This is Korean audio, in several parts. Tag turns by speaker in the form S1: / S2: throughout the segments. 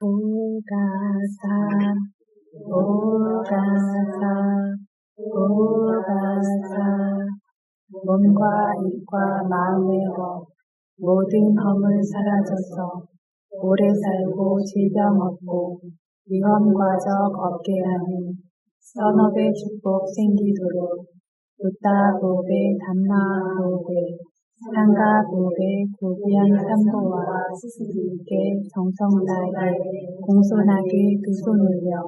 S1: 오가사 오가사 오가사 몸과 입과 마음의 것 모든 허물 사라져서 오래 살고 질병 없고 위험과 적 없게 하는 선업의 축복 생기도록 부따보배 담마보배 상가보배 고귀한 삼보와 스스로께 정성 다해 공손하게 두 손 올려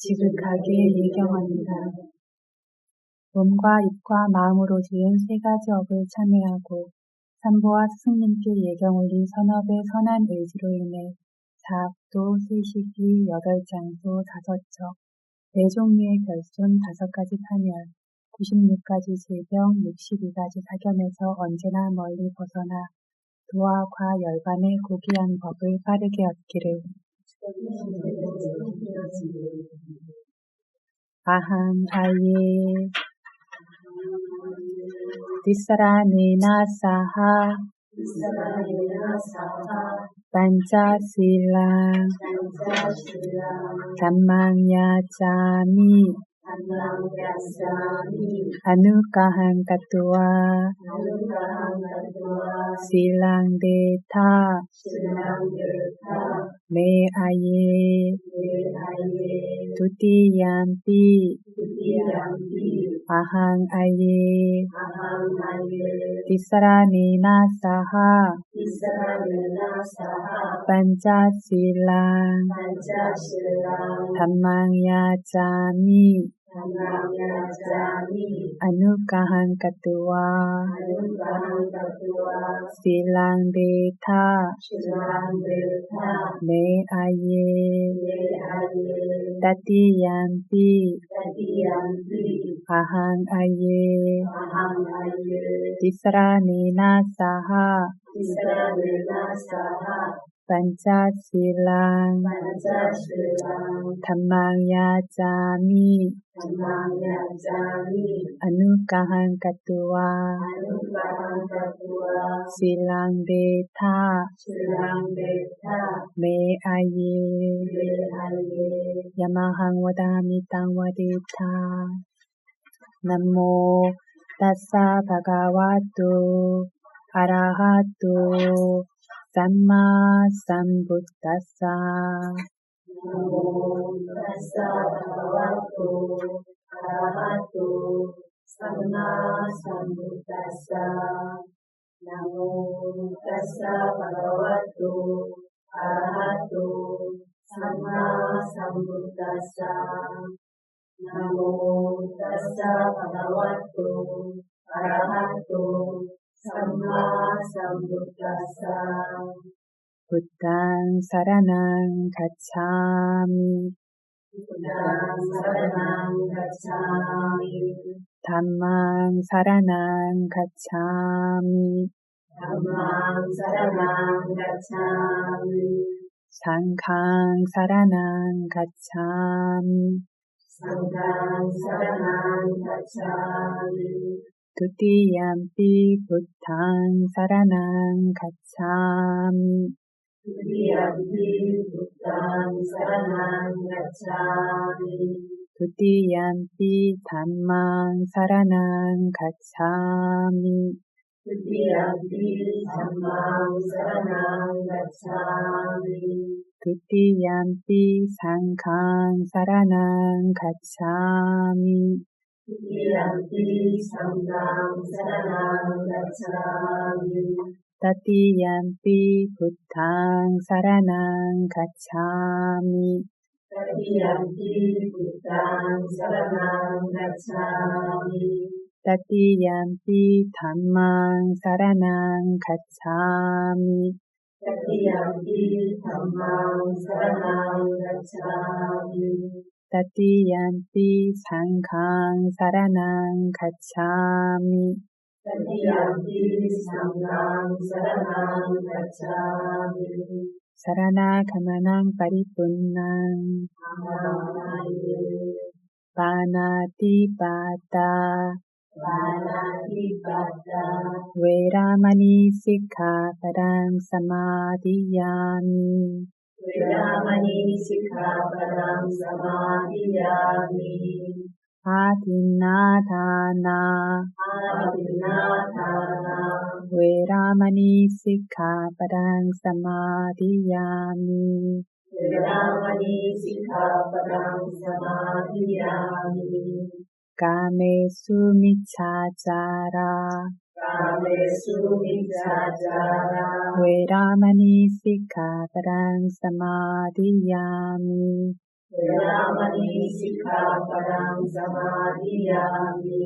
S1: 지극하게 예경합니다. 몸과 입과 마음으로 지은 세 가지 업을 참회하고 삼보와 스승님께 예경 올린 선업의 선한 의지로 인해 사학도 세식이 8장소 5척 4종류의 결손 5가지 파멸 96가지 질병 62가지 사견에서 언제나 멀리 벗어나 도와 과 열반의 고귀한 법을 빠르게 얻기를. 아항 아예 디사라네나 사하 반자실랑 담망야자미 아누카한 카투와 실랑데타 메아예 두티얌피 아항 아예 디사라네나 사하 반자실랑 담망야자미 아누카한 카투와 실랑데타 메아예 따티얌피 아항 아예 디사라네나 사하 반자실랑 담망야자미 아누카한 카투와 실랑데타 메아예 야마항 와다미땅 와데타 남모 따사 바가와토 아라하토 삼마 삼부타사
S2: 나모 타사 바가와토 아라하토 삼마 삼부타사 나모 타사 바가와토 아라하토 삼마 삼부타사 나모 타사 바가와토 아라하토 삼마 삼부타사
S1: 부탄 사라낭 가차미
S2: 부탄 사라낭 가차미
S1: 담망 사라낭 가차미
S2: 담망 사라낭 가차미
S1: 상캉 사라낭 가차미
S2: 상캉 사라낭 가차미
S1: 두티얌피 부탄 사라낭 가차미
S2: 두티얌피 부탄 사라낭 가차미
S1: 두티얌피 담망 사라낭 가차미
S2: 두티얌피 담망 사라낭 가차미
S1: 두티얌피 상캉 사라낭 가차미
S2: 두티얌피 상캉 사라낭 가차미
S1: 따티얌피 부탄 사라낭 가차미
S2: 따티얌피 부탄 사라낭 가차미
S1: 따티얌피 담망 사라낭 가차미
S2: 따티얌피 담망 사라낭 가차미
S1: 따티얌피 상캉 사라낭 가차미
S2: 따티얌피 상캉 사라낭 가차미
S1: 사라나 가마낭 파리뿐낭
S2: 아마나예
S1: 바나티바타
S2: 바나티바타
S1: 웨라마니 시카파랑 사마디야미
S2: 웨라마니 Veramani sikkhapadam samadhiyami.
S1: Adinādhāna
S2: Adinādhāna
S1: Veramani sikkhapadam samadhiyami.
S2: Veramani sikkhapadam samadhiyami.
S1: Kāmesu micchācārā
S2: Kāmesu micchācārā
S1: Veramani sikkhapadam samadhiyami.
S2: Veramani sikkhapadam samadhiyami.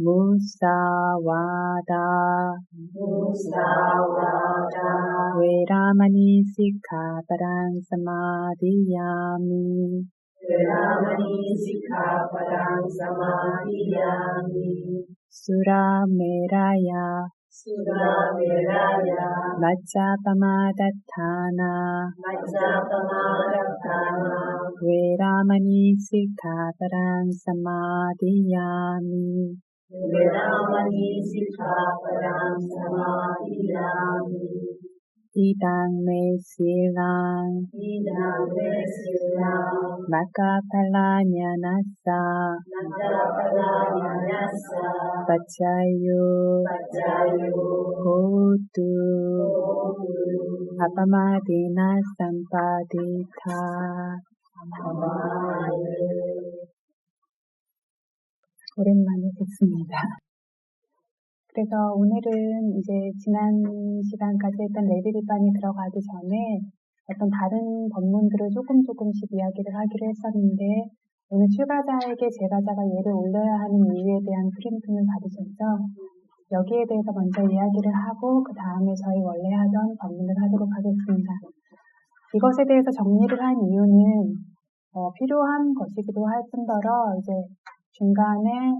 S1: Musāvādā
S2: Musāvādā
S1: Veramani sikkhapadam samadhiyami.
S2: Veramani sikkhapadam samadhiyami.
S1: Surameraya
S2: Surameraya
S1: Vajjapamadatthāna
S2: Vajjapamadatthāna
S1: Veramani sikkhapadam samadhiyami.
S2: Veramani sikkhapadam samadhiyami.
S1: Idang me silang
S2: Idam me silang
S1: Makkaphalāñyanassa
S2: Makkaphalāñyanassa
S1: Paccayo
S2: Paccayo
S1: Hotu
S2: Hotu
S1: Apamadena Sampadita. 오랜만에 뵙습니다. 그래서 오늘은 이제 지난 시간까지 했던 레벨리반이 들어가기 전에 어떤 다른 법문들을 조금씩 이야기를 하기로 했었는데, 오늘 출가자에게 제가자가 예를 올려야 하는 이유에 대한 프린트를 받으셨죠? 여기에 대해서 먼저 이야기를 하고 그 다음에 저희 원래 하던 법문을 하도록 하겠습니다. 이것에 대해서 정리를 한 이유는 필요한 것이기도 할 뿐더러 이제 중간에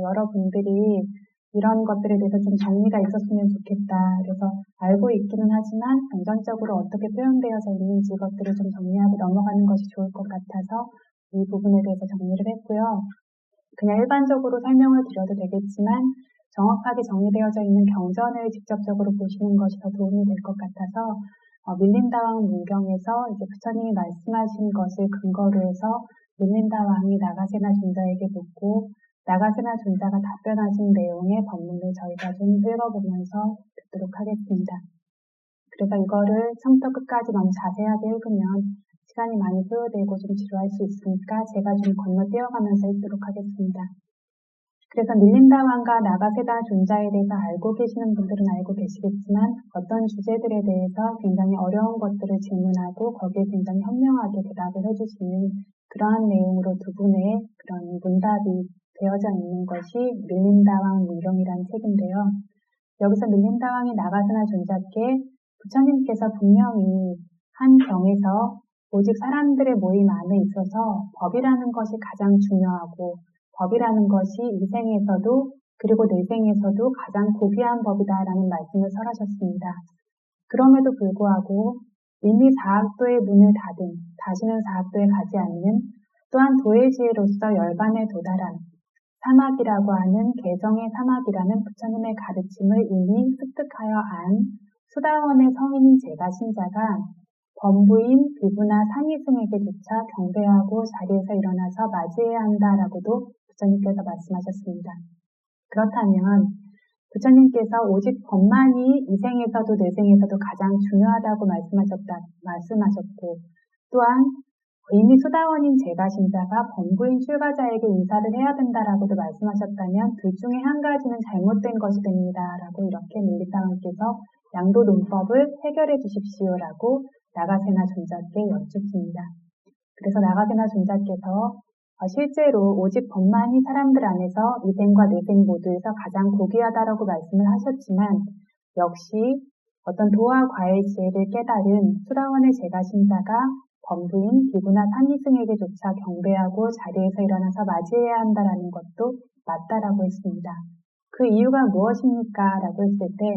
S1: 여러분들이 이런 것들에 대해서 좀 정리가 있었으면 좋겠다. 그래서 알고 있기는 하지만 감정적으로 어떻게 표현되어서 있는지 이것들을 좀 정리하고 넘어가는 것이 좋을 것 같아서 이 부분에 대해서 정리를 했고요. 그냥 일반적으로 설명을 드려도 되겠지만 정확하게 정리되어져 있는 경전을 직접적으로 보시는 것이 더 도움이 될 것 같아서 밀린다왕 문경에서 이제 부처님이 말씀하신 것을 근거로 해서 밀린다왕이 나가세나 존자에게 묻고 나가세나 존자가 답변하신 내용의 법문을 저희가 좀 읽어보면서 듣도록 하겠습니다. 그래서 이거를 처음부터 끝까지 너무 자세하게 읽으면 시간이 많이 소요되고 좀 지루할 수 있으니까 제가 좀 건너뛰어가면서 읽도록 하겠습니다. 그래서 밀린다왕과 나가세나 존자에 대해서 알고 계시는 분들은 알고 계시겠지만 어떤 주제들에 대해서 굉장히 어려운 것들을 질문하고 거기에 굉장히 현명하게 대답을 해주시는 그러한 내용으로 두 분의 그런 문답이 되어져 있는 것이 밀린다왕 문경이라는 책인데요. 여기서 밀린다왕이 나가세나 존자께 부처님께서 분명히 한 경에서 오직 사람들의 모임 안에 있어서 법이라는 것이 가장 중요하고 법이라는 것이 이생에서도 그리고 내생에서도 가장 고귀한 법이다라는 말씀을 설하셨습니다. 그럼에도 불구하고 이미 사학도의 문을 닫은 다시는 사학도에 가지 않는 또한 도의 지혜로서 열반에 도달한 사막이라고 하는 개정의 사막이라는 부처님의 가르침을 이미 습득하여 안 수다원의 성인인 제가 신자가 범부인 비부나 상이승에게조차 경배하고 자리에서 일어나서 맞이해야 한다라고도 부처님께서 말씀하셨습니다. 그렇다면 부처님께서 오직 법만이 이생에서도 내생에서도 가장 중요하다고 말씀하셨고 또한 이미 수다원인 제가 신자가 범부인 출가자에게 인사를 해야 된다라고도 말씀하셨다면 둘 중에 한 가지는 잘못된 것이 됩니다. 라고 이렇게 밀린다왕께서 양도 논법을 해결해 주십시오라고 나가세나 존자께 여쭙습니다. 그래서 나가세나 존자께서 실제로 오직 법만이 사람들 안에서 이생과 내생 모두에서 가장 고귀하다라고 말씀을 하셨지만 역시 어떤 도와 과의 지혜를 깨달은 수다원의 제가 신자가 범부인 비구나 산이승에게조차 경배하고 자리에서 일어나서 맞이해야 한다라는 것도 맞다라고 했습니다. 그 이유가 무엇입니까? 라고 했을 때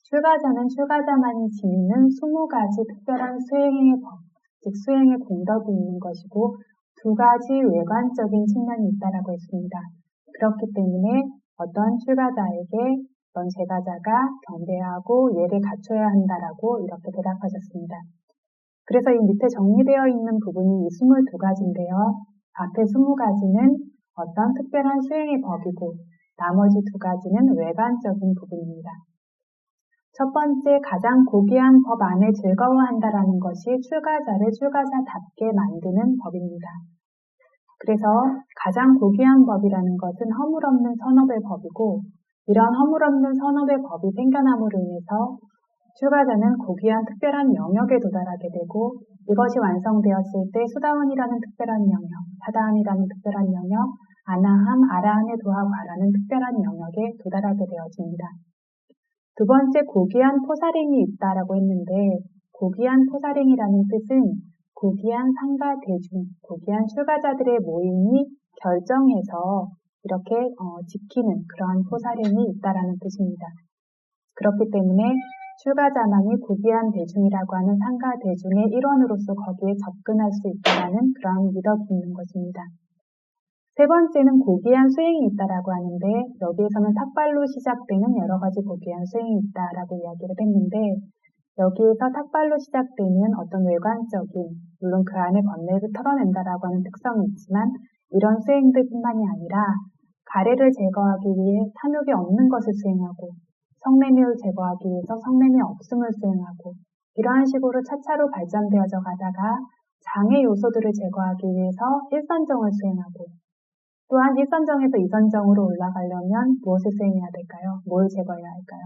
S1: 출가자는 출가자만이 지니는 20가지 특별한 수행의 법, 즉 수행의 공덕이 있는 것이고 두 가지 외관적인 측면이 있다라고 했습니다. 그렇기 때문에 어떤 출가자에게 어떤 제가자가 경배하고 예를 갖춰야 한다라고 이렇게 대답하셨습니다. 그래서 이 밑에 정리되어 있는 부분이 이 22가지인데요. 앞에 20가지는 어떤 특별한 수행의 법이고 나머지 2가지는 외관적인 부분입니다. 첫 번째, 가장 고귀한 법 안에 즐거워한다라는 것이 출가자를 출가자답게 만드는 법입니다. 그래서 가장 고귀한 법이라는 것은 허물없는 선업의 법이고 이런 허물없는 선업의 법이 생겨남으로 인해서 출가자는 고귀한 특별한 영역에 도달하게 되고 이것이 완성되었을 때 수다원이라는 특별한 영역, 사다함이라는 특별한 영역, 아나함, 아라한의 도하과라는 특별한 영역에 도달하게 되어집니다. 두 번째, 고귀한 포사링이 있다라고 했는데 고귀한 포사링이라는 뜻은 고귀한 상가 대중, 고귀한 출가자들의 모임이 결정해서 이렇게 지키는 그러한 포사링이 있다라는 뜻입니다. 그렇기 때문에 출가자만이 고귀한 대중이라고 하는 상가 대중의 일원으로서 거기에 접근할 수 있다라는 그러한 미덕이 있는 것입니다. 세 번째는 고귀한 수행이 있다라고 하는데 여기에서는 탁발로 시작되는 여러 가지 고귀한 수행이 있다라고 이야기를 했는데 여기에서 탁발로 시작되는 어떤 외관적인, 물론 그 안에 번뇌를 털어낸다라고 하는 특성이 있지만 이런 수행들뿐만이 아니라 가래를 제거하기 위해 탐욕이 없는 것을 수행하고 성매매를 제거하기 위해서 성매매 없음을 수행하고 이러한 식으로 차차로 발전되어져 가다가 장애 요소들을 제거하기 위해서 일선정을 수행하고 또한 일선정에서 이선정으로 올라가려면 무엇을 수행해야 될까요? 뭘 제거해야 할까요?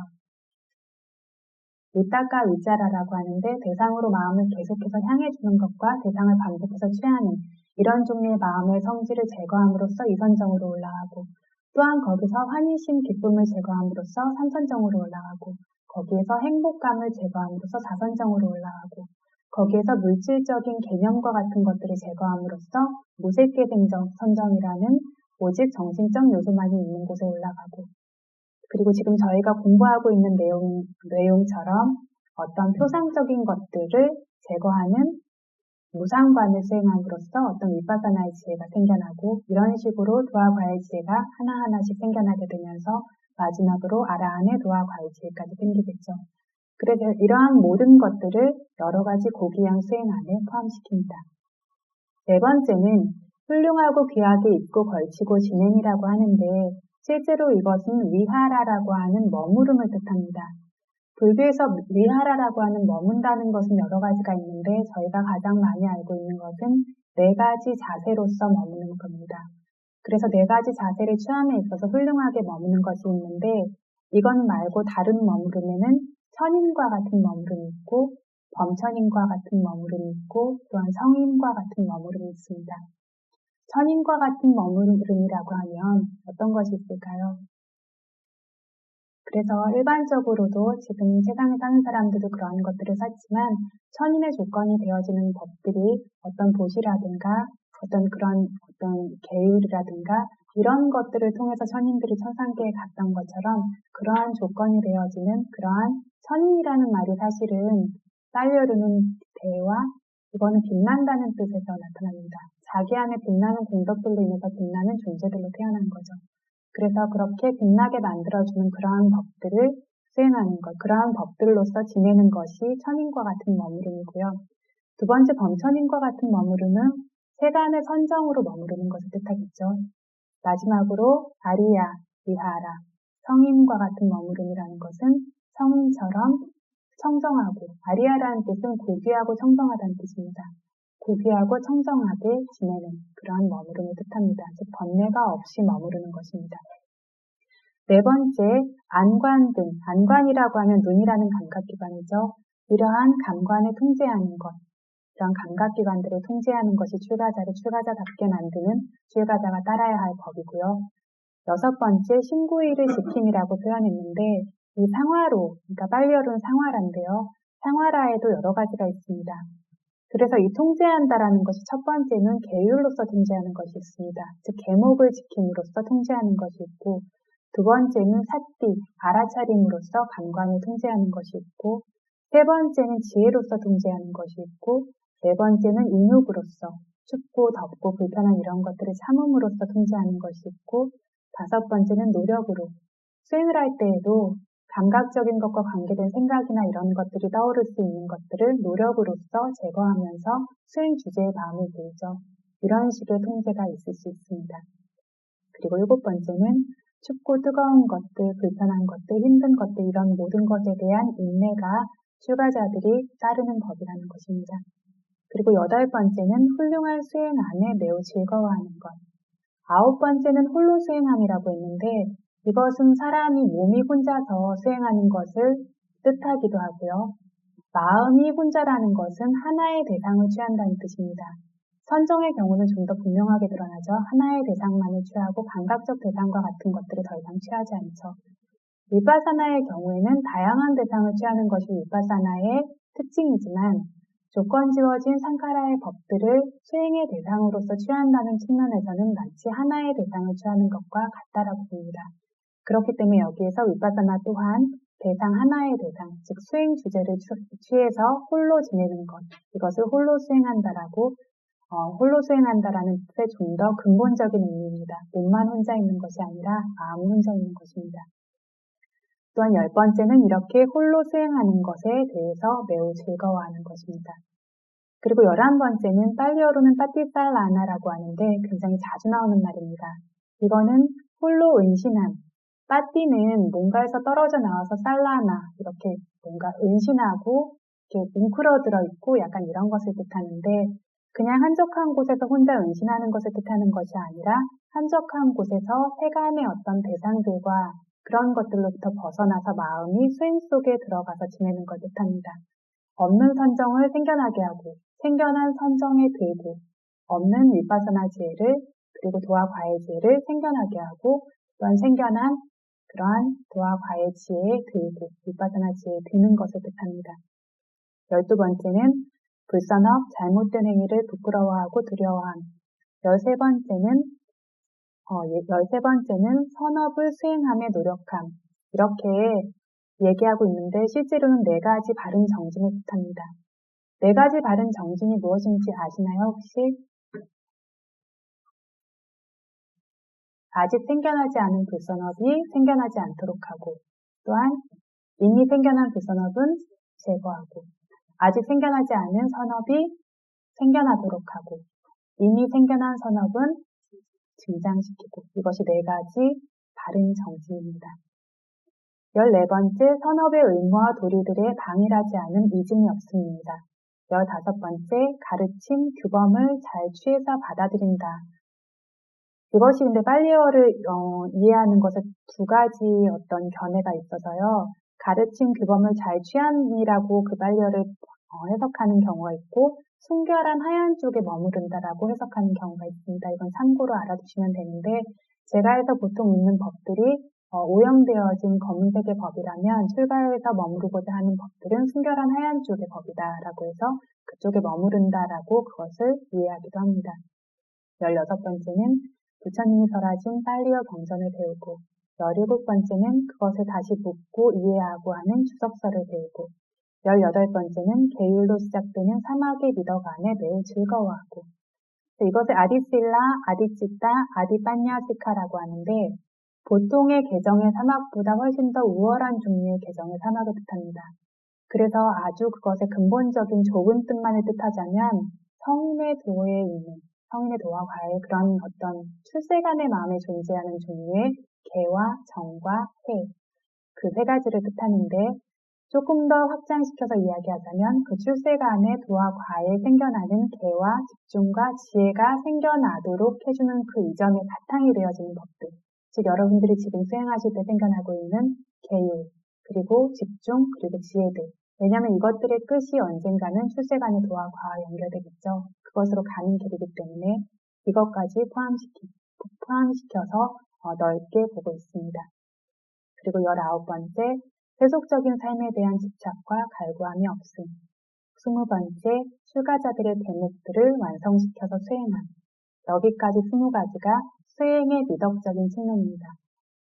S1: 위따까 위짜라라고 하는데 대상으로 마음을 계속해서 향해주는 것과 대상을 반복해서 취하는 이런 종류의 마음의 성질을 제거함으로써 이선정으로 올라가고 또한 거기서 환희심, 기쁨을 제거함으로써 삼선정으로 올라가고 거기에서 행복감을 제거함으로써 사선정으로 올라가고 거기에서 물질적인 개념과 같은 것들을 제거함으로써 무색계생선정이라는 오직 정신적 요소만이 있는 곳에 올라가고 그리고 지금 저희가 공부하고 있는 내용처럼 어떤 표상적인 것들을 제거하는 무상관을 수행함으로써 어떤 위파사나의 지혜가 생겨나고 이런 식으로 도화과의 지혜가 하나하나씩 생겨나게 되면서 마지막으로 아라한의 도화과의 지혜까지 생기겠죠. 그래서 이러한 모든 것들을 여러 가지 고귀한 수행 안에 포함시킵니다. 네 번째는 훌륭하고 귀하게 입고 걸치고 지낸이라고 하는데 실제로 이것은 위하라라고 하는 머무름을 뜻합니다. 불교에서 위하라라고 하는 머문다는 것은 여러 가지가 있는데 저희가 가장 많이 알고 있는 것은 4가지 자세로서 머무는 겁니다. 그래서 4가지 자세를 취함에 있어서 훌륭하게 머무는 것이 있는데 이것 말고 다른 머무름에는 천인과 같은 머무름이 있고 범천인과 같은 머무름이 있고 또한 성인과 같은 머무름이 있습니다. 천인과 같은 머무름이라고 하면 어떤 것이 있을까요? 그래서 일반적으로도 지금 세상에 사는 사람들도 그런 것들을 찾지만 천인의 조건이 되어지는 법들이 어떤 도시라든가 어떤 그런 어떤 계율이라든가 이런 것들을 통해서 천인들이 천상계에 갔던 것처럼 그러한 조건이 되어지는 그러한 천인이라는 말이 사실은 딸려르는 대와 이거는 빛난다는 뜻에서 나타납니다. 자기 안에 빛나는 공덕들로 인해서 빛나는 존재들로 태어난 거죠. 그래서 그렇게 빛나게 만들어주는 그러한 법들을 수행하는 것, 그러한 법들로서 지내는 것이 천인과 같은 머무름이고요. 두 번째 범천인과 같은 머무름은 세간의 선정으로 머무르는 것을 뜻하겠죠. 마지막으로 아리야, 위하라, 성인과 같은 머무름이라는 것은 성인처럼 청정하고 아리야라는 뜻은 고귀하고 청정하다는 뜻입니다. 고귀하고 청정하게 지내는 그러한 머무름을 뜻합니다. 즉 번뇌가 없이 머무르는 것입니다. 네 번째, 안관등. 안관이라고 하면 눈이라는 감각기관이죠. 이러한 감관을 통제하는 것, 이런 감각기관들을 통제하는 것이 출가자를 출가자답게 만드는 출가자가 따라야 할 법이고요. 여섯 번째, 신구의를 지킴이라고 표현했는데 이 상화로, 그러니까 빨리어른 상화라인데요. 상화라에도 여러 가지가 있습니다. 그래서 이 통제한다라는 것이 첫 번째는 계율로서 통제하는 것이 있습니다. 즉 계목을 지킴으로써 통제하는 것이 있고 두 번째는 사띠, 알아차림으로써 감관을 통제하는 것이 있고 세 번째는 지혜로서 통제하는 것이 있고 네 번째는 인욕으로서 춥고 덥고 불편한 이런 것들을 참음으로써 통제하는 것이 있고 다섯 번째는 노력으로 수행을 할 때에도 감각적인 것과 관계된 생각이나 이런 것들이 떠오를 수 있는 것들을 노력으로써 제거하면서 수행 주제의 마음을 보이죠. 이런 식의 통제가 있을 수 있습니다. 그리고 7번째는 춥고 뜨거운 것들, 불편한 것들, 힘든 것들 이런 모든 것에 대한 인내가 출가자들이 따르는 법이라는 것입니다. 그리고 8번째는 훌륭한 수행 안에 매우 즐거워하는 것. 9번째는 홀로 수행함이라고 했는데 이것은 사람이 몸이 혼자서 수행하는 것을 뜻하기도 하고요. 마음이 혼자라는 것은 하나의 대상을 취한다는 뜻입니다. 선정의 경우는 좀 더 분명하게 드러나죠. 하나의 대상만을 취하고 감각적 대상과 같은 것들을 더 이상 취하지 않죠. 위파사나의 경우에는 다양한 대상을 취하는 것이 위파사나의 특징이지만 조건 지어진 상카라의 법들을 수행의 대상으로서 취한다는 측면에서는 마치 하나의 대상을 취하는 것과 같다라고 봅니다. 그렇기 때문에 여기에서 위파사나 또한 대상 하나의 대상, 즉 수행 주제를 취해서 홀로 지내는 것, 이것을 홀로 수행한다라고 홀로 수행한다라는 뜻의 좀 더 근본적인 의미입니다. 몸만 혼자 있는 것이 아니라 마음이 혼자 있는 것입니다. 또한 10번째는 이렇게 홀로 수행하는 것에 대해서 매우 즐거워하는 것입니다. 그리고 11번째는 빨리어로는 빠띠살라나라고 하는데 굉장히 자주 나오는 말입니다. 이거는 홀로 은신함. 빠띠는 뭔가에서 떨어져 나와서 살라나 이렇게 뭔가 은신하고 이렇게 뭉클어들어 있고 약간 이런 것을 뜻하는데 그냥 한적한 곳에서 혼자 은신하는 것을 뜻하는 것이 아니라 한적한 곳에서 세간의 어떤 대상들과 그런 것들로부터 벗어나서 마음이 수행 속에 들어가서 지내는 걸 뜻합니다. 없는 선정을 생겨나게 하고 생겨난 선정에 들고 없는 위파사나 지혜를 그리고 도화 과외 지혜를 생겨나게 하고 또한 생겨난 그러한 도화 과외 지혜에 들고 위파사나 지혜에 드는 것을 뜻합니다. 12번째는 불선업, 잘못된 행위를 부끄러워하고 두려워함. 13번째는 선업을 수행함에 노력함. 이렇게 얘기하고 있는데 실제로는 4가지 바른 정진을 뜻합니다. 4가지 바른 정진이 무엇인지 아시나요, 혹시? 아직 생겨나지 않은 불선업이 생겨나지 않도록 하고 또한 이미 생겨난 불선업은 제거하고 아직 생겨나지 않은 선업이 생겨나도록 하고 이미 생겨난 선업은 증장시키고 이것이 4가지 바른 정진입니다. 14번째, 선업의 의무와 도리들에 방해하지 않은 이증이 없음입니다. 15번째, 가르침, 규범을 잘 취해서 받아들인다. 이것이 근데 빨리어를 이해하는 것에 2가지 어떤 견해가 있어서요. 가르침, 규범을 잘 취함이라고 그 빨리어를 해석하는 경우가 있고 순결한 하얀 쪽에 머무른다라고 해석하는 경우가 있습니다. 이건 참고로 알아두시면 되는데 제가 해서 보통 읽는 법들이 오형되어진 검은색의 법이라면 출가에서 머무르고자 하는 법들은 순결한 하얀 쪽의 법이다라고 해서 그쪽에 머무른다라고 그것을 이해하기도 합니다. 16번째는 부처님이 설하신 빨리어 경전을 배우고 17번째는 그것을 다시 묻고 이해하고 하는 주석서를 배우고 18번째는 계율로 시작되는 사막의 미덕 안에 매우 즐거워하고 이것을 아디실라, 아디치타, 아디빠냐시카라고 하는데 보통의 개정의 사막보다 훨씬 더 우월한 종류의 개정의 사막을 뜻합니다. 그래서 아주 그것의 근본적인 좁은 뜻만을 뜻하자면 성인의 도에 있는 성인의 도와 과의 그런 어떤 출세간의 마음에 존재하는 종류의 개와 정과 해, 그 3가지를 뜻하는데 조금 더 확장시켜서 이야기하자면 그 출세간의 도와 과에 생겨나는 개와 집중과 지혜가 생겨나도록 해주는 그 이전에 바탕이 되어지는 법들, 즉 여러분들이 지금 수행하실 때 생겨나고 있는 계율, 그리고 집중, 그리고 지혜들. 왜냐하면 이것들의 끝이 언젠가는 출세간의 도와 과와 연결되겠죠. 그것으로 가는 길이기 때문에 이것까지 포함시켜서 넓게 보고 있습니다. 그리고 19번째, 세속적인 삶에 대한 집착과 갈구함이 없음. 20번째, 출가자들의 대목들을 완성시켜서 수행함. 여기까지 20가지가 수행의 미덕적인 측면입니다.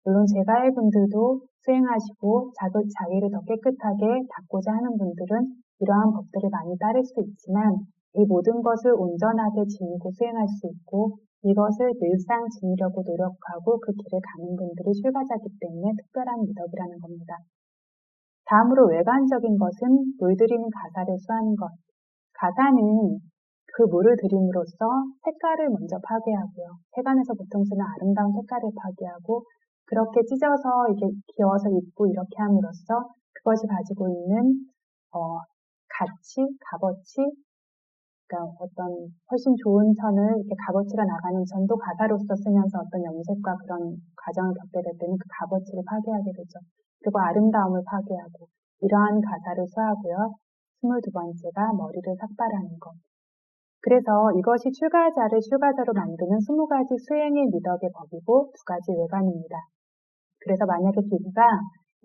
S1: 물론 제가의 분들도 수행하시고 자기를 더 깨끗하게 닦고자 하는 분들은 이러한 법들을 많이 따를 수 있지만 이 모든 것을 온전하게 지니고 수행할 수 있고 이것을 늘상 지니려고 노력하고 그 길을 가는 분들이 출가자이기 때문에 특별한 미덕이라는 겁니다. 다음으로 외관적인 것은 물들이는 가사를 수하는 것. 가사는 그 물을 들임으로써 색깔을 먼저 파괴하고요. 세간에서 보통 쓰는 아름다운 색깔을 파괴하고 그렇게 찢어서 이게 귀여워서 입고 이렇게 함으로써 그것이 가지고 있는 가치, 값어치, 그러니까 어떤 훨씬 좋은 천을 이렇게 값어치가 나가는 천도 가사로서 쓰면서 어떤 염색과 그런 과정을 겪게 될 때는 그 값어치를 파괴하게 되죠. 그리고 아름다움을 파괴하고 이러한 가사를 수하고요. 22번째가 머리를 삭발하는 것. 그래서 이것이 출가자를 출가자로 만드는 20가지 수행의 미덕의 법이고 2가지 외관입니다. 그래서 만약에 비구가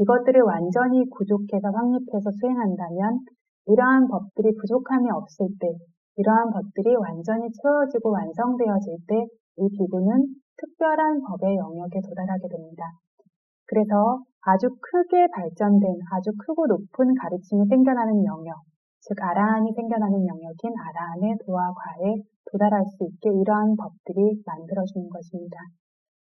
S1: 이것들을 완전히 구족해서 확립해서 수행한다면 이러한 법들이 부족함이 없을 때, 이러한 법들이 완전히 채워지고 완성되어질 때 이 비구는 특별한 법의 영역에 도달하게 됩니다. 그래서 아주 크게 발전된 아주 크고 높은 가르침이 생겨나는 영역, 즉 아라한이 생겨나는 영역인 아라한의 도화과에 도달할 수 있게 이러한 법들이 만들어주는 것입니다.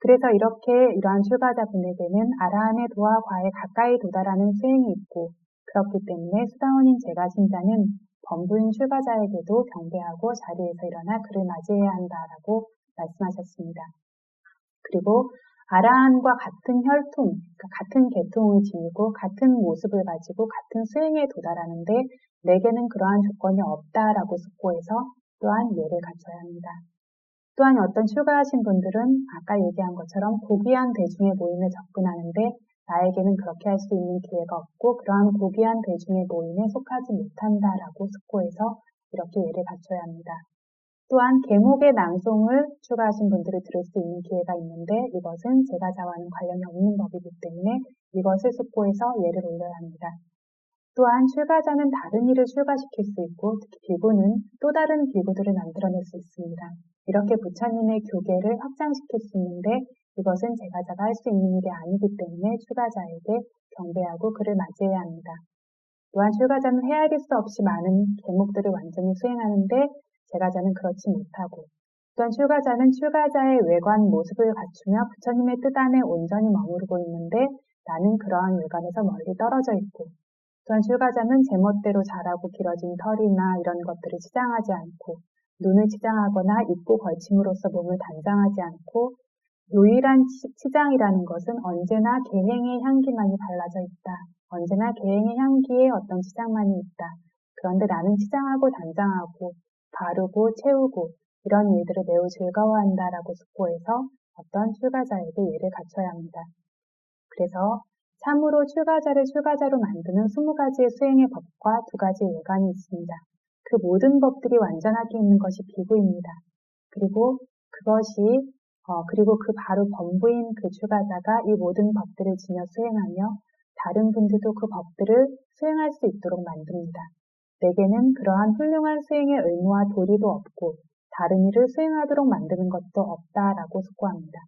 S1: 그래서 이렇게 이러한 출가자분에게는 아라한의 도화과에 가까이 도달하는 수행이 있고 그렇기 때문에 수다원인 제가 신자는 범부인 출가자에게도 경배하고 자리에서 일어나 그를 맞이해야 한다라고 말씀하셨습니다. 그리고 아라한과 같은 혈통, 그러니까 같은 계통을 지니고 같은 모습을 가지고 같은 수행에 도달하는데 내게는 그러한 조건이 없다라고 숙고해서 또한 예를 갖춰야 합니다. 또한 어떤 출가하신 분들은 아까 얘기한 것처럼 고귀한 대중의 모임에 접근하는데 나에게는 그렇게 할 수 있는 기회가 없고 그러한 고귀한 대중의 모임에 속하지 못한다라고 숙고해서 이렇게 예를 갖춰야 합니다. 또한 계목의 낭송을 출가하신 분들을 들을 수 있는 기회가 있는데 이것은 제가자와는 관련이 없는 법이기 때문에 이것을 숙고해서 예를 올려야 합니다. 또한 출가자는 다른 일을 출가시킬 수 있고 특히 비구는 또 다른 비구들을 만들어낼 수 있습니다. 이렇게 부처님의 교계를 확장시킬 수 있는데 이것은 제가자가 할 수 있는 일이 아니기 때문에 출가자에게 경배하고 그를 맞이해야 합니다. 또한 출가자는 헤아릴 수 없이 많은 계목들을 완전히 수행하는데 제가자는 그렇지 못하고 또한 출가자는 출가자의 외관 모습을 갖추며 부처님의 뜻 안에 온전히 머무르고 있는데 나는 그러한 외관에서 멀리 떨어져 있고 또한 출가자는 제멋대로 자라고 길어진 털이나 이런 것들을 치장하지 않고 눈을 치장하거나 입고 걸침으로써 몸을 단장하지 않고 유일한 치장이라는 것은 언제나 계행의 향기만이 발라져 있다. 언제나 계행의 향기에 어떤 치장만이 있다. 그런데 나는 치장하고 단장하고 바르고 채우고 이런 일들을 매우 즐거워한다라고 숙고해서 어떤 출가자에게 예를 갖춰야 합니다. 그래서 참으로 출가자를 출가자로 만드는 20가지의 수행의 법과 2가지 외관이 있습니다. 그 모든 법들이 완전하게 있는 것이 비구입니다. 그리고 그 바로 범부인 그 출가자가 이 모든 법들을 지녀 수행하며 다른 분들도 그 법들을 수행할 수 있도록 만듭니다. 내게는 그러한 훌륭한 수행의 의무와 도리도 없고 다른 일을 수행하도록 만드는 것도 없다라고 숙고합니다.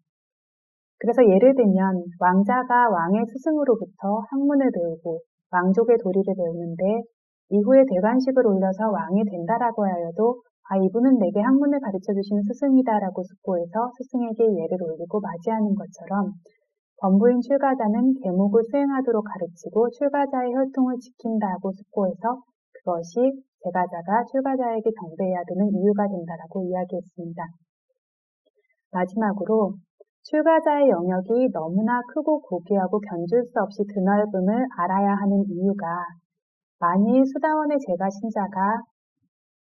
S1: 그래서 예를 들면 왕자가 왕의 스승으로부터 학문을 배우고 왕족의 도리를 배우는데 이후에 대관식을 올려서 왕이 된다라고 하여도 이분은 내게 학문을 가르쳐주신 스승이다라고 숙고해서 스승에게 예를 올리고 맞이하는 것처럼 범부인 출가자는 계목을 수행하도록 가르치고 출가자의 혈통을 지킨다고 숙고해서 그것이 제가자가 출가자에게 경배해야 되는 이유가 된다라고 이야기했습니다. 마지막으로 출가자의 영역이 너무나 크고 고귀하고 견줄 수 없이 드넓음을 알아야 하는 이유가 만일 수다원의 제가 신자가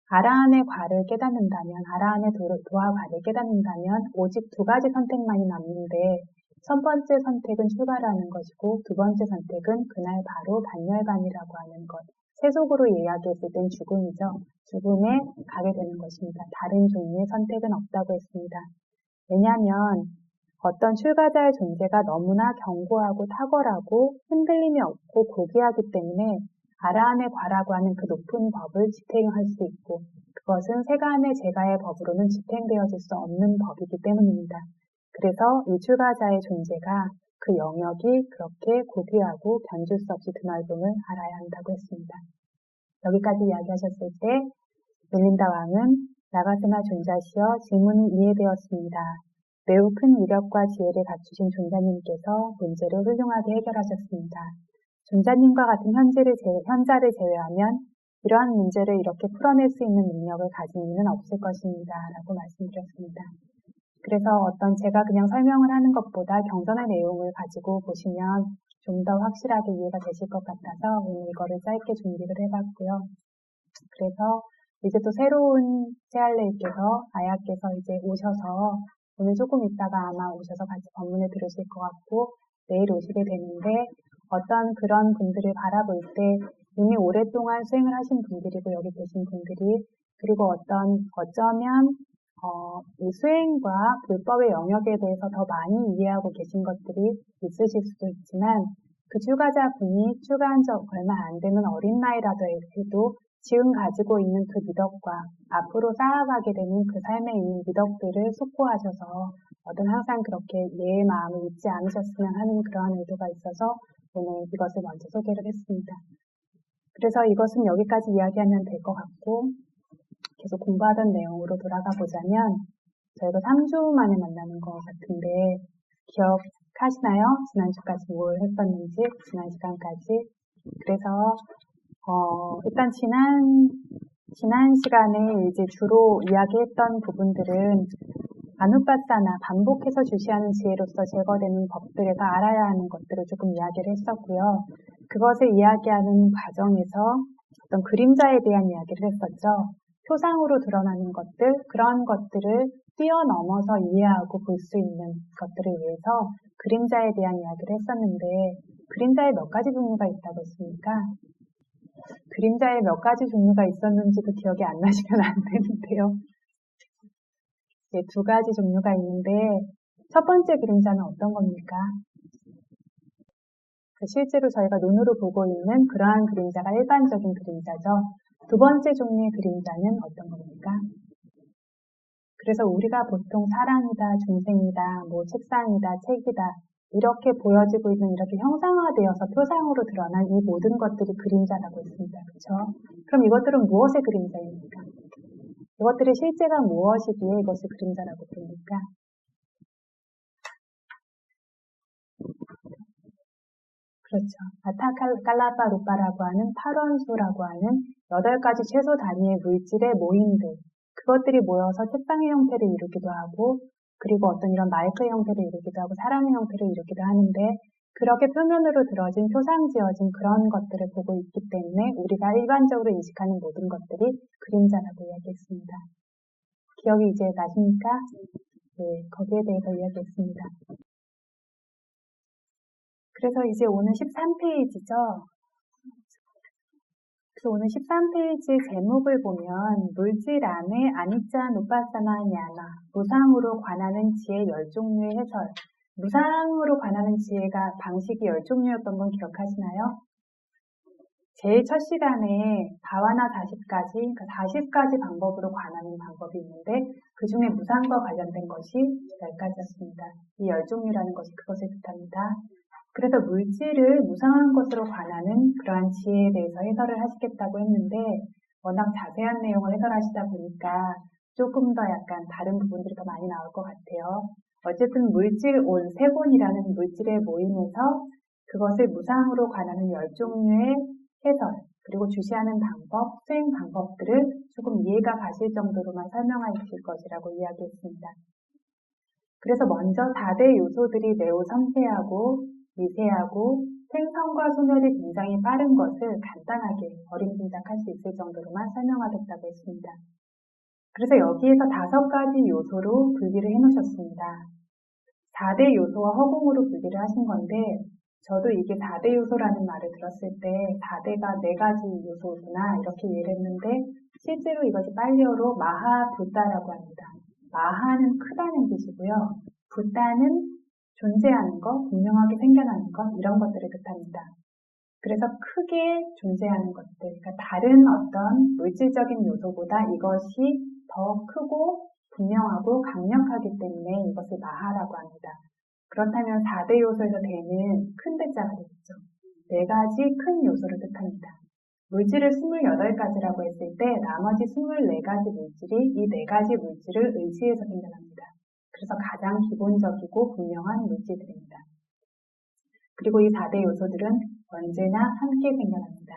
S1: 아라한의 과를 깨닫는다면, 아라한의 도화과를 깨닫는다면 오직 2가지 선택만이 남는데 첫 번째 선택은 출가를 하는 것이고 2번째 선택은 그날 바로 반열간이라고 하는 것. 세속으로 이야기했을 땐 죽음이죠. 죽음에 가게 되는 것입니다. 다른 종류의 선택은 없다고 했습니다. 왜냐하면 어떤 출가자의 존재가 너무나 견고하고 탁월하고 흔들림이 없고 고귀하기 때문에 아라한의 과라고 하는 그 높은 법을 지탱할 수 있고 그것은 세간의 제가의 법으로는 지탱되어질 수 없는 법이기 때문입니다. 그래서 이 출가자의 존재가 그 영역이 그렇게 고귀하고 견줄 수 없이 드넓음을 알아야 한다고 했습니다. 여기까지 이야기하셨을 때 밀린다 왕은 나가스나 존자시여 질문이 이해되었습니다. 매우 큰 위력과 지혜를 갖추신 존자님께서 문제를 훌륭하게 해결하셨습니다. 존자님과 같은 현자를 제외하면 이러한 문제를 이렇게 풀어낼 수 있는 능력을 가진 이는 없을 것입니다. 라고 말씀드렸습니다. 그래서 어떤 제가 그냥 설명을 하는 것보다 경전의 내용을 가지고 보시면 좀 더 확실하게 이해가 되실 것 같아서 오늘 이거를 짧게 준비를 해봤고요. 그래서 이제 또 새로운 세알레이께서 아야께서 이제 오셔서 오늘 조금 있다가 아마 오셔서 같이 법문을 들으실 것 같고 내일 오시게 되는데 어떤 그런 분들을 바라볼 때 이미 오랫동안 수행을 하신 분들이고 여기 계신 분들이 그리고 어쩌면 이 수행과 불법의 영역에 대해서 더 많이 이해하고 계신 것들이 있으실 수도 있지만 그 출가자분이 출가한 지 얼마 안 되는 어린 나이라도 해도 지금 가지고 있는 그 미덕과 앞으로 쌓아가게 되는 그 삶에 있는 미덕들을 숙고하셔서 항상 그렇게 내 마음을 잊지 않으셨으면 하는 그러한 의도가 있어서 오늘 이것을 먼저 소개를 했습니다. 그래서 이것은 여기까지 이야기하면 될 것 같고 계속 공부하던 내용으로 돌아가 보자면 저희가 3주 만에 만나는 것 같은데 기억하시나요? 지난주까지 뭘 했었는지 지난 시간까지. 그래서 일단 지난 시간에 이제 주로 이야기했던 부분들은 아누빠사나 반복해서 주시하는 지혜로서 제거되는 법들에서 알아야 하는 것들을 조금 이야기를 했었고요. 그것을 이야기하는 과정에서 어떤 그림자에 대한 이야기를 했었죠. 표상으로 드러나는 것들, 그런 것들을 뛰어넘어서 이해하고 볼 수 있는 것들을 위해서 그림자에 대한 이야기를 했었는데 그림자에 몇 가지 종류가 있다고 했습니까? 그림자에 몇 가지 종류가 있었는지도 기억이 안 나시면 안 되는데요. 네, 2가지 종류가 있는데 첫 번째 그림자는 어떤 겁니까? 실제로 저희가 눈으로 보고 있는 그러한 그림자가 일반적인 그림자죠. 2번째 종류의 그림자는 어떤 겁니까? 그래서 우리가 보통 사랑이다, 중생이다, 책상이다, 책이다 이렇게 보여지고 있는 이렇게 형상화되어서 표상으로 드러난 이 모든 것들이 그림자라고 했습니다. 그렇죠? 그럼 이것들은 무엇의 그림자입니까? 이것들의 실제가 무엇이기에 이것을 그림자라고 부릅니까? 그렇죠. 아타칼라파루파라고 하는 8원소라고 하는 8가지 최소 단위의 물질의 모임들. 그것들이 모여서 책상의 형태를 이루기도 하고 그리고 어떤 이런 마이크의 형태를 이루기도 하고 사람의 형태를 이루기도 하는데 그렇게 표면으로 들어진 표상 지어진 그런 것들을 보고 있기 때문에 우리가 일반적으로 인식하는 모든 것들이 그림자라고 이야기했습니다. 기억이 이제 나십니까? 네, 거기에 대해서 이야기했습니다. 그래서 이제 오늘 13페이지죠. 그래서 오늘 13페이지 제목을 보면 물질 안에 아니짜 누파사나 냐나 무상으로 관하는 지혜 10종류의 해설. 무상으로 관하는 지혜가 방식이 10종류였던 건 기억하시나요? 제일 첫 시간에 바와나 40가지, 그러니까 40가지 방법으로 관하는 방법이 있는데 그 중에 무상과 관련된 것이 10가지였습니다. 이 10종류라는 것이 그것을 뜻합니다. 그래서 물질을 무상한 것으로 관하는 그러한 지혜에 대해서 해설을 하시겠다고 했는데 워낙 자세한 내용을 해설하시다 보니까 조금 더 약간 다른 부분들이 더 많이 나올 것 같아요. 어쨌든 물질 온 세곤이라는 물질의 모임에서 그것을 무상으로 관하는 10종류의 해설, 그리고 주시하는 방법, 수행 방법들을 조금 이해가 가실 정도로만 설명하실 것이라고 이야기했습니다. 그래서 먼저 4대 요소들이 매우 섬세하고 미세하고 생성과 소멸이 굉장히 빠른 것을 간단하게 어림짐작할 수 있을 정도로만 설명하겠다고 했습니다. 그래서 여기에서 5가지 요소로 분리를 해놓으셨습니다. 4대 요소와 허공으로 분리를 하신 건데 저도 이게 4대 요소라는 말을 들었을 때 4대가 4가지 요소구나 이렇게 이해를 했는데 실제로 이것이 빨리어로 마하부다라고 합니다. 마하는 크다는 뜻이고요. 부다는 존재하는 것, 분명하게 생겨나는 것 이런 것들을 뜻합니다. 그래서 크게 존재하는 것들, 그러니까 다른 어떤 물질적인 요소보다 이것이 더 크고 분명하고 강력하기 때문에 이것을 마하라고 합니다. 그렇다면 4대 요소에서 대는 큰 대자가 되겠죠. 4가지 큰 요소를 뜻합니다. 물질을 28가지라고 했을 때 나머지 24가지 물질이 이 4가지 물질을 의지해서 생겨납니다. 그래서 가장 기본적이고 분명한 물질들입니다. 그리고 이 4대 요소들은 언제나 함께 생겨납니다.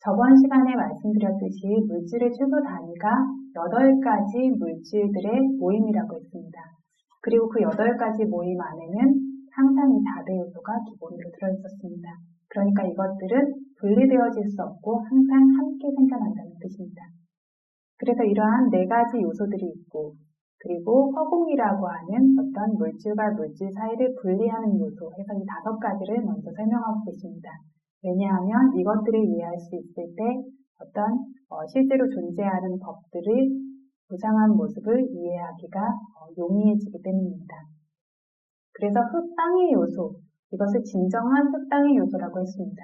S1: 저번 시간에 말씀드렸듯이 물질의 최소 단위가 8가지 물질들의 모임이라고 했습니다. 그리고 그 8가지 모임 안에는 항상 이 4대 요소가 기본으로 들어있었습니다. 그러니까 이것들은 분리되어질 수 없고 항상 함께 생겨난다는 뜻입니다. 그래서 이러한 4가지 요소들이 있고, 그리고 허공이라고 하는 어떤 물질과 물질 사이를 분리하는 요소 해서 이 5가지를 먼저 설명하고 계십니다. 왜냐하면 이것들을 이해할 수 있을 때 어떤 실제로 존재하는 법들을 구상한 모습을 이해하기가 용이해지기 때문입니다. 그래서 흙, 땅의 요소, 이것을 진정한 흙, 땅의 요소라고 했습니다.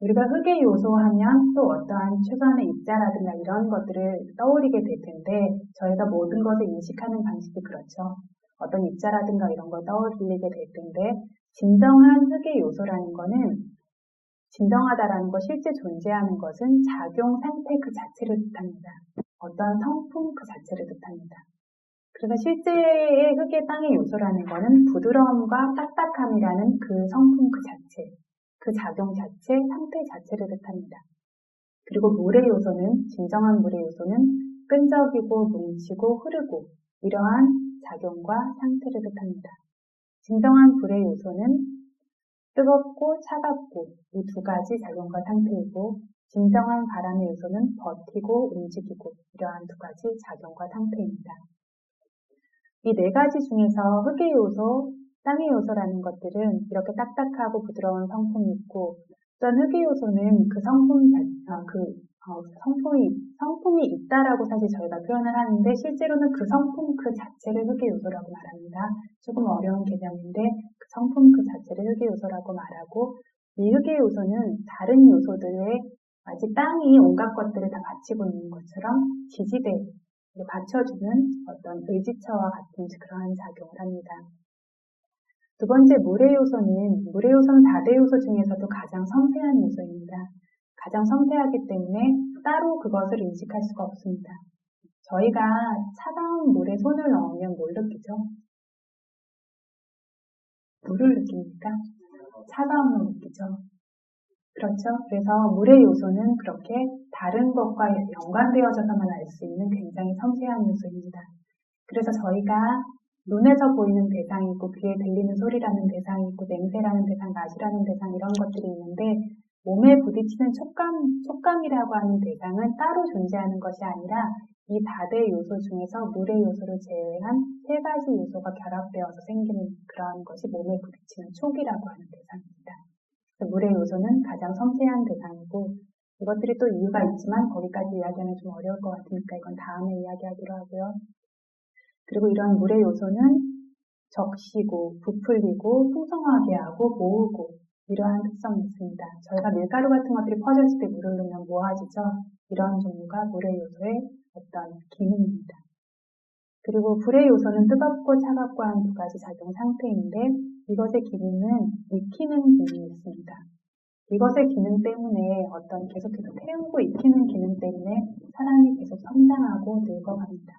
S1: 우리가 흙의 요소 하면 또 어떠한 최소한의 입자라든가 이런 것들을 떠올리게 될 텐데 저희가 모든 것을 인식하는 방식이 그렇죠. 어떤 입자라든가 이런 걸 떠올리게 될 텐데 진정한 흙의 요소라는 거는 진정하다라는 것, 실제 존재하는 것은 작용 상태 그 자체를 뜻합니다. 어떤 성품 그 자체를 뜻합니다. 그래서 실제의 흙의 땅의 요소라는 것은 부드러움과 딱딱함이라는 그 성품 그 자체, 그 작용 자체, 상태 자체를 뜻합니다. 그리고 물의 요소는, 진정한 물의 요소는 끈적이고 뭉치고 흐르고 이러한 작용과 상태를 뜻합니다. 진정한 불의 요소는 뜨겁고 차갑고 이 2가지 작용과 상태이고 진정한 바람의 요소는 버티고 움직이고 이러한 2가지 작용과 상태입니다. 이 4가지 중에서 흙의 요소, 땅의 요소라는 것들은 이렇게 딱딱하고 부드러운 성품이 있고 어떤 흙의 요소는 그 성품이 있다라고 사실 저희가 표현을 하는데 실제로는 그 성품 그 자체를 흙의 요소라고 말합니다. 조금 어려운 개념인데 그 성품 그 자체를 흙의 요소라고 말하고 이 흙의 요소는 다른 요소들의 마치 땅이 온갖 것들을 다 받치고 있는 것처럼 지지대, 받쳐주는 어떤 의지처와 같은 그러한 작용을 합니다. 2번째 물의 요소는 4대 요소 중에서도 가장 섬세한 요소입니다. 가장 섬세하기 때문에 따로 그것을 인식할 수가 없습니다. 저희가 차가운 물에 손을 넣으면 뭘 느끼죠? 물을 느낍니까? 차가움을 느끼죠. 그렇죠? 그래서 물의 요소는 그렇게 다른 것과 연관되어져서만 알 수 있는 굉장히 섬세한 요소입니다. 그래서 저희가 눈에서 보이는 대상이 있고 귀에 들리는 소리라는 대상이 있고 냄새라는 대상, 맛이라는 대상 이런 것들이 있는데 몸에 부딪히는 촉감이라고 하는 대상은 따로 존재하는 것이 아니라 이 4대 요소 중에서 물의 요소를 제외한 3가지 요소가 결합되어서 생기는 그러한 것이 몸에 부딪히는 촉이라고 하는 대상입니다. 물의 요소는 가장 섬세한 대상이고 이것들이 또 이유가 있지만 거기까지 이야기하면 좀 어려울 것 같으니까 이건 다음에 이야기하기로 하고요. 그리고 이런 물의 요소는 적시고 부풀리고 풍성하게 하고 모으고 이러한 특성이 있습니다. 저희가 밀가루 같은 것들이 퍼졌을 때 물을 넣으면 모아지죠. 이런 종류가 물의 요소의 어떤 기능입니다. 그리고 불의 요소는 뜨겁고 차갑고 한 2가지 작용 상태인데 이것의 기능은 익히는 기능이 있습니다. 이것의 기능 때문에 어떤 계속해서 태우고 익히는 기능 때문에 사람이 계속 성장하고 늙어갑니다.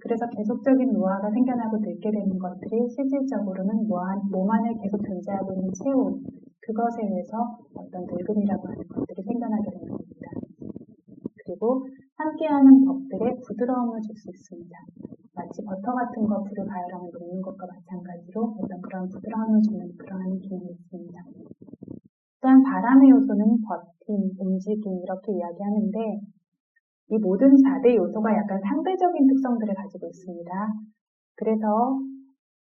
S1: 그래서 계속적인 노화가 생겨나고 늙게 되는 것들이 실질적으로는 몸 안에 계속 존재하고 있는 체온, 그것에 의해서 어떤 늙음이라고 하는 것들이 생겨나게 되는 겁니다. 그리고 함께하는 법들의 부드러움을 줄 수 있습니다. 마치 버터 같은 거 불을 가열하면 녹는 것과 마찬가지로 어떤 그런 부드러움을 주는 그러한 기능이 있습니다. 또한 바람의 요소는 버팀, 움직임 이렇게 이야기하는데 이 모든 4대 요소가 약간 상대적인 특성들을 가지고 있습니다. 그래서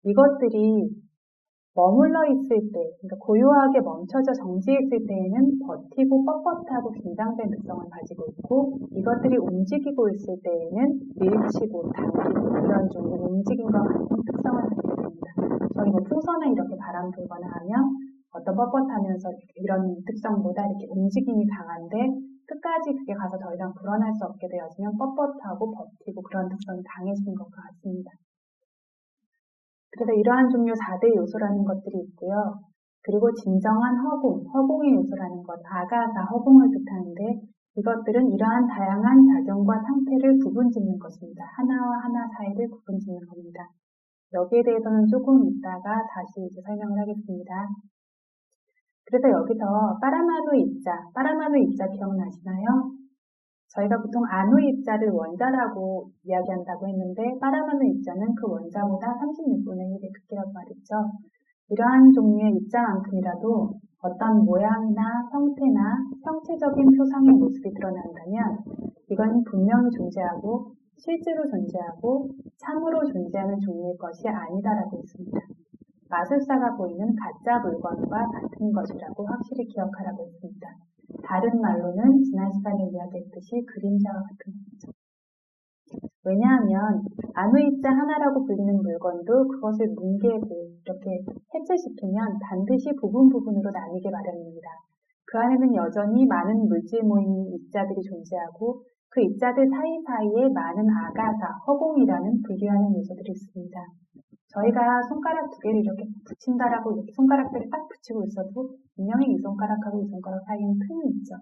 S1: 이것들이 머물러 있을 때, 그러니까 고요하게 멈춰져 정지해 있을 때에는 버티고 뻣뻣하고 긴장된 특성을 가지고 있고 이것들이 움직이고 있을 때에는 밀치고 당기고 이런 종류 움직임과 같은 특성을 가지게 됩니다. 저희 풍선에 이렇게 바람 불거나 하면 어떤 뻣뻣하면서 이런 특성보다 이렇게 움직임이 강한데 끝까지 그게 가서 더 이상 불어날 수 없게 되어지면 뻣뻣하고 버티고 그런 특성이 강해지는 것과 같습니다. 그래서 이러한 종류 4대 요소라는 것들이 있고요. 그리고 진정한 허공의 요소라는 것, 아가가 허공을 뜻하는데 이것들은 이러한 다양한 작용과 상태를 구분짓는 것입니다. 하나와 하나 사이를 구분짓는 겁니다. 여기에 대해서는 조금 이따가 다시 설명을 하겠습니다. 그래서 여기서 파라마누 입자 기억나시나요? 저희가 보통 아누 입자를 원자라고 이야기한다고 했는데 파라마누 입자는 그 원자보다 36분의 1의 크기라고 말했죠. 이러한 종류의 입자만큼이라도 어떤 모양이나 형태나 형체적인 표상의 모습이 드러난다면 이건 분명히 존재하고 실제로 존재하고 참으로 존재하는 종류의 것이 아니다라고 했습니다. 마술사가 보이는 가짜 물건과 같은 것이라고 확실히 기억하라고 했습니다. 다른 말로는 지난 시간에 이야기했듯이 그림자와 같은 것이죠. 왜냐하면 아누 입자 하나라고 불리는 물건도 그것을 뭉개고 이렇게 해체시키면 반드시 부분으로 나뉘게 마련입니다. 그 안에는 여전히 많은 물질 모임 입자들이 존재하고 그 입자들 사이사이에 많은 아가사, 허공이라는 분리하는 요소들이 있습니다. 저희가 손가락 두 개를 이렇게 붙인다라고 이렇게 손가락들을 딱 붙이고 있어도 분명히 이 손가락하고 이 손가락 사이에는 틈이 있죠.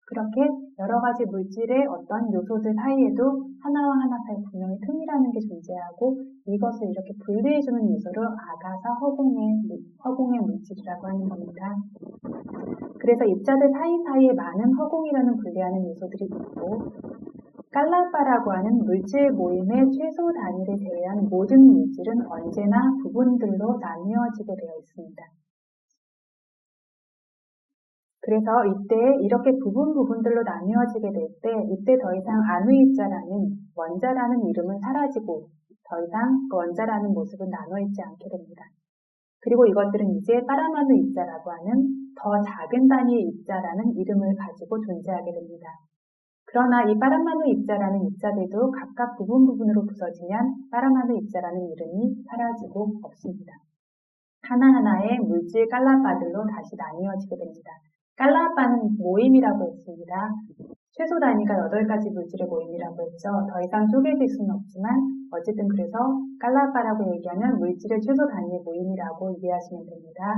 S1: 그렇게 여러 가지 물질의 어떤 요소들 사이에도 하나와 하나 사이 분명히 틈이라는 게 존재하고 이것을 이렇게 분리해주는 요소를 아가사 허공의 물질이라고 하는 겁니다. 그래서 입자들 사이사이에 많은 허공이라는 분리하는 요소들이 있고 깔라빠라고 하는 물질 모임의 최소 단위를 제외한 모든 물질은 언제나 부분들로 나뉘어지게 되어 있습니다. 그래서 이때 이렇게 부분들로 나뉘어지게 될 때 이때 더 이상 아누 입자라는 원자라는 이름은 사라지고 더 이상 그 원자라는 모습은 나눠있지 않게 됩니다. 그리고 이것들은 이제 파라마누 입자라고 하는 더 작은 단위의 입자라는 이름을 가지고 존재하게 됩니다. 그러나 이 파라마누 입자라는 입자들도 각각 부분으로 부서지면 파라마누 입자라는 이름이 사라지고 없습니다. 하나하나의 물질 깔라빠들로 다시 나뉘어지게 됩니다. 깔라빠는 모임이라고 했습니다. 최소 단위가 8가지 물질의 모임이라고 했죠. 더 이상 쪼개질 수는 없지만 어쨌든 그래서 깔라빠라고 얘기하면 물질의 최소 단위의 모임이라고 이해하시면 됩니다.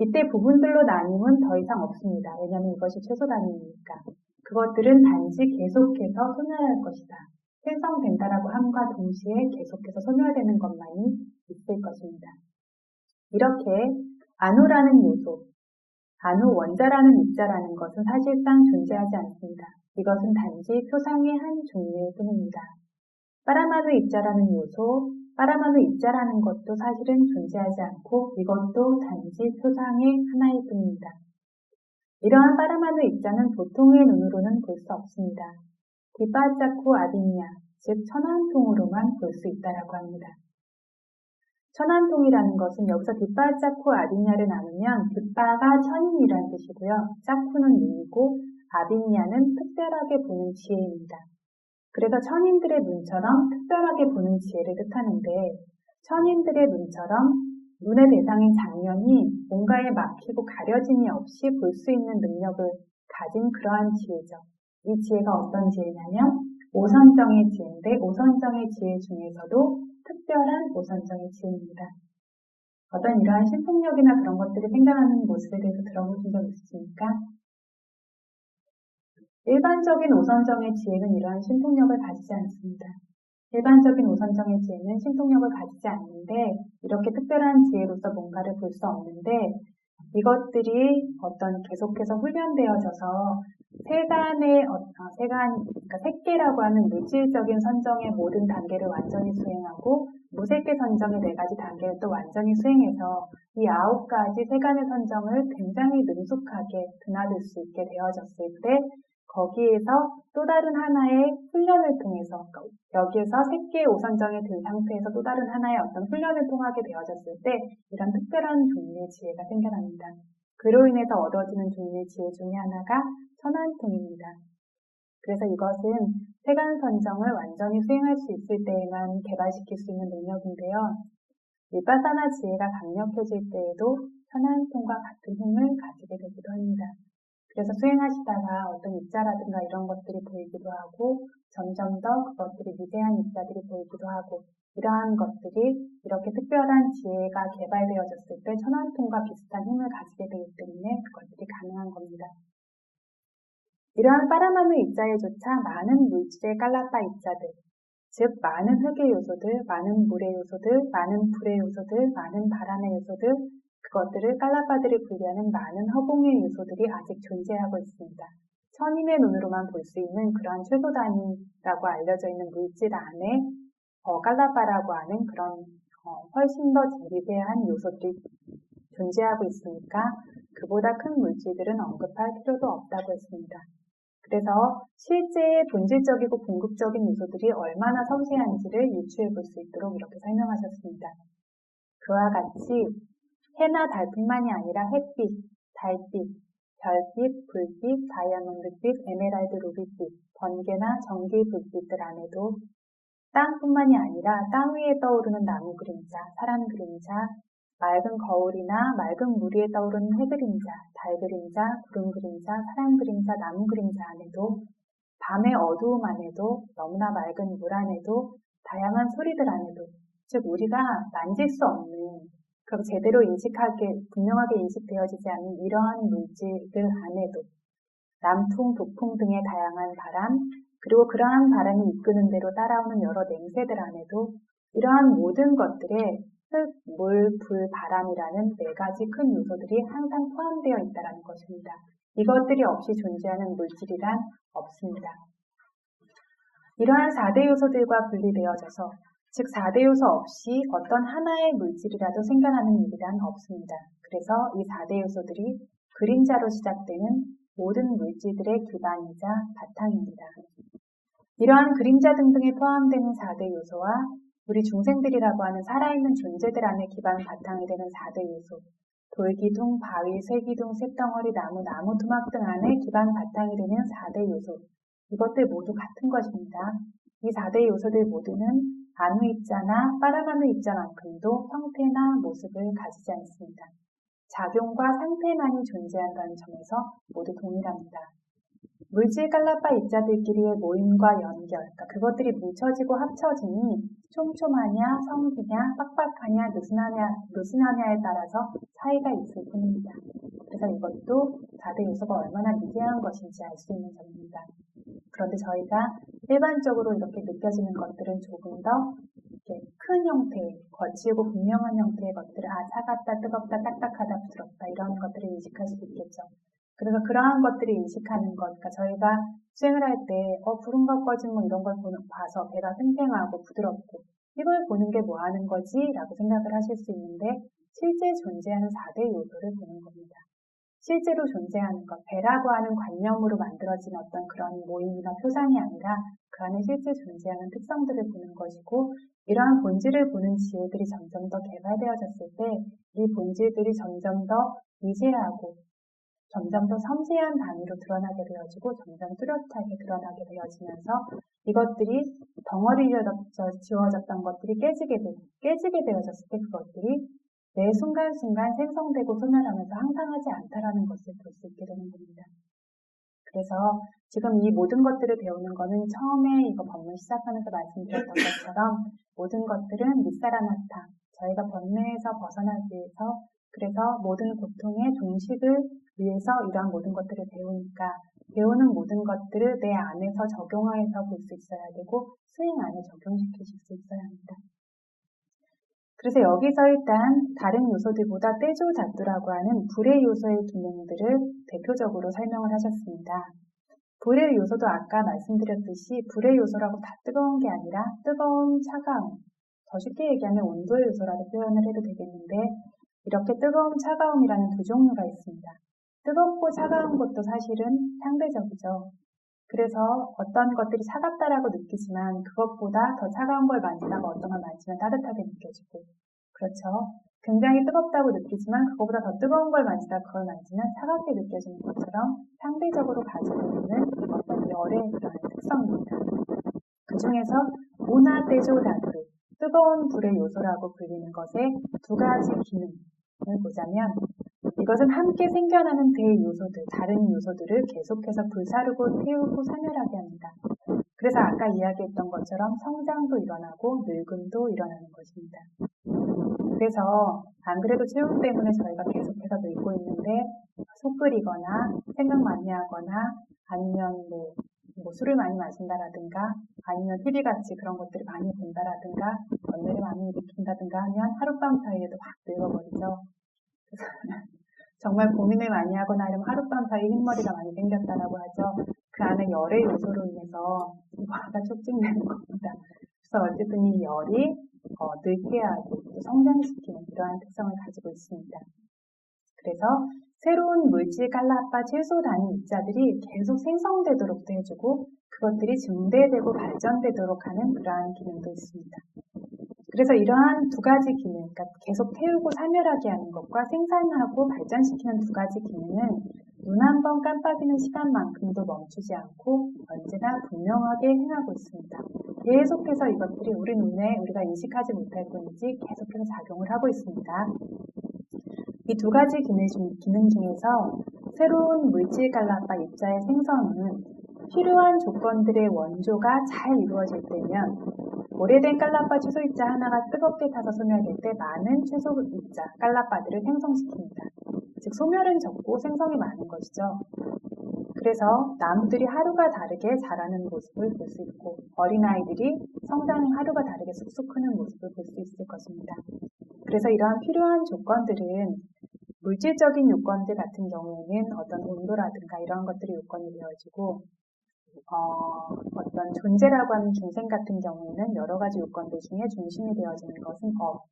S1: 이때 부분들로 나뉘면 더 이상 없습니다. 왜냐하면 이것이 최소 단위이니까. 그것들은 단지 계속해서 소멸할 것이다. 생성된다라고 함과 동시에 계속해서 소멸되는 것만이 있을 것입니다. 이렇게 아누라는 요소, 아누 원자라는 입자라는 것은 사실상 존재하지 않습니다. 이것은 단지 표상의 한 종류일 뿐입니다. 파라마누 입자라는 요소, 파라마누 입자라는 것도 사실은 존재하지 않고 이것도 단지 표상의 하나일 뿐입니다. 이러한 파라마누 입자는 보통의 눈으로는 볼 수 없습니다. 디파자쿠 아디냐, 즉 천안통으로만 볼 수 있다라고 합니다. 천안통이라는 것은 여기서 디파자쿠 아디냐를 나누면 디파가 천인이라는 뜻이고요. 짜쿠는 눈이고 아디냐는 특별하게 보는 지혜입니다. 그래서 천인들의 눈처럼 특별하게 보는 지혜를 뜻하는데 천인들의 눈처럼 눈의 대상인 장면이 뭔가에 막히고 가려짐이 없이 볼 수 있는 능력을 가진 그러한 지혜죠. 이 지혜가 어떤 지혜냐면 오선정의 지혜인데 오선정의 지혜 중에서도 특별한 오선정의 지혜입니다. 어떤 이러한 신통력이나 그런 것들이 생겨나는 모습에 대해서 들어보신 적 있으십니까? 일반적인 오선정의 지혜는 이러한 신통력을 가지지 않습니다. 일반적인 오선정의 지혜는 신통력을 가지지 않는데 이렇게 특별한 지혜로서 뭔가를 볼 수 없는데 이것들이 어떤 계속해서 훈련되어져서 그러니까 색계라고 하는 물질적인 선정의 모든 단계를 완전히 수행하고 무색계 선정의 4가지 단계를 또 완전히 수행해서 이 9가지 세간의 선정을 굉장히 능숙하게 드나들 수 있게 되어졌을 때 거기에서 또 다른 하나의 훈련을 통해서 여기에서 색계의 오선정에 든 상태에서 또 다른 하나의 어떤 훈련을 통하게 되어졌을 때 이런 특별한 종류의 지혜가 생겨납니다. 그로 인해서 얻어지는 종류의 지혜 중에 하나가 천안통입니다. 그래서 이것은 세간 선정을 완전히 수행할 수 있을 때에만 개발시킬 수 있는 능력인데요. 밀바사나 지혜가 강력해질 때에도 천안통과 같은 힘을 가지게 되기도 합니다. 그래서 수행하시다가 어떤 입자라든가 이런 것들이 보이기도 하고 점점 더 그것들이 미세한 입자들이 보이기도 하고 이러한 것들이 이렇게 특별한 지혜가 개발되어졌을 때 천안통과 비슷한 힘을 가지게 되기 때문에 그것들이 가능한 겁니다. 이러한 파라마누 입자에조차 많은 물질의 깔라빠 입자들, 즉 많은 흙의 요소들, 많은 물의 요소들, 많은 불의 요소들, 많은 바람의 요소들, 그것들을 깔라파들이 분류하는 많은 허공의 요소들이 아직 존재하고 있습니다. 천인의 눈으로만 볼 수 있는 그러한 최소 단위라고 알려져 있는 물질 안에 깔라파라고 하는 그런 훨씬 더 재미대한 요소들이 존재하고 있으니까 그보다 큰 물질들은 언급할 필요도 없다고 했습니다. 그래서 실제 본질적이고 궁극적인 요소들이 얼마나 섬세한지를 유추해 볼 수 있도록 이렇게 설명하셨습니다. 그와 같이 해나 달뿐만이 아니라 햇빛, 달빛, 별빛, 불빛, 다이아몬드빛, 에메랄드 루비빛, 번개나 전기 불빛들 안에도 땅뿐만이 아니라 땅 위에 떠오르는 나무 그림자, 사람 그림자, 맑은 거울이나 맑은 물 위에 떠오르는 해 그림자, 달 그림자, 구름 그림자, 사람 그림자, 나무 그림자 안에도 밤의 어두움 안에도 너무나 맑은 물 안에도 다양한 소리들 안에도 즉 우리가 만질 수 없는 그럼 제대로 분명하게 인식되어지지 않는 이러한 물질들 안에도 남풍, 북풍 등의 다양한 바람 그리고 그러한 바람이 이끄는 대로 따라오는 여러 냄새들 안에도 이러한 모든 것들에 흙, 물, 불, 바람이라는 4가지 큰 요소들이 항상 포함되어 있다는 것입니다. 이것들이 없이 존재하는 물질이란 없습니다. 이러한 4대 요소들과 분리되어져서 즉 4대 요소 없이 어떤 하나의 물질이라도 생겨나는 일이란 없습니다. 그래서 이 4대 요소들이 그림자로 시작되는 모든 물질들의 기반이자 바탕입니다. 이러한 그림자 등등에 포함되는 4대 요소와 우리 중생들이라고 하는 살아있는 존재들 안에 기반 바탕이 되는 4대 요소, 돌기둥, 바위, 쇠기둥, 쇳덩어리, 나무, 나무 토막 등 안에 기반 바탕이 되는 4대 요소, 이것들 모두 같은 것입니다. 이 4대 요소들 모두는 아누 입자나 파라마누 입자만큼도 형태나 모습을 가지지 않습니다. 작용과 상태만이 존재한다는 점에서 모두 동일합니다. 물질 깔라파 입자들끼리의 모임과 연결, 그러니까 그것들이 뭉쳐지고 합쳐지니 촘촘하냐, 성기냐, 빡빡하냐, 느슨하냐에 따라서 차이가 있을 뿐입니다. 그래서 이것도 4대 요소가 얼마나 미개한 것인지 알 수 있는 점입니다. 그런데 저희가 일반적으로 이렇게 느껴지는 것들은 조금 더 이렇게 큰 형태의, 거칠고 분명한 형태의 것들을 차갑다, 뜨겁다, 딱딱하다, 부드럽다 이런 것들을 인식할 수 있겠죠. 그래서 그러한 것들을 인식하는 것, 그러니까 저희가 수행을 할 때 부른 것 꺼진 이런 걸 봐서 배가 팽팽하고 부드럽고 이걸 보는 게 뭐 하는 거지? 라고 생각을 하실 수 있는데 실제 존재하는 4대 요소를 보는 겁니다. 실제로 존재하는 것, 배라고 하는 관념으로 만들어진 어떤 그런 모임이나 표상이 아니라 그 안에 실제 존재하는 특성들을 보는 것이고 이러한 본질을 보는 지혜들이 점점 더 개발되어졌을 때 이 본질들이 점점 더 미세하고 점점 더 섬세한 단위로 드러나게 되어지고 점점 뚜렷하게 드러나게 되어지면서 이것들이 덩어리로 지워졌던 것들이 깨지게 되어졌을 때 그것들이 매 순간순간 생성되고 소멸하면서 항상하지 않다라는 것을 볼 수 있게 되는 겁니다. 그래서 지금 이 모든 것들을 배우는 것은 처음에 이거 법문 시작하면서 말씀드렸던 것처럼 모든 것들은 미사라나타, 저희가 번뇌에서 벗어나기 위해서 그래서 모든 고통의 종식을 위해서 이러한 모든 것들을 배우니까 배우는 모든 것들을 내 안에서 적용해서 볼 수 있어야 되고 수행 안에 적용시키실 수 있어야 합니다. 그래서 여기서 일단 다른 요소들보다 떼조다뚜라고 하는 불의 요소의 기능들을 대표적으로 설명을 하셨습니다. 불의 요소도 아까 말씀드렸듯이 불의 요소라고 다 뜨거운 게 아니라 뜨거운, 차가움, 더 쉽게 얘기하면 온도의 요소라고 표현을 해도 되겠는데 이렇게 뜨거움, 차가움이라는 두 종류가 있습니다. 뜨겁고 차가운 것도 사실은 상대적이죠. 그래서 어떤 것들이 차갑다라고 느끼지만 그것보다 더 차가운 걸 만지다가 어떤 걸 만지면 따뜻하게 느껴지고 그렇죠. 굉장히 뜨겁다고 느끼지만 그것보다 더 뜨거운 걸 만지다가 그걸 만지면 차갑게 느껴지는 것처럼 상대적으로 가지고 있는 어떤 열의 그런 특성입니다. 그 중에서 모나떼조다뚜, 뜨거운 불의 요소라고 불리는 것의 두 가지 기능을 보자면 이것은 함께 생겨나는 대요소들, 다른 요소들을 계속해서 불사르고 태우고 사멸하게 합니다. 그래서 아까 이야기했던 것처럼 성장도 일어나고 늙음도 일어나는 것입니다. 그래서 안 그래도 체온 때문에 저희가 계속해서 늙고 있는데 속 끓이거나 생각 많이 하거나 아니면 술을 많이 마신다라든가 아니면 TV같이 그런 것들을 많이 본다라든가 번뇌를 많이 일으킨다든가 하면 하룻밤 사이에도 확 늙어버리죠. 정말 고민을 많이 하거나 하면 하룻밤 사이 흰머리가 많이 생겼다라고 하죠. 그 안에 열의 요소로 인해서 화가 촉진되는 겁니다. 그래서 어쨌든 이 열이 늙게 하고 또 성장시키는 이러한 특성을 가지고 있습니다. 그래서 새로운 물질 깔라빠 채소 단위 입자들이 계속 생성되도록도 해주고 그것들이 증대되고 발전되도록 하는 그러한 기능도 있습니다. 그래서 이러한 두 가지 기능, 그러니까 계속 태우고 사멸하게 하는 것과 생산하고 발전시키는 두 가지 기능은 눈 한 번 깜빡이는 시간만큼도 멈추지 않고 언제나 분명하게 행하고 있습니다. 계속해서 이것들이 우리 눈에 우리가 인식하지 못할 뿐이지 계속해서 작용을 하고 있습니다. 이 두 가지 기능 중에서 새로운 물질 깔라빠 입자의 생성은 필요한 조건들의 원조가 잘 이루어질 때면 오래된 깔라빠 채소 입자 하나가 뜨겁게 타서 소멸될 때 많은 채소 입자 깔라빠들을 생성시킵니다. 즉 소멸은 적고 생성이 많은 것이죠. 그래서 나무들이 하루가 다르게 자라는 모습을 볼 수 있고 어린아이들이 성장이 하루가 다르게 쑥쑥 크는 모습을 볼 수 있을 것입니다. 그래서 이러한 필요한 조건들은 물질적인 요건들 같은 경우에는 어떤 온도라든가 이런 것들이 요건이 되어지고 어떤 존재라고 하는 중생 같은 경우에는 여러 가지 요건들 중에 중심이 되어지는 것은 업.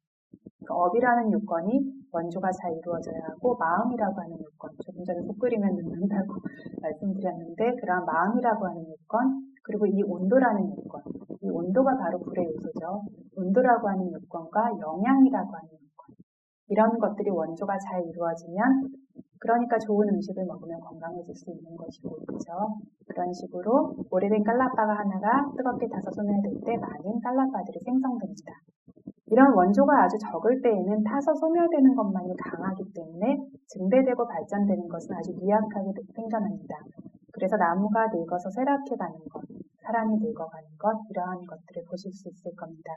S1: 그 업이라는 요건이 원조가 잘 이루어져야 하고 마음이라고 하는 요건, 조금 전에 속 끓이면 늙는다고 말씀드렸는데 그러한 마음이라고 하는 요건, 그리고 이 온도라는 요건, 이 온도가 바로 불의 요소죠. 온도라고 하는 요건과 영양이라고 하는 요건, 이런 것들이 원조가 잘 이루어지면 그러니까 좋은 음식을 먹으면 건강해질 수 있는 것이고, 그렇죠? 그런 식으로 오래된 깔라빠가 하나가 뜨겁게 타서 소멸될 때 많은 깔라빠들이 생성됩니다. 이런 원조가 아주 적을 때에는 타서 소멸되는 것만이 강하기 때문에 증대되고 발전되는 것은 아주 미약하게 생겨납니다. 그래서 나무가 늙어서 쇠락해가는 것, 사람이 늙어가는 것, 이러한 것들을 보실 수 있을 겁니다.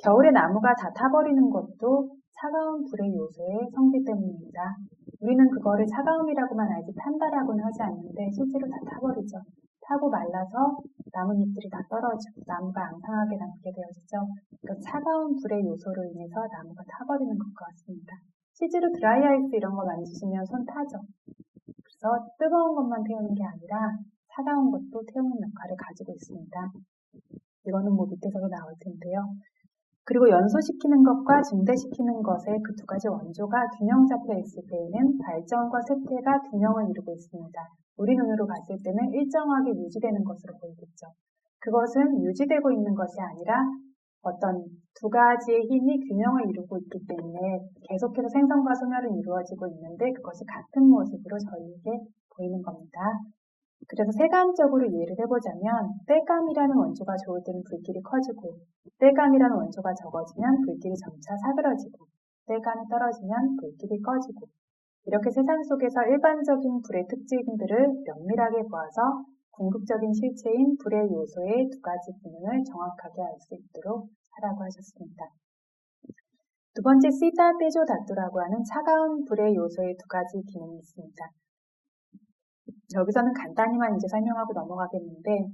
S1: 겨울에 나무가 다 타버리는 것도 차가운 불의 요소의 성질 때문입니다. 우리는 그거를 차가움이라고만 알지 탄다라고는 하지 않는데 실제로 다 타버리죠. 타고 말라서 나뭇잎들이 다 떨어지고 나무가 앙상하게 남게 되어지죠. 그러니까 차가운 불의 요소로 인해서 나무가 타버리는 것 같습니다. 실제로 드라이아이스 이런 거 만지시면 손 타죠. 그래서 뜨거운 것만 태우는 게 아니라 차가운 것도 태우는 역할을 가지고 있습니다. 이거는 밑에서도 나올 텐데요. 그리고 연소시키는 것과 증대시키는 것의 그 두 가지 원조가 균형 잡혀 있을 때에는 발전과 쇠퇴가 균형을 이루고 있습니다. 우리 눈으로 봤을 때는 일정하게 유지되는 것으로 보이겠죠. 그것은 유지되고 있는 것이 아니라 어떤 두 가지의 힘이 균형을 이루고 있기 때문에 계속해서 생성과 소멸은 이루어지고 있는데 그것이 같은 모습으로 저희에게 보이는 겁니다. 그래서 세간적으로 이해를 해보자면 땔감이라는 원조가 좋을 때는 불길이 커지고 땔감이라는 원조가 적어지면 불길이 점차 사그러지고 땔감이 떨어지면 불길이 꺼지고 이렇게 세상 속에서 일반적인 불의 특징들을 면밀하게 보아서 궁극적인 실체인 불의 요소의 두 가지 기능을 정확하게 알 수 있도록 하라고 하셨습니다. 두 번째 시다 떼조 다뚜라고 하는 차가운 불의 요소의 두 가지 기능이 있습니다. 여기서는 간단히만 이제 설명하고 넘어가겠는데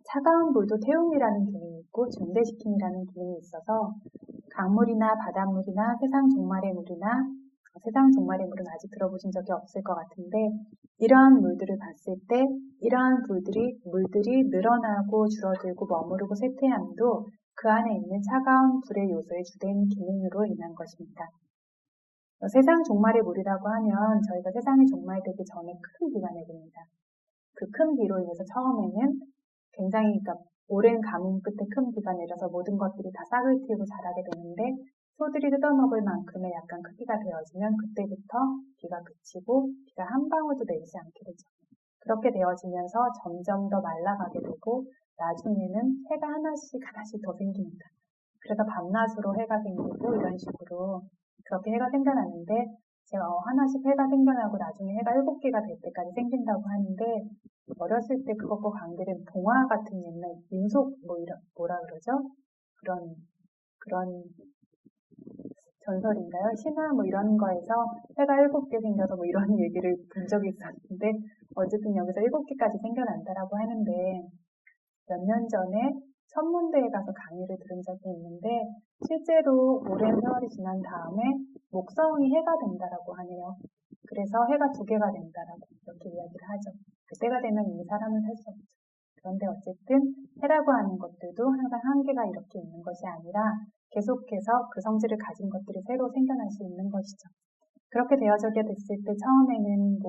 S1: 차가운 불도 태움이라는 기능이 있고 증대시킴이라는 기능이 있어서 강물이나 바닷물이나 세상 종말의 물이나 세상 종말의 물은 아직 들어보신 적이 없을 것 같은데 이러한 물들을 봤을 때 이러한 물들이 늘어나고 줄어들고 머무르고 쇠퇴함도 그 안에 있는 차가운 불의 요소의 주된 기능으로 인한 것입니다. 세상 종말의 물이라고 하면 저희가 세상이 종말되기 전에 큰 비가 내립니다. 그 큰 비로 인해서 처음에는 굉장히 오랜 가뭄 끝에 큰 비가 내려서 모든 것들이 다 싹을 틔우고 자라게 되는데 소들이 뜯어먹을 만큼의 약간 크기가 되어지면 그때부터 비가 그치고 비가 한 방울도 내리지 않게 되죠. 그렇게 되어지면서 점점 더 말라가게 되고 나중에는 해가 하나씩 더 생깁니다. 그래서 밤낮으로 해가 생기고 이런 식으로 그렇게 해가 생겨나는데 제가 하나씩 해가 생겨나고 나중에 해가 7개가 될 때까지 생긴다고 하는데 어렸을 때 그것과 관계된 동화 같은 옛날 민속 뭐라 그러죠? 그런 전설인가요? 신화 이런 거에서 해가 7개 생겨서 이런 얘기를 본 적이 있었는데 어쨌든 여기서 7개까지 생겨난다라고 하는데 몇 년 전에 천문대에 가서 강의를 들은 적이 있는데 실제로 오랜 세월이 지난 다음에 목성이 해가 된다라고 하네요. 그래서 해가 두 개가 된다라고 이렇게 이야기를 하죠. 그때가 되면 이미 사람은 살 수 없죠. 그런데 어쨌든 해라고 하는 것들도 항상 한계가 이렇게 있는 것이 아니라 계속해서 그 성질을 가진 것들이 새로 생겨날 수 있는 것이죠. 그렇게 되어져게 됐을 때 처음에는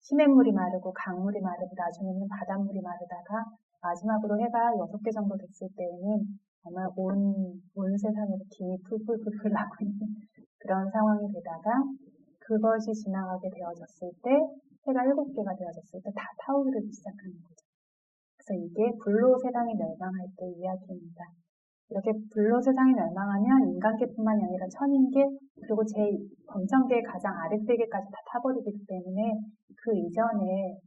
S1: 시냇물이 마르고 강물이 마르고 나중에는 바닷물이 마르다가 마지막으로 해가 6개 정도 됐을 때에는 정말 온 세상에서 김이 풀풀풀풀 나고 있는 그런 상황이 되다가 그것이 지나가게 되어졌을 때 해가 7개가 되어졌을 때 다 타오르기 시작하는 거죠. 그래서 이게 불로 세상이 멸망할 때 이야기입니다. 이렇게 불로 세상이 멸망하면 인간계뿐만이 아니라 천인계 그리고 범천계의 가장 아랫세계까지 다 타버리기 때문에 그 이전에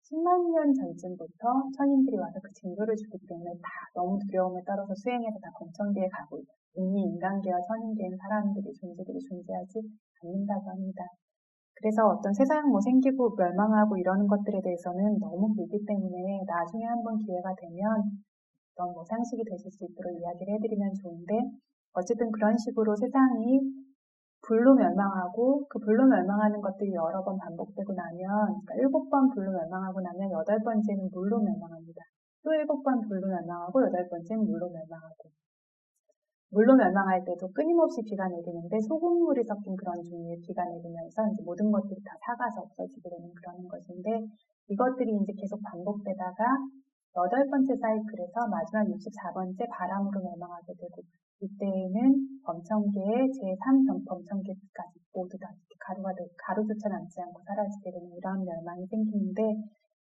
S1: 10만 년 전쯤부터 천인들이 와서 그 징조를 주기 때문에 다 너무 두려움에 떨어서 수행해서 다 범천계에 가고 이미 인간계와 천인계엔 사람들이 존재들이 존재하지 않는다고 합니다. 그래서 어떤 세상 생기고 멸망하고 이러는 것들에 대해서는 너무 길기 때문에 나중에 한번 기회가 되면 어떤 상식이 되실 수 있도록 이야기를 해드리면 좋은데 어쨌든 그런 식으로 세상이 불로 멸망하고 그 불로 멸망하는 것들이 여러 번 반복되고 나면 그러니까 7번 불로 멸망하고 나면 8번째는 물로 멸망합니다. 또 7번 불로 멸망하고 8번째는 물로 멸망하고 물로 멸망할 때도 끊임없이 비가 내리는데 소금물이 섞인 그런 종류의 비가 내리면서 이제 모든 것들이 다 삭아서 없어지게 되는 그런 것인데 이것들이 이제 계속 반복되다가 8번째 사이클에서 마지막 64번째 바람으로 멸망하게 되고 이때에는 범천계의 제3 범천계까지 모두 다 가루조차 남지 않고 사라지게 되는 이런 멸망이 생기는데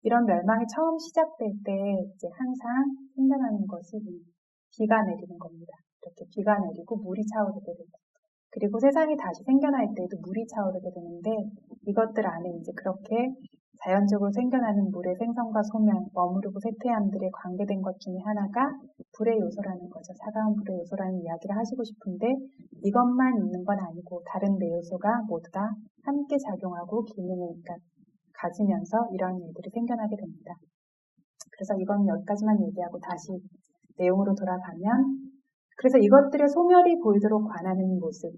S1: 이런 멸망이 처음 시작될 때 이제 항상 생겨나는 것이 비가 내리는 겁니다. 이렇게 비가 내리고 물이 차오르게 되고 그리고 세상이 다시 생겨날 때에도 물이 차오르게 되는데 이것들 안에 이제 그렇게 자연적으로 생겨나는 물의 생성과 소멸, 머무르고 쇠퇴함들에 관계된 것 중에 하나가 불의 요소라는 거죠. 차가운 불의 요소라는 이야기를 하시고 싶은데 이것만 있는 건 아니고 다른 네 요소가 모두 다 함께 작용하고 기능을 가지면서 이런 일들이 생겨나게 됩니다. 그래서 이건 여기까지만 얘기하고 다시 내용으로 돌아가면 그래서 이것들의 소멸이 보이도록 관하는 모습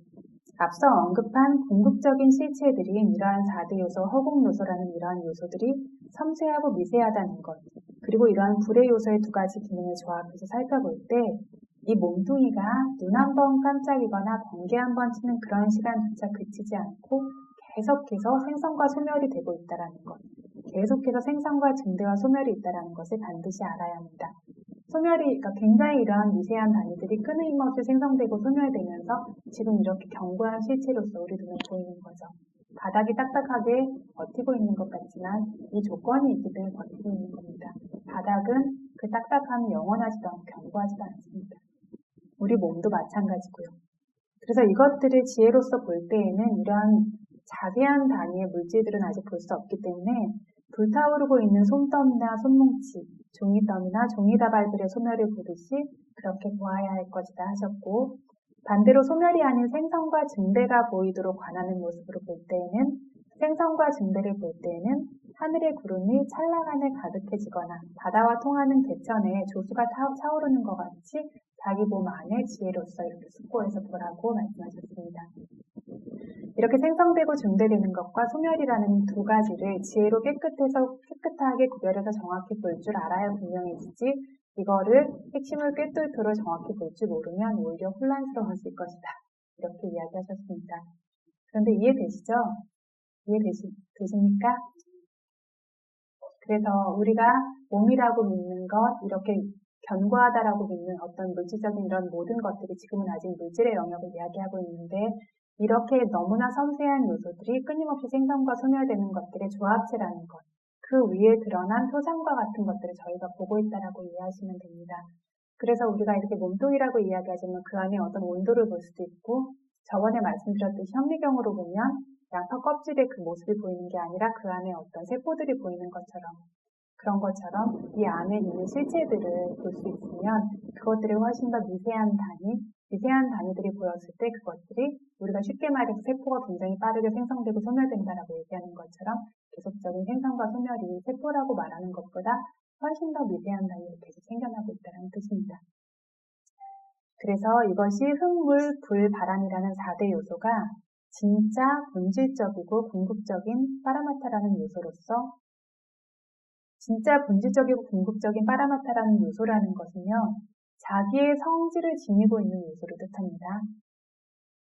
S1: 앞서 언급한 궁극적인 실체들인 이러한 4대 요소, 허공 요소라는 이러한 요소들이 섬세하고 미세하다는 것 그리고 이러한 불의 요소의 두 가지 기능을 조합해서 살펴볼 때 이 몸뚱이가 눈 한 번 깜짝이거나 번개 한 번 치는 그런 시간조차 그치지 않고 계속해서 생성과 소멸이 되고 있다는 것 계속해서 생성과 증대와 소멸이 있다는 것을 반드시 알아야 합니다. 소멸이 굉장히 이러한 미세한 단위들이 끊임없이 생성되고 소멸되면서 지금 이렇게 견고한 실체로서 우리 눈에 보이는 거죠. 바닥이 딱딱하게 버티고 있는 것 같지만 이 조건이 있기 때문에 버티고 있는 겁니다. 바닥은 그 딱딱함이 영원하지도 않고 견고하지도 않습니다. 우리 몸도 마찬가지고요. 그래서 이것들을 지혜로서 볼 때에는 이러한 자세한 단위의 물질들은 아직 볼 수 없기 때문에 불타오르고 있는 솜더미나 솜뭉치, 종이더미나 종이다발들의 소멸을 보듯이 그렇게 보아야 할 것이다 하셨고 반대로 소멸이 아닌 생성과 증대가 보이도록 관하는 모습으로 볼 때에는 생성과 증대를 볼 때에는 하늘의 구름이 찰나간에 가득해지거나 바다와 통하는 개천에 조수가 차오르는 것 같이 자기 몸 안에 지혜로서 이렇게 숙고해서 보라고 말씀하셨습니다. 이렇게 생성되고 증대되는 것과 소멸이라는 두 가지를 지혜로 깨끗하게 구별해서 정확히 볼 줄 알아야 분명해지지 이거를 핵심을 꿰뚫도록 정확히 볼 줄 모르면 오히려 혼란스러워질 것이다. 이렇게 이야기하셨습니다. 그런데 이해되시죠? 이해되십니까? 그래서 우리가 몸이라고 믿는 것, 이렇게 견고하다라고 믿는 어떤 물질적인 이런 모든 것들이 지금은 아직 물질의 영역을 이야기하고 있는데 이렇게 너무나 섬세한 요소들이 끊임없이 생성과 소멸되는 것들의 조합체라는 것, 그 위에 드러난 표상과 같은 것들을 저희가 보고 있다라고 이해하시면 됩니다. 그래서 우리가 이렇게 몸뚱이라고 이야기하지만 그 안에 어떤 온도를 볼 수도 있고 저번에 말씀드렸듯이 현미경으로 보면 양파 껍질의 그 모습이 보이는 게 아니라 그 안에 어떤 세포들이 보이는 것처럼 그런 것처럼 이 안에 있는 실체들을 볼 수 있으면 그것들이 훨씬 더 미세한 단위들이 보였을 때 그것들이 우리가 쉽게 말해서 세포가 굉장히 빠르게 생성되고 소멸된다라고 얘기하는 것처럼 계속적인 생성과 소멸이 세포라고 말하는 것보다 훨씬 더 미세한 단위로 계속 생겨나고 있다는 뜻입니다. 그래서 이것이 흙물, 불, 바람이라는 4대 요소가 진짜 본질적이고 궁극적인 파라마타라는 요소로서 진짜 본질적이고 궁극적인 파라마타라는 요소라는 것은요. 자기의 성질을 지니고 있는 요소를 뜻합니다.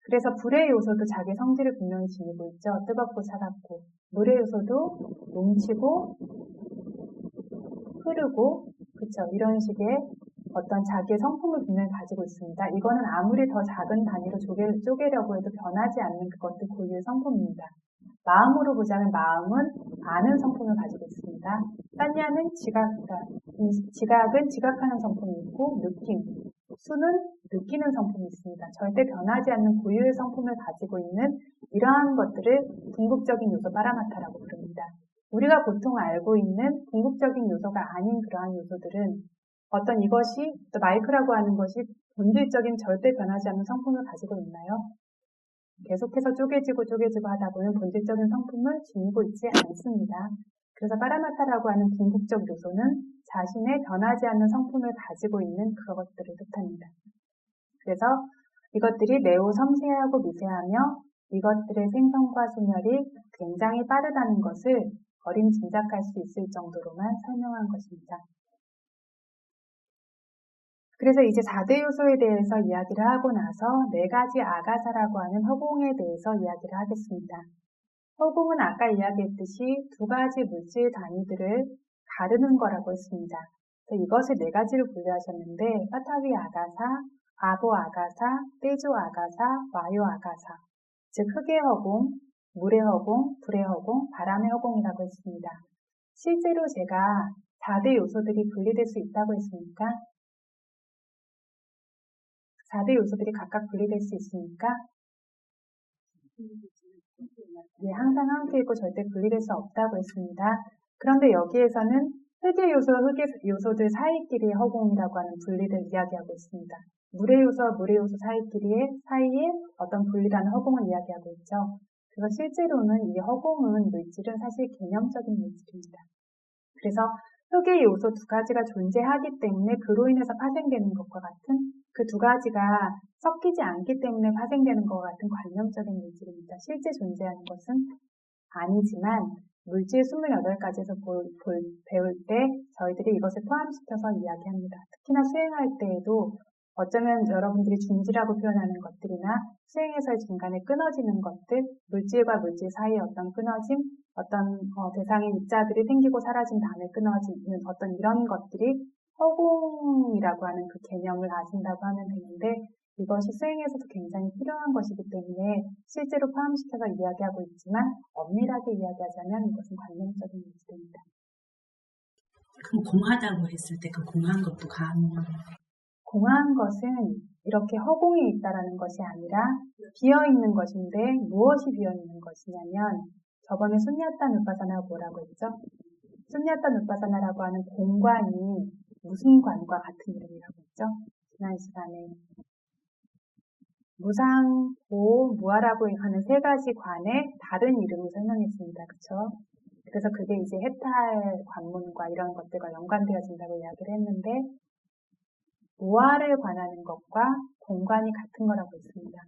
S1: 그래서 불의 요소도 자기의 성질을 분명히 지니고 있죠. 뜨겁고 차갑고. 물의 요소도 넘치고 흐르고 그쵸. 이런 식의 어떤 자기의 성품을 분명히 가지고 있습니다. 이거는 아무리 더 작은 단위로 쪼개려고 해도 변하지 않는 그것도 고유의 성품입니다. 마음으로 보자면 마음은 아는 성품을 가지고 있습니다. 산야는 지각은 지각하는 성품이 있고 느낌, 수는 느끼는 성품이 있습니다. 절대 변하지 않는 고유의 성품을 가지고 있는 이러한 것들을 궁극적인 요소 파라마타라고 부릅니다. 우리가 보통 알고 있는 궁극적인 요소가 아닌 그러한 요소들은 어떤 이것이 마이크라고 하는 것이 본질적인 절대 변하지 않는 성품을 가지고 있나요? 계속해서 쪼개지고 하다 보면 본질적인 성품을 지니고 있지 않습니다. 그래서 파라마타라고 하는 궁극적 요소는 자신의 변하지 않는 성품을 가지고 있는 그것들을 뜻합니다. 그래서 이것들이 매우 섬세하고 미세하며 이것들의 생성과 소멸이 굉장히 빠르다는 것을 어림짐작할 수 있을 정도로만 설명한 것입니다. 그래서 이제 4대 요소에 대해서 이야기를 하고 나서 4가지 아가사라고 하는 허공에 대해서 이야기를 하겠습니다. 허공은 아까 이야기했듯이 2가지 물질 단위들을 가르는 거라고 했습니다. 그래서 이것을 4가지로 분류하셨는데 파타위 아가사, 아보 아가사, 떼조 아가사, 와요 아가사, 즉 흙의 허공, 물의 허공, 불의 허공, 바람의 허공이라고 했습니다. 실제로 제가 4대 요소들이 분리될 수 있다고 했습니까? 4대 요소들이 각각 분리될 수 있습니까? 네, 항상 함께 있고 절대 분리될 수 없다고 했습니다. 그런데 여기에서는 흙의 요소와 흙의 요소들 사이끼리의 허공이라고 하는 분리를 이야기하고 있습니다. 물의 요소와 물의 요소 사이에 어떤 분리라는 허공을 이야기하고 있죠. 그래서 실제로는 이 허공은 물질은 사실 개념적인 물질입니다. 그래서 흙의 요소 2가지가 존재하기 때문에 그로 인해서 파생되는 것과 같은 그 2가지가 섞이지 않기 때문에 파생되는 것과 같은 관념적인 물질입니다. 실제 존재하는 것은 아니지만 물질 28가지에서 배울 때 저희들이 이것을 포함시켜서 이야기합니다. 특히나 수행할 때에도 어쩌면 여러분들이 중지라고 표현하는 것들이나 수행에서의 중간에 끊어지는 것들, 물질과 물질 사이의 어떤 끊어짐, 어떤 대상의 입자들이 생기고 사라진 다음에 끊어지는 어떤 이런 것들이 허공이라고 하는 그 개념을 아신다고 하면 되는데 이것이 수행에서도 굉장히 필요한 것이기 때문에 실제로 포함시켜서 이야기하고 있지만 엄밀하게 이야기하자면 이것은 관념적인 문제입니다.
S3: 그럼 공하다고 했을 때 그 공한 것도
S1: 공한 것은 이렇게 허공이 있다라는 것이 아니라 비어있는 것인데 무엇이 비어있는 것이냐면 저번에 순야타 누파사나가 뭐라고 했죠? 순야타 누파사나라고 하는 공관이 무슨 관과 같은 이름이라고 했죠? 지난 시간에 무상, 보, 무아라고 하는 3가지 관의 다른 이름을 설명했습니다. 그쵸? 그래서 그게 이제 해탈 관문과 이런 것들과 연관되어진다고 이야기를 했는데 무아를 관하는 것과 공관이 같은 거라고 했습니다.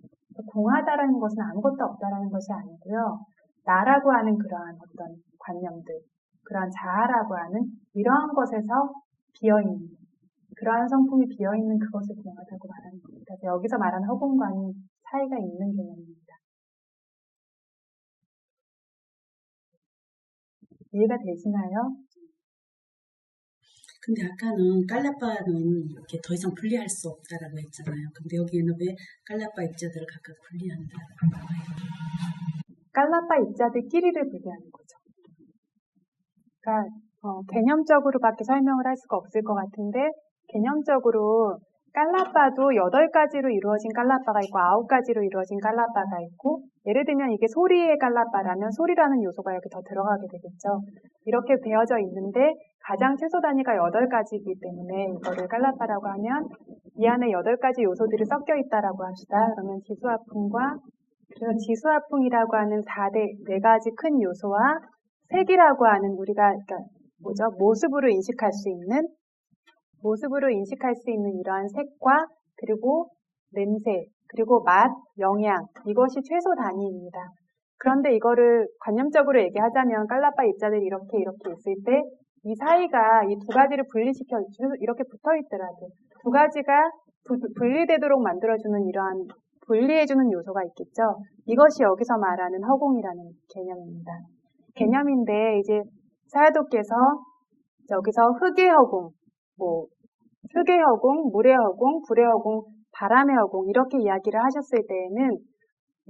S1: 공하다라는 것은 아무것도 없다라는 것이 아니고요. 나라고 하는 그러한 어떤 관념들, 그러한 자아라고 하는 이러한 것에서 비어있는, 그러한 성품이 비어있는 그것을 공하다고 말하는 겁니다. 여기서 말하는 허공과는 차이가 있는 개념입니다. 이해가 되시나요?
S3: 근데 아까는 깔라빠는 이렇게 더 이상 분리할 수 없다라고 했잖아요. 근데 여기에는 왜 깔라빠 입자들을 각각 분리한다라고 나와요?
S1: 깔라빠 입자들끼리를 분리하는 거죠. 그러니까 개념적으로밖에 설명을 할 수가 없을 것 같은데 개념적으로 깔라빠도 8가지로 이루어진 깔라빠가 있고 9가지로 이루어진 깔라빠가 있고 예를 들면 이게 소리의 깔라빠라면 소리라는 요소가 이렇게 더 들어가게 되겠죠. 이렇게 되어져 있는데 가장 최소 단위가 8가지이기 때문에 이거를 깔라빠라고 하면 이 안에 8가지 요소들이 섞여 있다라고 합시다. 그러면 지수화풍과 그래서 지수화풍이라고 하는 4가지 큰 요소와 색이라고 하는 우리가 모습으로 인식할 수 있는 이러한 색과 그리고 냄새, 그리고 맛, 영양, 이것이 최소 단위입니다. 그런데 이거를 관념적으로 얘기하자면 깔라빠 입자들이 이렇게 있을 때 이 사이가 이 두 가지를 분리시켜 이렇게 붙어 있더라도 두 가지가 분리되도록 만들어주는 이러한 분리해주는 요소가 있겠죠. 이것이 여기서 말하는 허공이라는 개념입니다. 개념인데 이제 사야도께서 여기서 흙의 허공, 흙의 허공, 물의 허공, 불의 허공, 바람의 허공 이렇게 이야기를 하셨을 때에는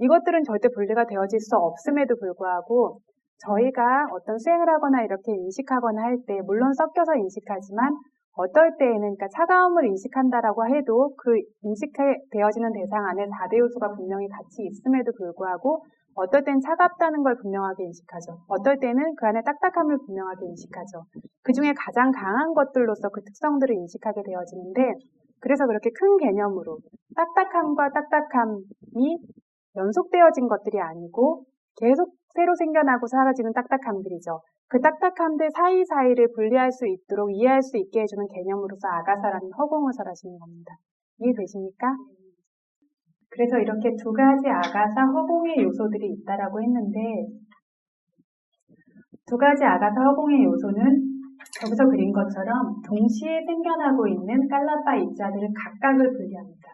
S1: 이것들은 절대 분리가 되어질 수 없음에도 불구하고 저희가 어떤 수행을 하거나 이렇게 인식하거나 할 때 물론 섞여서 인식하지만 어떨 때에는 그러니까 차가움을 인식한다라고 해도 그 인식되어지는 대상 안에 4대 요소가 분명히 같이 있음에도 불구하고 어떨 땐 차갑다는 걸 분명하게 인식하죠. 어떨 때는 그 안에 딱딱함을 분명하게 인식하죠. 그 중에 가장 강한 것들로서 그 특성들을 인식하게 되어지는데 그래서 그렇게 큰 개념으로 딱딱함과 딱딱함이 연속되어진 것들이 아니고 계속 새로 생겨나고 사라지는 딱딱함들이죠. 그 딱딱함들 사이사이를 분리할 수 있도록 이해할 수 있게 해주는 개념으로서 아가사라는 허공을 설하시는 겁니다. 이해되십니까? 그래서 이렇게 두 가지 아가사 허공의 요소들이 있다라고 했는데 두 가지 아가사 허공의 요소는 여기서 그린 것처럼 동시에 생겨나고 있는 깔라빠 입자들을 각각을 분리합니다.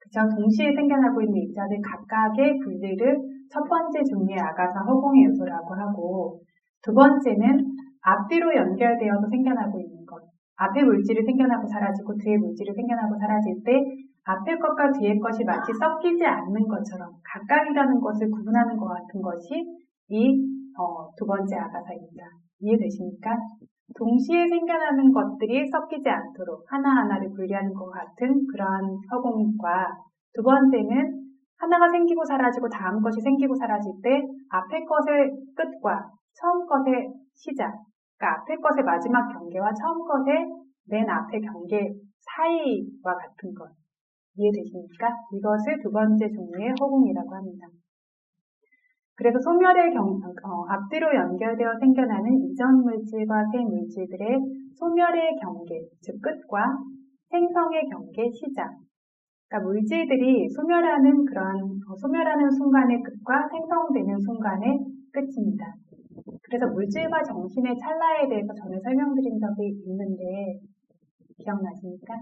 S1: 그죠? 동시에 생겨나고 있는 입자들 각각의 분리를 첫 번째 종류의 아가사 허공의 요소라고 하고 두 번째는 앞뒤로 연결되어서 생겨나고 있는 것. 앞에 물질이 생겨나고 사라지고 뒤에 물질이 생겨나고 사라질 때 앞에 것과 뒤에 것이 마치 섞이지 않는 것처럼 각각이라는 것을 구분하는 것 같은 것이 이 두 번째 아가사입니다. 이해되십니까? 동시에 생겨나는 것들이 섞이지 않도록 하나하나를 분리하는 것 같은 그러한 허공과 두 번째는 하나가 생기고 사라지고 다음 것이 생기고 사라질 때 앞에 것의 끝과 처음 것의 시작, 그러니까 앞에 것의 마지막 경계와 처음 것의 맨 앞의 경계 사이와 같은 것. 이해되십니까? 이것을 두 번째 종류의 허공이라고 합니다. 그래서 소멸의 앞뒤로 연결되어 생겨나는 이전 물질과 새 물질들의 소멸의 경계, 즉 끝과 생성의 경계, 시작. 그러니까 물질들이 소멸하는 순간의 끝과 생성되는 순간의 끝입니다. 그래서 물질과 정신의 찰나에 대해서 전에 설명드린 적이 있는데 기억나십니까?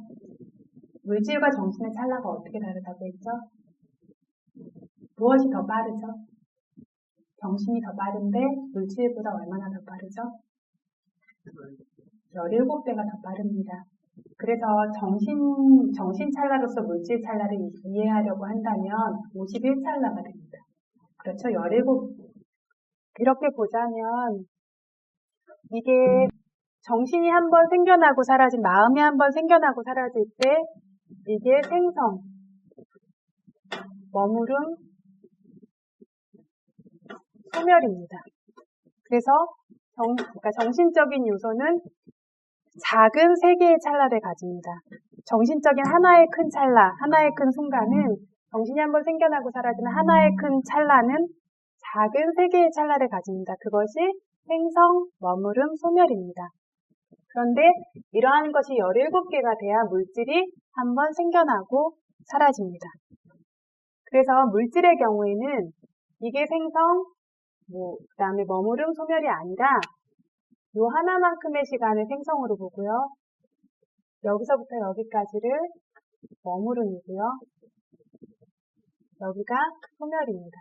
S1: 물질과 정신의 찰나가 어떻게 다르다고 했죠? 무엇이 더 빠르죠? 정신이 더 빠른데 물질보다 얼마나 더 빠르죠? 17배가 더 빠릅니다. 그래서 정신 찰나로서 물질 찰나를 이해하려고 한다면 51찰나가 됩니다. 그렇죠? 17. 이렇게 보자면 이게 정신이 한번 생겨나고 사라진, 마음이 한번 생겨나고 사라질 때 이게 생성, 머무름, 소멸입니다. 그래서 그러니까 정신적인 요소는 작은 세 개의 찰나를 가집니다. 정신적인 하나의 큰 찰나, 하나의 큰 순간은 정신이 한번 생겨나고 사라지는 하나의 큰 찰나는 작은 세 개의 찰나를 가집니다. 그것이 생성, 머무름, 소멸입니다. 그런데 이러한 것이 17개가 돼야 물질이 한번 생겨나고 사라집니다. 그래서 물질의 경우에는 이게 생성, 그 다음에 머무름, 소멸이 아니라 요 하나만큼의 시간을 생성으로 보고요. 여기서부터 여기까지를 머무름이고요. 여기가 소멸입니다.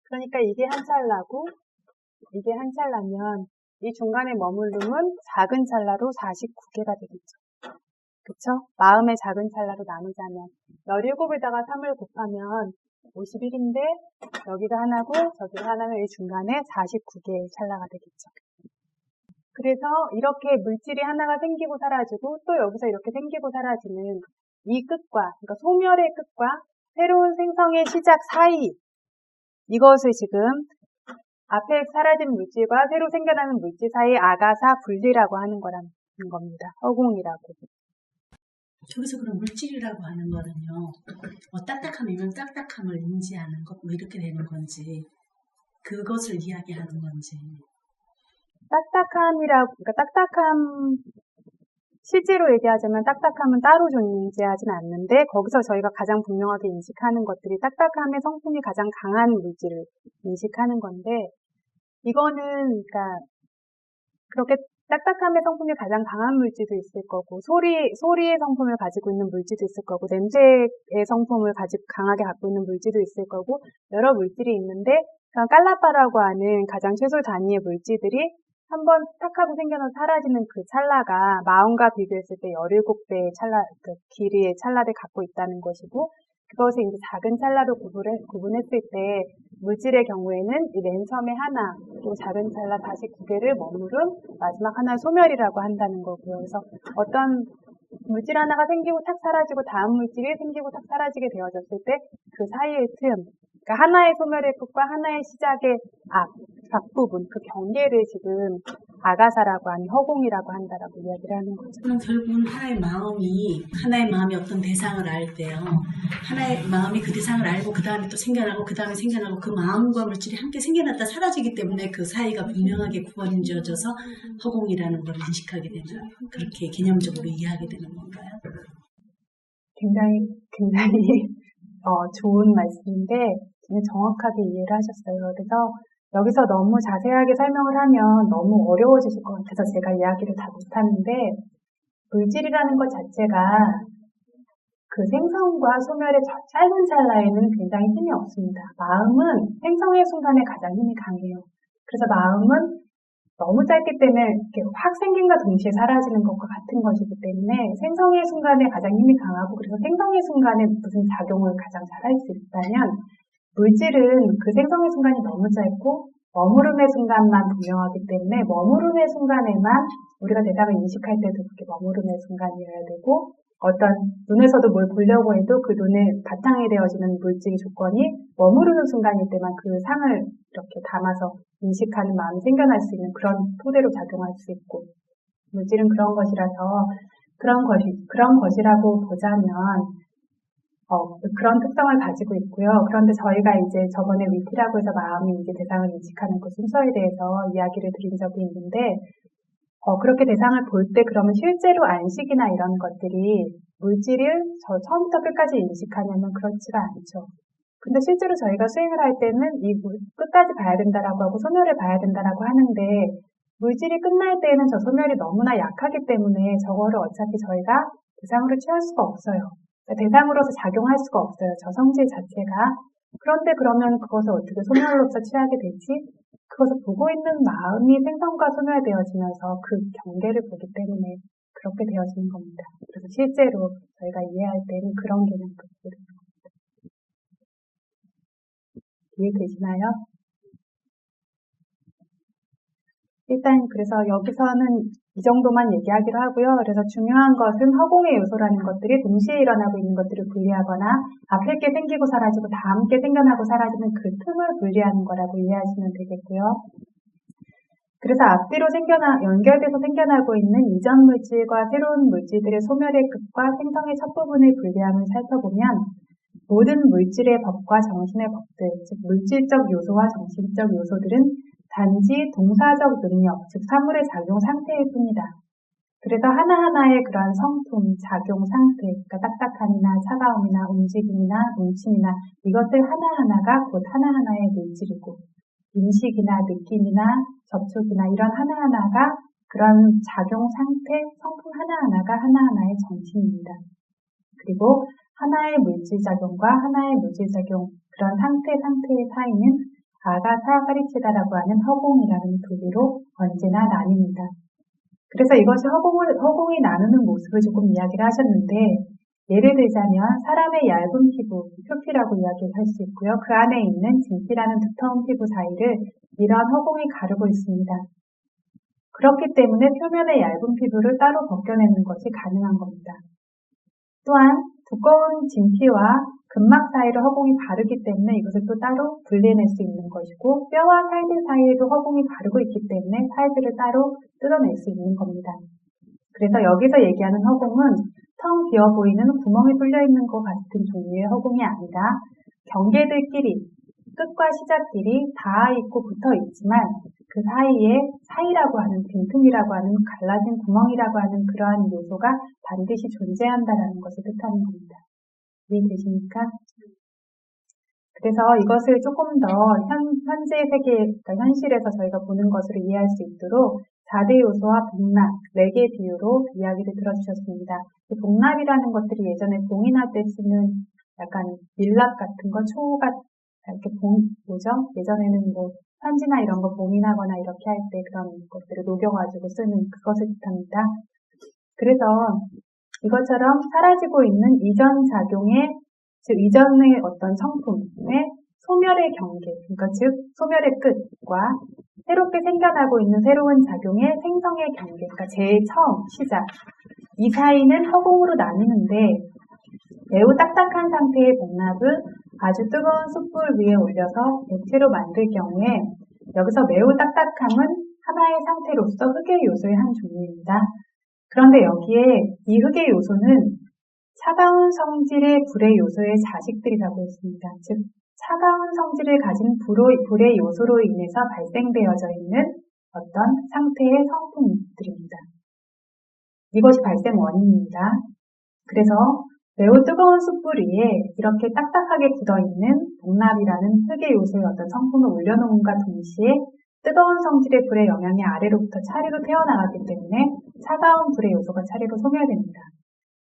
S1: 그러니까 이게 한 찰나고 이게 한 찰나면 이 중간에 머무름은 작은 찰나로 49개가 되겠죠. 그쵸? 마음의 작은 찰나로 나누자면 17에다가 3을 곱하면 51인데 여기가 하나고 저기가 하나면 이 중간에 49개의 찰나가 되겠죠. 그래서 이렇게 물질이 하나가 생기고 사라지고 또 여기서 이렇게 생기고 사라지는 이 끝과, 그러니까 소멸의 끝과 새로운 생성의 시작 사이, 이것을 지금 앞에 사라진 물질과 새로 생겨나는 물질 사이의 아가사 분리라고 하는 거라는 겁니다. 허공이라고.
S3: 저기서 그럼 물질이라고 하는 거는요, 딱딱함이면 딱딱함을 인지하는 것, 이렇게 되는 건지, 그것을 이야기하는 건지.
S1: 그러니까 딱딱함 실제로 얘기하자면 딱딱함은 따로 존재하진 않는데 거기서 저희가 가장 분명하게 인식하는 것들이 딱딱함의 성품이 가장 강한 물질을 인식하는 건데 이거는 그러니까 그렇게 딱딱함의 성품이 가장 강한 물질도 있을 거고 소리의 성품을 가지고 있는 물질도 있을 거고 냄새의 성품을 강하게 갖고 있는 물질도 있을 거고 여러 물질이 있는데 깔라빠라고 하는 가장 최소 단위의 물질들이 한번 탁 하고 생겨나서 사라지는 그 찰나가 마음과 비교했을 때 17배의 그 길이의 찰나를 갖고 있다는 것이고 그것을 이제 작은 찰나로 구분했을 때 물질의 경우에는 이 맨 처음에 하나 또 작은 찰나 다시 두 개를 머무른 마지막 하나의 소멸이라고 한다는 거고요. 그래서 어떤 물질 하나가 생기고 탁 사라지고 다음 물질이 생기고 탁 사라지게 되어졌을 때 그 사이의 틈, 그러니까 하나의 소멸의 끝과 하나의 시작의 앞부분, 그 경계를 지금 아가사라고 하니 허공이라고 한다라고 이야기를 하는 거죠.
S3: 그럼 결국은 하나의 마음이 어떤 대상을 알 때요. 하나의 마음이 그 대상을 알고 그 다음에 또 생겨나고 그 다음에 생겨나고 그 마음과 물질이 함께 생겨났다 사라지기 때문에 그 사이가 분명하게 구분지어져서 허공이라는 걸 인식하게 되는 그렇게 개념적으로 이해하게 되는 건가요?
S1: 굉장히 좋은 말씀인데 정확하게 이해를 하셨어요. 그래서 여기서 너무 자세하게 설명을 하면 너무 어려워지실 것 같아서 제가 이야기를 다 못하는데 물질이라는 것 자체가 그 생성과 소멸의 짧은 찰나에는 굉장히 힘이 없습니다. 마음은 생성의 순간에 가장 힘이 강해요. 그래서 마음은 너무 짧기 때문에 이렇게 확 생긴과 동시에 사라지는 것과 같은 것이기 때문에 생성의 순간에 가장 힘이 강하고 그래서 생성의 순간에 무슨 작용을 가장 잘 할 수 있다면 물질은 그 생성의 순간이 너무 짧고 머무름의 순간만 분명하기 때문에 머무름의 순간에만 우리가 대상을 인식할 때도 그렇게 머무름의 순간이어야 되고 어떤 눈에서도 뭘 보려고 해도 그 눈에 바탕이 되어지는 물질 조건이 머무르는 순간일 때만 그 상을 이렇게 담아서 인식하는 마음이 생겨날 수 있는 그런 토대로 작용할 수 있고 물질은 그런 것이라서 그런 것이라고 보자면 그런 특성을 가지고 있고요. 그런데 저희가 이제 저번에 위티라고 해서 마음이 이제 대상을 인식하는 그 순서에 대해서 이야기를 드린 적이 있는데 그렇게 대상을 볼 때 그러면 실제로 안식이나 이런 것들이 물질을 처음부터 끝까지 인식하냐면 그렇지가 않죠. 근데 실제로 저희가 수행을 할 때는 이 끝까지 봐야 된다라고 하고 소멸을 봐야 된다라고 하는데 물질이 끝날 때에는 저 소멸이 너무나 약하기 때문에 저거를 어차피 저희가 대상으로 취할 수가 없어요. 대상으로서 작용할 수가 없어요. 저 성질 자체가. 그런데 그러면 그것을 어떻게 소멸로서 취하게 되지? 그것을 보고 있는 마음이 생성과 소멸되어지면서 그 경계를 보기 때문에 그렇게 되어지는 겁니다. 그래서 실제로 저희가 이해할 때는 그런 개념을 보게 되는 겁니다. 이해되시나요? 일단 그래서 여기서는 이 정도만 얘기하기로 하고요. 그래서 중요한 것은 허공의 요소라는 것들이 동시에 일어나고 있는 것들을 분리하거나 앞에 게 생기고 사라지고 다 함께 생겨나고 사라지는 그 틈을 분리하는 거라고 이해하시면 되겠고요. 그래서 앞뒤로 연결돼서 생겨나고 있는 이전 물질과 새로운 물질들의 소멸의 끝과 생성의 첫 부분의 분리함을 살펴보면 모든 물질의 법과 정신의 법들, 즉 물질적 요소와 정신적 요소들은 단지 동사적 능력, 즉 사물의 작용 상태일 뿐이다. 그래서 하나하나의 그러한 성품, 작용 상태, 그러니까 딱딱함이나 차가움이나 움직임이나 뭉침이나 이것들 하나하나가 곧 하나하나의 물질이고 인식이나 느낌이나 접촉이나 이런 하나하나가 그런 작용 상태, 성품 하나하나가 하나하나의 정신입니다. 그리고 하나의 물질작용과 하나의 물질작용, 그런 상태의 사이는 아가사 파리치다라고 하는 허공이라는 부류로 언제나 나뉩니다. 그래서 이것이 허공이 나누는 모습을 조금 이야기를 하셨는데 예를 들자면 사람의 얇은 피부, 표피라고 이야기할 수 있고요. 그 안에 있는 진피라는 두터운 피부 사이를 이러한 허공이 가르고 있습니다. 그렇기 때문에 표면의 얇은 피부를 따로 벗겨내는 것이 가능한 겁니다. 또한 두꺼운 진피와 근막 사이를 허공이 가르기 때문에 이것을 또 따로 분리해낼 수 있는 것이고 뼈와 살들 사이에도 허공이 가르고 있기 때문에 살들을 따로 뜯어낼 수 있는 겁니다. 그래서 여기서 얘기하는 허공은 텅 비어 보이는 구멍이 뚫려 있는 것 같은 종류의 허공이 아니라 경계들끼리 끝과 시작끼리 닿아 있고 붙어 있지만 그 사이에 사이라고 하는 빈틈이라고 하는 갈라진 구멍이라고 하는 그러한 요소가 반드시 존재한다라는 것을 뜻하는 겁니다. 이해되십니까? 그래서 이것을 조금 더 현재 세계, 그러니까 현실에서 저희가 보는 것으로 이해할 수 있도록 4대 요소와 복납, 4개 비유로 이야기를 들어주셨습니다. 이 복납이라는 것들이 예전에 봉인할 때 쓰는 약간 밀랍 같은 거, 초가 이렇게 뭐죠? 예전에는 뭐 편지나 이런 거 봉인하거나 이렇게 할 때 그런 것들을 녹여가지고 쓰는 그것을 뜻합니다. 그래서 이것처럼 사라지고 있는 이전 작용의, 즉 이전의 어떤 성품의 소멸의 경계, 그러니까 즉 소멸의 끝과 새롭게 생겨나고 있는 새로운 작용의 생성의 경계, 그러니까 제일 처음 시작, 이 사이는 허공으로 나뉘는데 매우 딱딱한 상태의 복납을 아주 뜨거운 숯불 위에 올려서 액체로 만들 경우에 여기서 매우 딱딱함은 하나의 상태로서 흑의 요소의 한 종류입니다. 그런데 여기에 이 흑의 요소는 차가운 성질의 불의 요소의 자식들이라고 했습니다. 즉 차가운 성질을 가진 불의 요소로 인해서 발생되어져 있는 어떤 상태의 성품들입니다. 이것이 발생 원인입니다. 그래서 매우 뜨거운 숯불 위에 이렇게 딱딱하게 굳어있는 복납이라는 흑의 요소의 어떤 성품을 올려놓음과 동시에 뜨거운 성질의 불의 영향이 아래로부터 차례로 태어나가기 때문에 차가운 불의 요소가 차례로 소멸됩니다.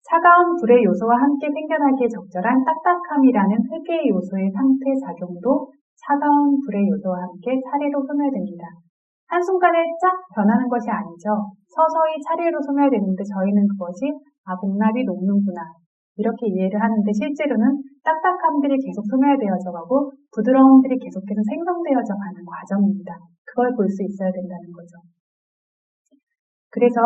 S1: 차가운 불의 요소와 함께 생겨나기에 적절한 딱딱함이라는 흑의 요소의 상태 작용도 차가운 불의 요소와 함께 차례로 소멸됩니다. 한순간에 쫙 변하는 것이 아니죠. 서서히 차례로 소멸되는데 저희는 그것이 복납이 녹는구나 이렇게 이해를 하는데 실제로는 딱딱함들이 계속 소멸되어져 가고 부드러움들이 계속해서 생성되어져 가는 과정입니다. 그걸 볼 수 있어야 된다는 거죠. 그래서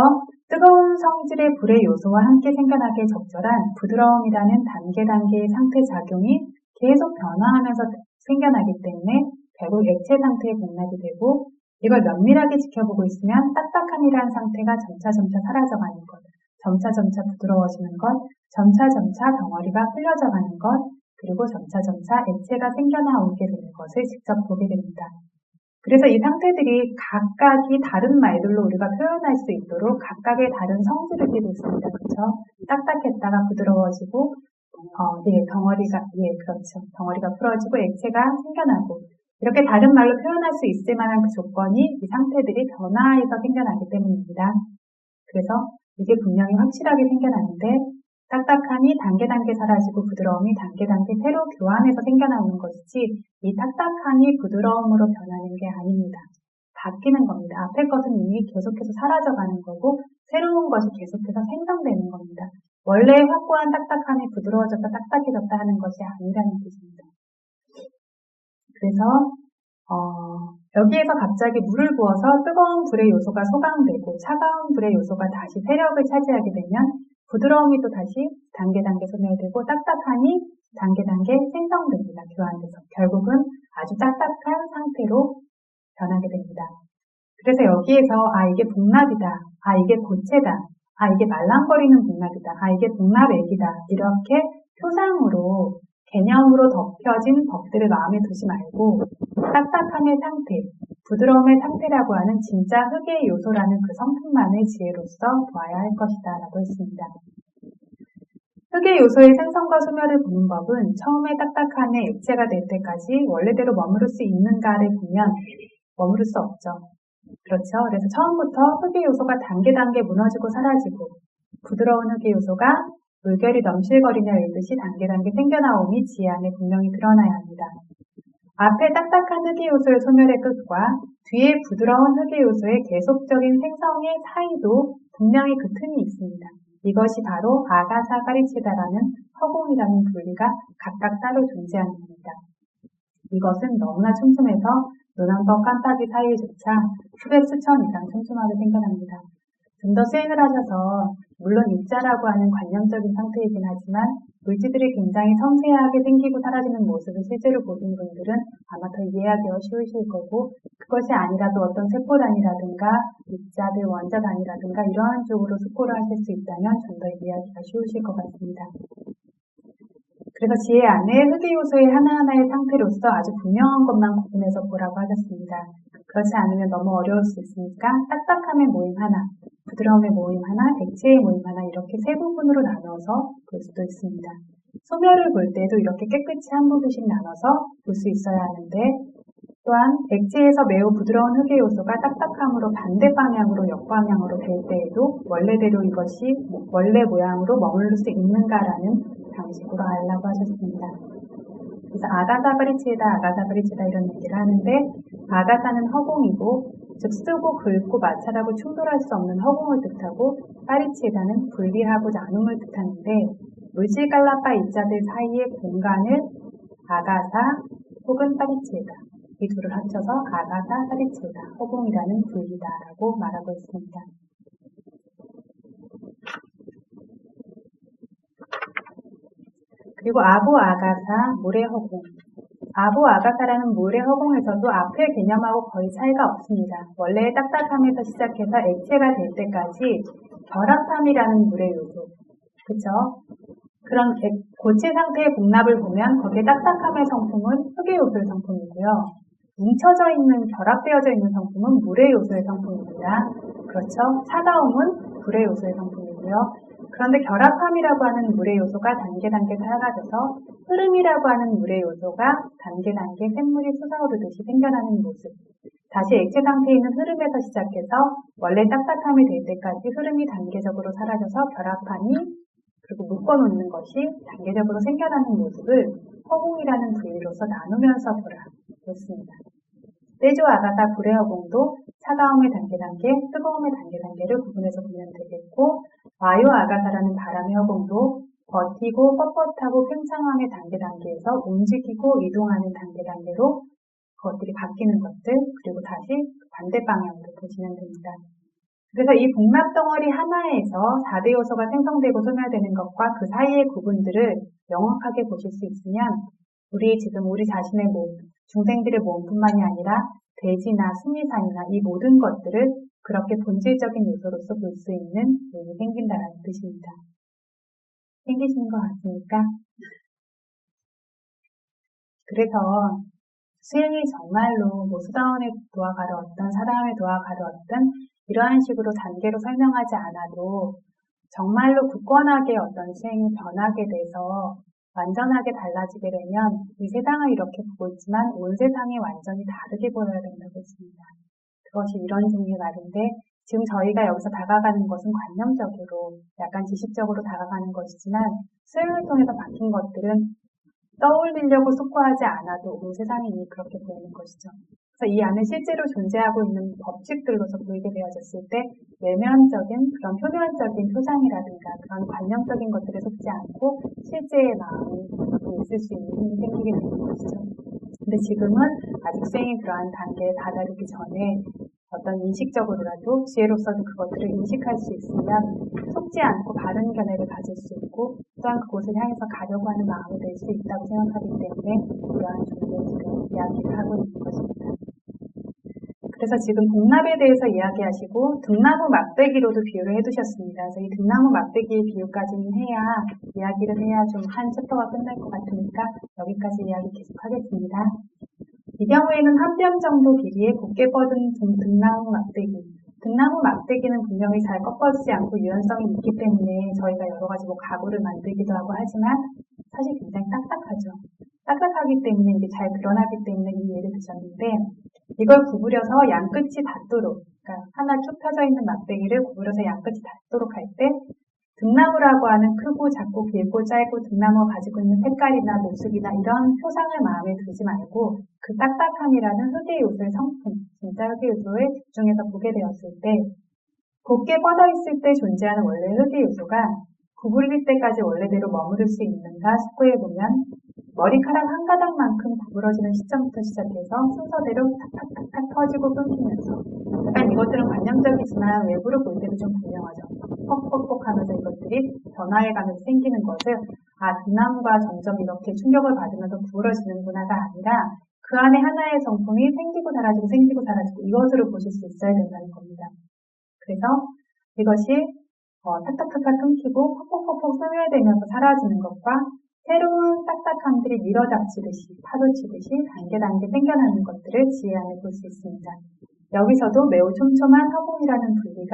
S1: 뜨거운 성질의 불의 요소와 함께 생겨나기에 적절한 부드러움이라는 단계의 상태 작용이 계속 변화하면서 생겨나기 때문에 결국 액체 상태의 복납이 되고 이걸 면밀하게 지켜보고 있으면 딱딱함이라는 상태가 점차 사라져가는 것, 점차 부드러워지는 것, 점차 덩어리가 흘려져가는 것, 그리고 점차 액체가 생겨나오게 되는 것을 직접 보게 됩니다. 그래서 이 상태들이 각각이 다른 말들로 우리가 표현할 수 있도록 각각의 다른 성질을 띠고 있습니다. 그렇죠? 딱딱했다가 부드러워지고, 덩어리가 풀어지고 액체가 생겨나고, 이렇게 다른 말로 표현할 수 있을 만한 그 조건이 이 상태들이 변화해서 생겨나기 때문입니다. 그래서 이게 분명히 확실하게 생겨나는데, 딱딱함이 단계 사라지고 부드러움이 단계 새로 교환해서 생겨나오는 것이지 이 딱딱함이 부드러움으로 변하는 게 아닙니다. 바뀌는 겁니다. 앞에 것은 이미 계속해서 사라져가는 거고 새로운 것이 계속해서 생성되는 겁니다. 원래 확고한 딱딱함이 부드러워졌다 딱딱해졌다 하는 것이 아니라는 뜻입니다. 그래서 여기에서 갑자기 물을 부어서 뜨거운 불의 요소가 소강되고 차가운 불의 요소가 다시 세력을 차지하게 되면 부드러움이 또 다시 단계 소멸되고 딱딱함이 단계 생성됩니다. 교환돼서 결국은 아주 딱딱한 상태로 변하게 됩니다. 그래서 여기에서 이게 복납이다, 이게 고체다, 이게 말랑거리는 복납이다, 이게 복납액이다 이렇게 표상으로 개념으로 덮여진 법들을 마음에 두지 말고 딱딱함의 상태, 부드러움의 상태라고 하는 진짜 흑의 요소라는 그 성품만을 지혜로서 보아야 할 것이다 라고 했습니다. 흑의 요소의 생성과 소멸을 보는 법은 처음에 딱딱함의 액체가 될 때까지 원래대로 머무를 수 있는가를 보면 머무를 수 없죠. 그렇죠? 그래서 처음부터 흑의 요소가 단계 무너지고 사라지고 부드러운 흑의 요소가 물결이 넘실거리며 일듯이 단계 생겨나옴이 지혜 안에 분명히 드러나야 합니다. 앞에 딱딱한 흑의 요소의 소멸의 끝과 뒤에 부드러운 흑의 요소의 계속적인 생성의 사이도 분명히 그 틈이 있습니다. 이것이 바로 아가사 파리치다라는 허공이라는 분리가 각각 따로 존재하는 겁니다. 이것은 너무나 촘촘해서 눈 한 번 깜빡이 사이에조차 수천 이상 촘촘하게 생겨납니다. 좀 더 수행을 하셔서 물론 입자라고 하는 관념적인 상태이긴 하지만 물질들이 굉장히 섬세하게 생기고 사라지는 모습을 실제로 보신 분들은 아마 더 이해하기가 쉬우실 거고 그것이 아니라도 어떤 세포 단위라든가 입자들 원자 단위라든가 이러한 쪽으로 스포를 하실 수 있다면 좀 더 이해하기가 쉬우실 것 같습니다. 그래서 지혜 안에 흑의 요소의 하나하나의 상태로서 아주 분명한 것만 구분해서 보라고 하셨습니다. 그렇지 않으면 너무 어려울 수 있으니까 딱딱함의 모임 하나, 부드러움의 모임 하나, 백지의 모임 하나 이렇게 세 부분으로 나눠서 볼 수도 있습니다. 소멸을 볼 때도 이렇게 깨끗이 한 부분씩 나눠서 볼 수 있어야 하는데 또한 백지에서 매우 부드러운 흙의 요소가 딱딱함으로 반대 방향으로 역방향으로 될 때에도 원래대로 이것이 원래 모양으로 머무를 수 있는가라는 방식으로 알라고 하셨습니다. 그래서 아가사 바리치에다 아가사 바리치에다 이런 얘기를 하는데 아가사는 허공이고 즉 쓰고 긁고 마찰하고 충돌할 수 없는 허공을 뜻하고 바리치에다는 분리하고 나눔을 뜻하는데 물질 깔라파 입자들 사이의 공간을 아가사 혹은 바리치에다 이 둘을 합쳐서 아가사 바리치에다 허공이라는 분리다라고 말하고 있습니다. 그리고 아보 아가사 물의 허공 아보 아가사라는 물의 허공에서도 앞의 개념하고 거의 차이가 없습니다. 원래의 딱딱함에서 시작해서 액체가 될 때까지 결합함이라는 물의 요소 그쵸? 그런 고체 상태의 복납을 보면 거기에 딱딱함의 성품은 흙의 요소의 성품이고요. 뭉쳐져 있는, 결합되어져 있는 성품은 물의 요소의 성품입니다. 그렇죠? 차가움은 불의 요소의 성품이고요. 그런데 결합함이라고 하는 물의 요소가 단계 사라져서 흐름이라고 하는 물의 요소가 단계 샘물이 솟아오르듯이 생겨나는 모습. 다시 액체 상태에 있는 흐름에서 시작해서 원래 딱딱함이 될 때까지 흐름이 단계적으로 사라져서 결합함이 그리고 묶어놓는 것이 단계적으로 생겨나는 모습을 허공이라는 부위로서 나누면서 보라 했습니다. 때조 아가사 불의 허공도 차가움의 단계, 뜨거움의 단계를 구분해서 보면 되겠고 와요 아가사라는 바람의 허공도 버티고 뻣뻣하고 팽창함의 단계에서 움직이고 이동하는 단계로 그것들이 바뀌는 것들 그리고 다시 반대 방향으로 보시면 됩니다. 그래서 이 복납 덩어리 하나에서 4대 요소가 생성되고 소멸되는 것과 그 사이의 구분들을 명확하게 보실 수 있으면 우리 자신의 몸, 중생들의 몸뿐만이 아니라 돼지나 수미산이나 이 모든 것들을 그렇게 본질적인 요소로서 볼 수 있는 눈이 생긴다는 뜻입니다. 생기시는 것 같습니까? 그래서 수행이 정말로 수다원에 도와가려 어떤 사람에 도와가려 어떤 이러한 식으로 단계로 설명하지 않아도 정말로 굳건하게 어떤 수행이 변하게 돼서 완전하게 달라지게 되면 이 세상을 이렇게 보고 있지만 온 세상이 완전히 다르게 보여야 된다고 했습니다. 그것이 이런 종류의 말인데 지금 저희가 여기서 다가가는 것은 관념적으로 약간 지식적으로 다가가는 것이지만 수행을 통해서 바뀐 것들은 떠올리려고 숙고하지 않아도 온 세상이 이미 그렇게 보이는 것이죠. 그래서 이 안에 실제로 존재하고 있는 법칙들로서 보이게 되어졌을 때 외면적인 그런 표면적인 표상이라든가 그런 관념적인 것들에 속지 않고 실제의 마음이 있을 수 있는 힘이 생기게 되는 것이죠. 근데 지금은 아직 수행이 그러한 단계에 다다르기 전에 어떤 인식적으로라도 지혜로서도 그것들을 인식할 수 있으면 속지 않고 바른 견해를 가질 수 있고 또한 그곳을 향해서 가려고 하는 마음이 될 수 있다고 생각하기 때문에 이러한 종류의 지금 이야기를 하고 있는 것입니다. 그래서 지금 복납에 대해서 이야기하시고 등나무 막대기로도 비유를 해두셨습니다. 그래서 이 등나무 막대기의 비유까지는 이야기를 해야 좀 한 챕터가 끝날 것 같으니까 여기까지 이야기 계속하겠습니다. 이 경우에는 한 뼘 정도 길이의 곱게 뻗은 등나무 막대기. 등나무 막대기는 분명히 잘 꺾어지지 않고 유연성이 있기 때문에 저희가 여러 가지 가구를 만들기도 하고 하지만 사실 굉장히 딱딱하죠. 딱딱하기 때문에 이게 잘 드러나기 때문에 이 예를 드셨는데 이걸 구부려서 양끝이 닿도록 그러니까 하나 쭉 펴져 있는 막대기를 구부려서 양끝이 닿도록 할 때 등나무라고 하는 크고 작고 길고 짧고 등나무가 가지고 있는 색깔이나 모습이나 이런 표상을 마음에 두지 말고 그 딱딱함이라는 흙의 요소의 성품, 진짜 흙의 요소에 집중해서 보게 되었을 때 곱게 뻗어 있을 때 존재하는 원래 흙의 요소가 구부릴 때까지 원래대로 머무를 수 있는가 숙고해보면 머리카락 한 가닥만큼 구부러지는 시점부터 시작해서 순서대로 탁탁탁탁 터지고 끊기면서 약간 이것들은 관념적이지만 외부로 볼 때도 좀 분명하죠. 퍽퍽퍽 하면서 이것들이 변화해가면서 생기는 것을 등나무가 점점 이렇게 충격을 받으면서 구부러지는구나가 아니라 그 안에 하나의 성품이 생기고 사라지고 이것으로 보실 수 있어야 된다는 겁니다. 그래서 이것이 탁탁탁탁 끊기고 퍽퍽퍽퍽 소멸되면서 사라지는 것과 새로운 딱딱함 사람들이 밀어닥치듯이 파도치듯이 단계 생겨나는 것들을 지혜 안에 볼 수 있습니다. 여기서도 매우 촘촘한 허공이라는 분리가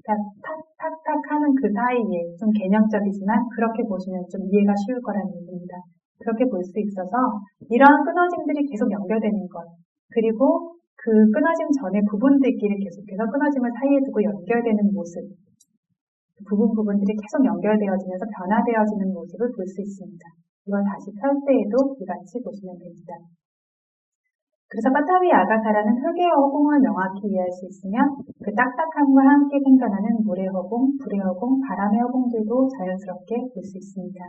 S1: 탁탁탁 하는 그 사이에 좀 개념적이지만 그렇게 보시면 좀 이해가 쉬울 거라는 얘기입니다. 그렇게 볼 수 있어서 이러한 끊어짐들이 계속 연결되는 것, 그리고 그 끊어짐 전에 부분들끼리 계속해서 끊어짐을 사이에 두고 연결되는 모습, 부분들이 계속 연결되어지면서 변화되어지는 모습을 볼 수 있습니다. 이걸 다시 펼 때에도 이같이 보시면 됩니다. 그래서 빠타비 아가사라는 흙의 허공을 명확히 이해할 수 있으면 그 딱딱함과 함께 생겨나는 물의 허공, 불의 허공, 바람의 허공들도 자연스럽게 볼 수 있습니다.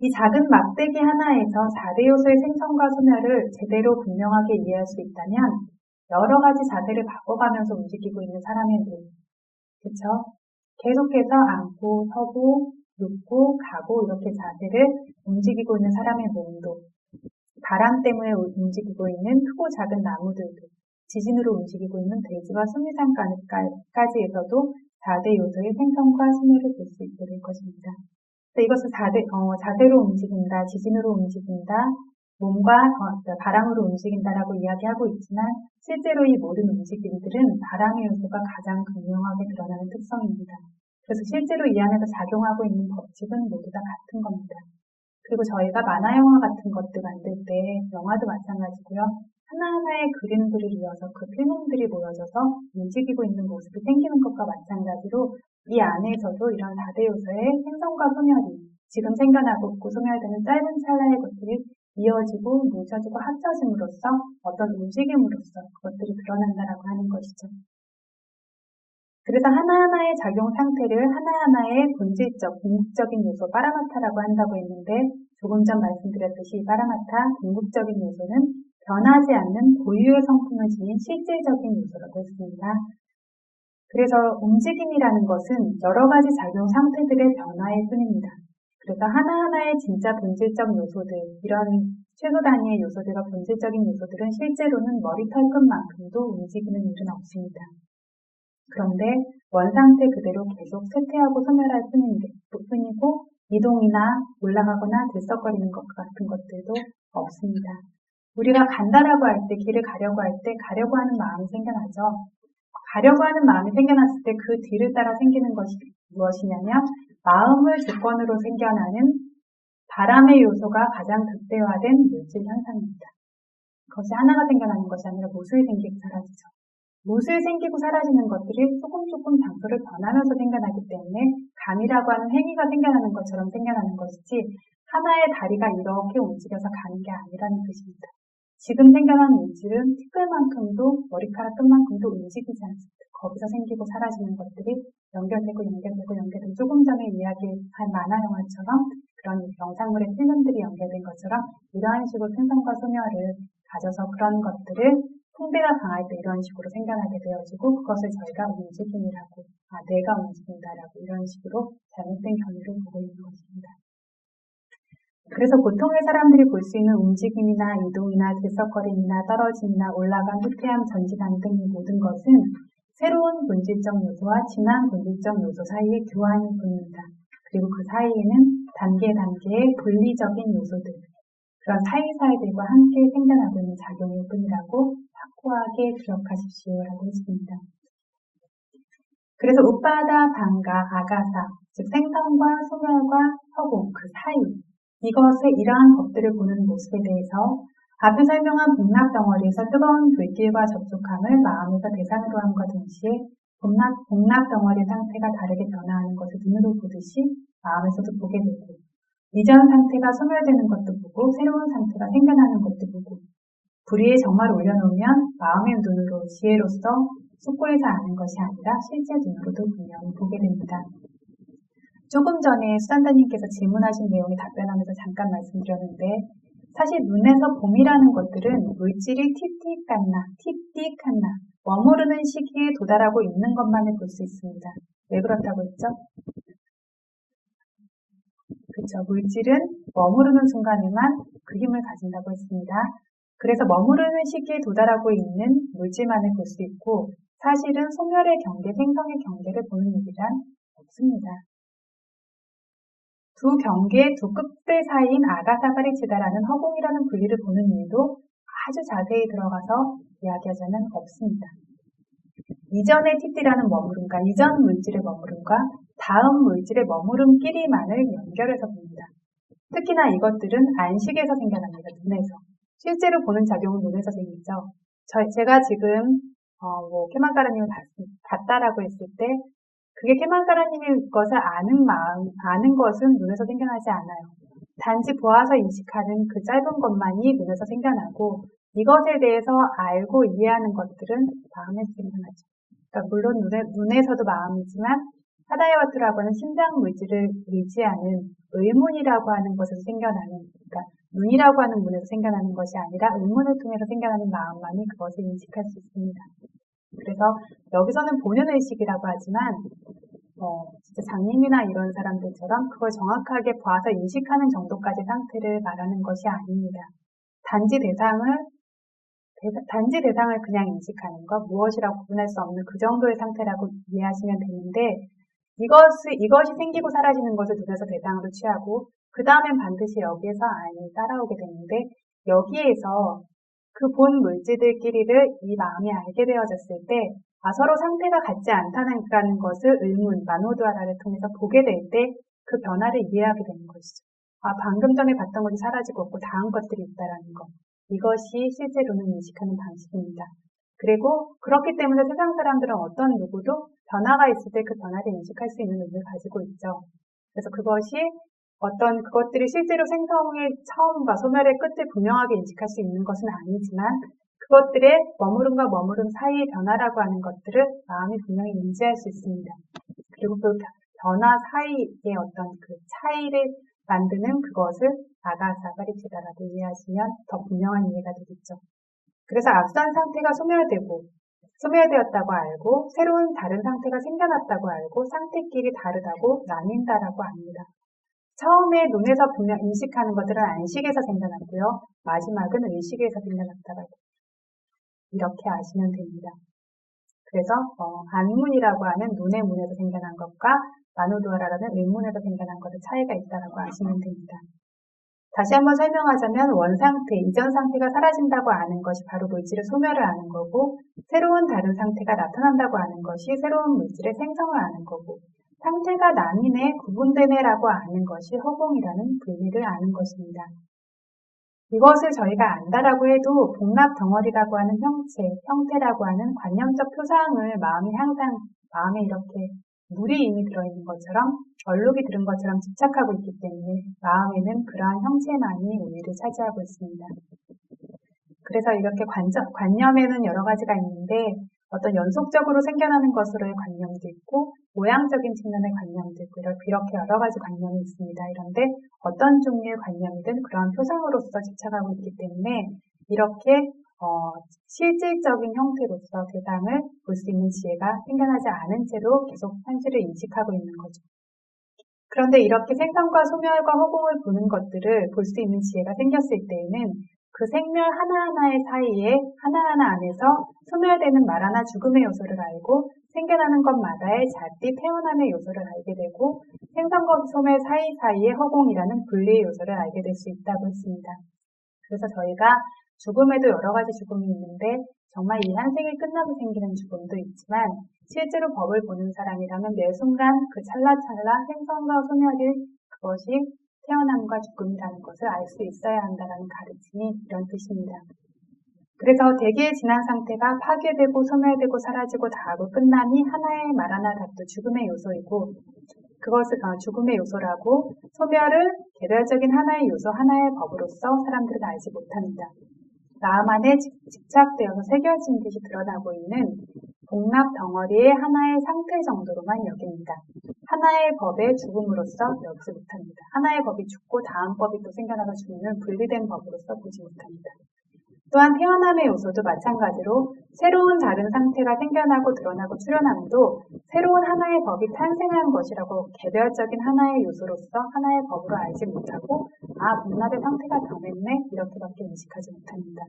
S1: 이 작은 막대기 하나에서 4대 요소의 생성과 소멸을 제대로 분명하게 이해할 수 있다면 여러 가지 자세를 바꿔가면서 움직이고 있는 사람의 몸, 그렇죠? 계속해서 앉고, 서고, 눕고, 가고 이렇게 자세를 움직이고 있는 사람의 몸도 바람 때문에 움직이고 있는 크고 작은 나무들도 지진으로 움직이고 있는 대지와 수미산까지에서도 4대 요소의 생성과 소멸을 볼 수 있게 될 것입니다. 이것을 자세로 움직인다, 지진으로 움직인다, 몸과 바람으로 움직인다라고 이야기하고 있지만 실제로 이 모든 움직임들은 바람의 요소가 가장 극명하게 드러나는 특성입니다. 그래서 실제로 이 안에서 작용하고 있는 법칙은 모두 다 같은 겁니다. 그리고 저희가 만화 영화 같은 것들 만들 때 영화도 마찬가지고요. 하나하나의 그림들을 이어서 그 필름들이 모여져서 움직이고 있는 모습이 생기는 것과 마찬가지로 이 안에서도 이런 4대 요소의 생성과 소멸이 지금 생겨나고 소멸되는 짧은 찰나의 것들이 이어지고 뭉쳐지고 합쳐짐으로써 어떤 움직임으로써 그것들이 드러난다라고 하는 것이죠. 그래서 하나하나의 작용 상태를 하나하나의 본질적, 궁극적인 요소 파라마타라고 한다고 했는데 조금 전 말씀드렸듯이 이 파라마타, 궁극적인 요소는 변하지 않는 고유의 성품을 지닌 실질적인 요소라고 했습니다. 그래서 움직임이라는 것은 여러 가지 작용 상태들의 변화일 뿐입니다. 그래서 하나하나의 진짜 본질적 요소들, 이런 최소 단위의 요소들과 본질적인 요소들은 실제로는 머리털끝만큼도 움직이는 일은 없습니다. 그런데 원상태 그대로 계속 쇠퇴하고 소멸할 뿐이고 이동이나 올라가거나 들썩거리는 것 같은 것들도 없습니다. 우리가 간다라고 할 때, 길을 가려고 할 때 가려고 하는 마음이 생겨나죠. 가려고 하는 마음이 생겨났을 때 그 뒤를 따라 생기는 것이 무엇이냐면 마음을 조건으로 생겨나는 바람의 요소가 가장 극대화된 물질 현상입니다. 그것이 하나가 생겨나는 것이 아니라 무수히 생기고 사라지죠. 무수히 생기고 사라지는 것들이 조금 장소를 변하면서 생겨나기 때문에 감이라고 하는 행위가 생겨나는 것처럼 생겨나는 것이지 하나의 다리가 이렇게 움직여서 가는 게 아니라는 뜻입니다. 지금 생겨난 물질은 티끌만큼도 머리카락 끝만큼도 움직이지 않습니다. 거기서 생기고 사라지는 것들이 연결되고 조금 전에 이야기한 만화 영화처럼 그런 영상물의 필름들이 연결된 것처럼 이러한 식으로 생성과 소멸을 가져서 그런 것들을 통배가 강할 때 이런 식으로 생겨나게 되어지고 그것을 저희가 움직임이라고, 내가 움직인다라고 이런 식으로 잘못된 견해로 보고 있는 것입니다. 그래서 보통의 사람들이 볼 수 있는 움직임이나 이동이나 들썩거림이나 떨어짐이나 올라감, 후퇴함, 전진함 등 이 모든 것은 새로운 본질적 요소와 진한 본질적 요소 사이의 교환일 뿐입니다. 그리고 그 사이에는 단계의 분리적인 요소들, 그런 사이사이들과 함께 생겨나고 있는 작용일 뿐이라고 확고하게 기억하십시오라고 했습니다. 그래서 우빠다, 방가, 아가사, 즉 생성과 소멸과 허공, 그 사이, 이것의 이러한 것들을 보는 모습에 대해서 앞에 설명한 복락 덩어리에서 뜨거운 불길과 접촉함을 마음에서 대상으로 함과 동시에 복락 덩어리 상태가 다르게 변화하는 것을 눈으로 보듯이 마음에서도 보게 되고 이전 상태가 소멸되는 것도 보고 새로운 상태가 생겨나는 것도 보고 불 위에 정말 올려놓으면 마음의 눈으로 지혜로서 숙고해서 아는 것이 아니라 실제 눈으로도 분명히 보게 됩니다. 조금 전에 수단다님께서 질문하신 내용에 답변하면서 잠깐 말씀드렸는데 사실 눈에서 봄이라는 것들은 물질이 틱틱하나 머무르는 시기에 도달하고 있는 것만을 볼 수 있습니다. 왜 그렇다고 했죠? 그렇죠. 물질은 머무르는 순간에만 그 힘을 가진다고 했습니다. 그래서 머무르는 시기에 도달하고 있는 물질만을 볼 수 있고 사실은 소멸의 경계, 생성의 경계를 보는 일이란 없습니다. 두 경계의 두 끝대 사이인 아가사바리치다라는 허공이라는 분리를 보는 이유도 아주 자세히 들어가서 이야기하자면 없습니다. 이전의 티띠라는 머무름과 이전 물질의 머무름과 다음 물질의 머무름끼리만을 연결해서 봅니다. 특히나 이것들은 안식에서 생겨납니다. 눈에서. 실제로 보는 작용은 눈에서 생기죠. 제가 지금 케만가라님을 봤다라고 했을 때 그게 케만가라님의 것을 아는 것은 눈에서 생겨나지 않아요. 단지 보아서 인식하는 그 짧은 것만이 눈에서 생겨나고 이것에 대해서 알고 이해하는 것들은 마음에서 생겨나죠. 그러니까 물론 눈에서도 마음이지만 하다야와트라고 하는 심장 물질을 의지하는 의문이라고 하는 것에서 생겨나는, 그러니까 눈이라고 하는 문에서 생겨나는 것이 아니라 의문을 통해서 생겨나는 마음만이 그것을 인식할 수 있습니다. 그래서 여기서는 본연의식이라고 하지만 진짜 장님이나 이런 사람들처럼 그걸 정확하게 봐서 인식하는 정도까지 상태를 말하는 것이 아닙니다. 단지 대상을 그냥 인식하는 것, 무엇이라고 구분할 수 없는 그 정도의 상태라고 이해하시면 되는데 이것이 생기고 사라지는 것을 눈에서 대상으로 취하고 그 다음엔 반드시 여기에서 안이 따라오게 되는데 여기에서 그 본 물질들끼리를 이 마음이 알게 되어졌을 때 서로 상태가 같지 않다는 것을 의문, 마노드와라를 통해서 보게 될 때 그 변화를 이해하게 되는 것이죠. 방금 전에 봤던 것이 사라지고 없고 다음 것들이 있다라는 것. 이것이 실제로는 인식하는 방식입니다. 그리고 그렇기 때문에 세상 사람들은 어떤 누구도 변화가 있을 때 그 변화를 인식할 수 있는 눈을 가지고 있죠. 그래서 그것들이 실제로 생성의 처음과 소멸의 끝을 분명하게 인식할 수 있는 것은 아니지만 그것들의 머무름과 머무름 사이의 변화라고 하는 것들을 마음이 분명히 인지할 수 있습니다. 그리고 그 변화 사이의 어떤 그 차이를 만드는 그것을 아가사바리치다라고 이해하시면 더 분명한 이해가 되겠죠. 그래서 앞선 상태가 소멸되었다고 알고 새로운 다른 상태가 생겨났다고 알고 상태끼리 다르다고 나뉜다라고 합니다. 처음에 눈에서 분명 인식하는 것들은 안식에서 생겨났고요. 마지막은 의식에서 생겨났다라고 이렇게 아시면 됩니다. 그래서 안문이라고 하는 눈의 문에서 생겨난 것과 마노드와라라는 의문에서 생겨난 것의 차이가 있다라고 아시면 됩니다. 다시 한번 설명하자면 원상태, 이전 상태가 사라진다고 아는 것이 바로 물질의 소멸을 아는 거고 새로운 다른 상태가 나타난다고 아는 것이 새로운 물질의 생성을 아는 거고 상태가 나뉘네, 구분되네라고 아는 것이 허공이라는 분리를 아는 것입니다. 이것을 저희가 안다라고 해도 복납 덩어리라고 하는 형태라고 하는 관념적 표상을 마음에 이렇게 물이 이미 들어있는 것처럼 얼룩이 들은 것처럼 집착하고 있기 때문에 마음에는 그러한 형체만이 우위를 차지하고 있습니다. 그래서 이렇게 관념에는 여러 가지가 있는데 어떤 연속적으로 생겨나는 것으로의 관념도 있고 모양적인 측면의 관념도 있고 이렇게 여러 가지 관념이 있습니다. 이런데 어떤 종류의 관념이든 그러한 표상으로서 집착하고 있기 때문에 이렇게 실질적인 형태로서 대상을 볼 수 있는 지혜가 생겨나지 않은 채로 계속 현실을 인식하고 있는 거죠. 그런데 이렇게 생성과 소멸과 허공을 보는 것들을 볼 수 있는 지혜가 생겼을 때에는 그 생멸 하나하나의 사이에 하나하나 안에서 소멸되는 말하나 죽음의 요소를 알고 생겨나는 것마다의 잣띠 태어남의 요소를 알게 되고 생성과 소멸 사이사이의 허공이라는 분리의 요소를 알게 될 수 있다고 했습니다. 그래서 저희가 죽음에도 여러 가지 죽음이 있는데 정말 이 한 생이 끝나고 생기는 죽음도 있지만 실제로 법을 보는 사람이라면 매 순간 그 찰나찰나 생성과 소멸이 그것이 태어남과 죽음이라는 것을 알 수 있어야 한다는 가르침이 이런 뜻입니다. 그래서 대기의 지난 상태가 파괴되고 소멸되고 사라지고 다하고 끝남이 하나의 말 하나 다투 죽음의 요소이고 그것을 죽음의 요소라고 소멸을 개별적인 하나의 요소 하나의 법으로서 사람들은 알지 못합니다. 마음 안에 집착되어서 새겨진 듯이 드러나고 있는 복납 덩어리의 하나의 상태 정도로만 여깁니다. 하나의 법의 죽음으로서 여기지 못합니다. 하나의 법이 죽고 다음 법이 또 생겨나서 죽는 분리된 법으로서 보지 못합니다. 또한 태어남의 요소도 마찬가지로 새로운 다른 상태가 생겨나고 드러나고 출현함도 새로운 하나의 법이 탄생한 것이라고 개별적인 하나의 요소로서 하나의 법으로 알지 못하고 복납의 상태가 변했네 이렇게밖에 인식하지 못합니다.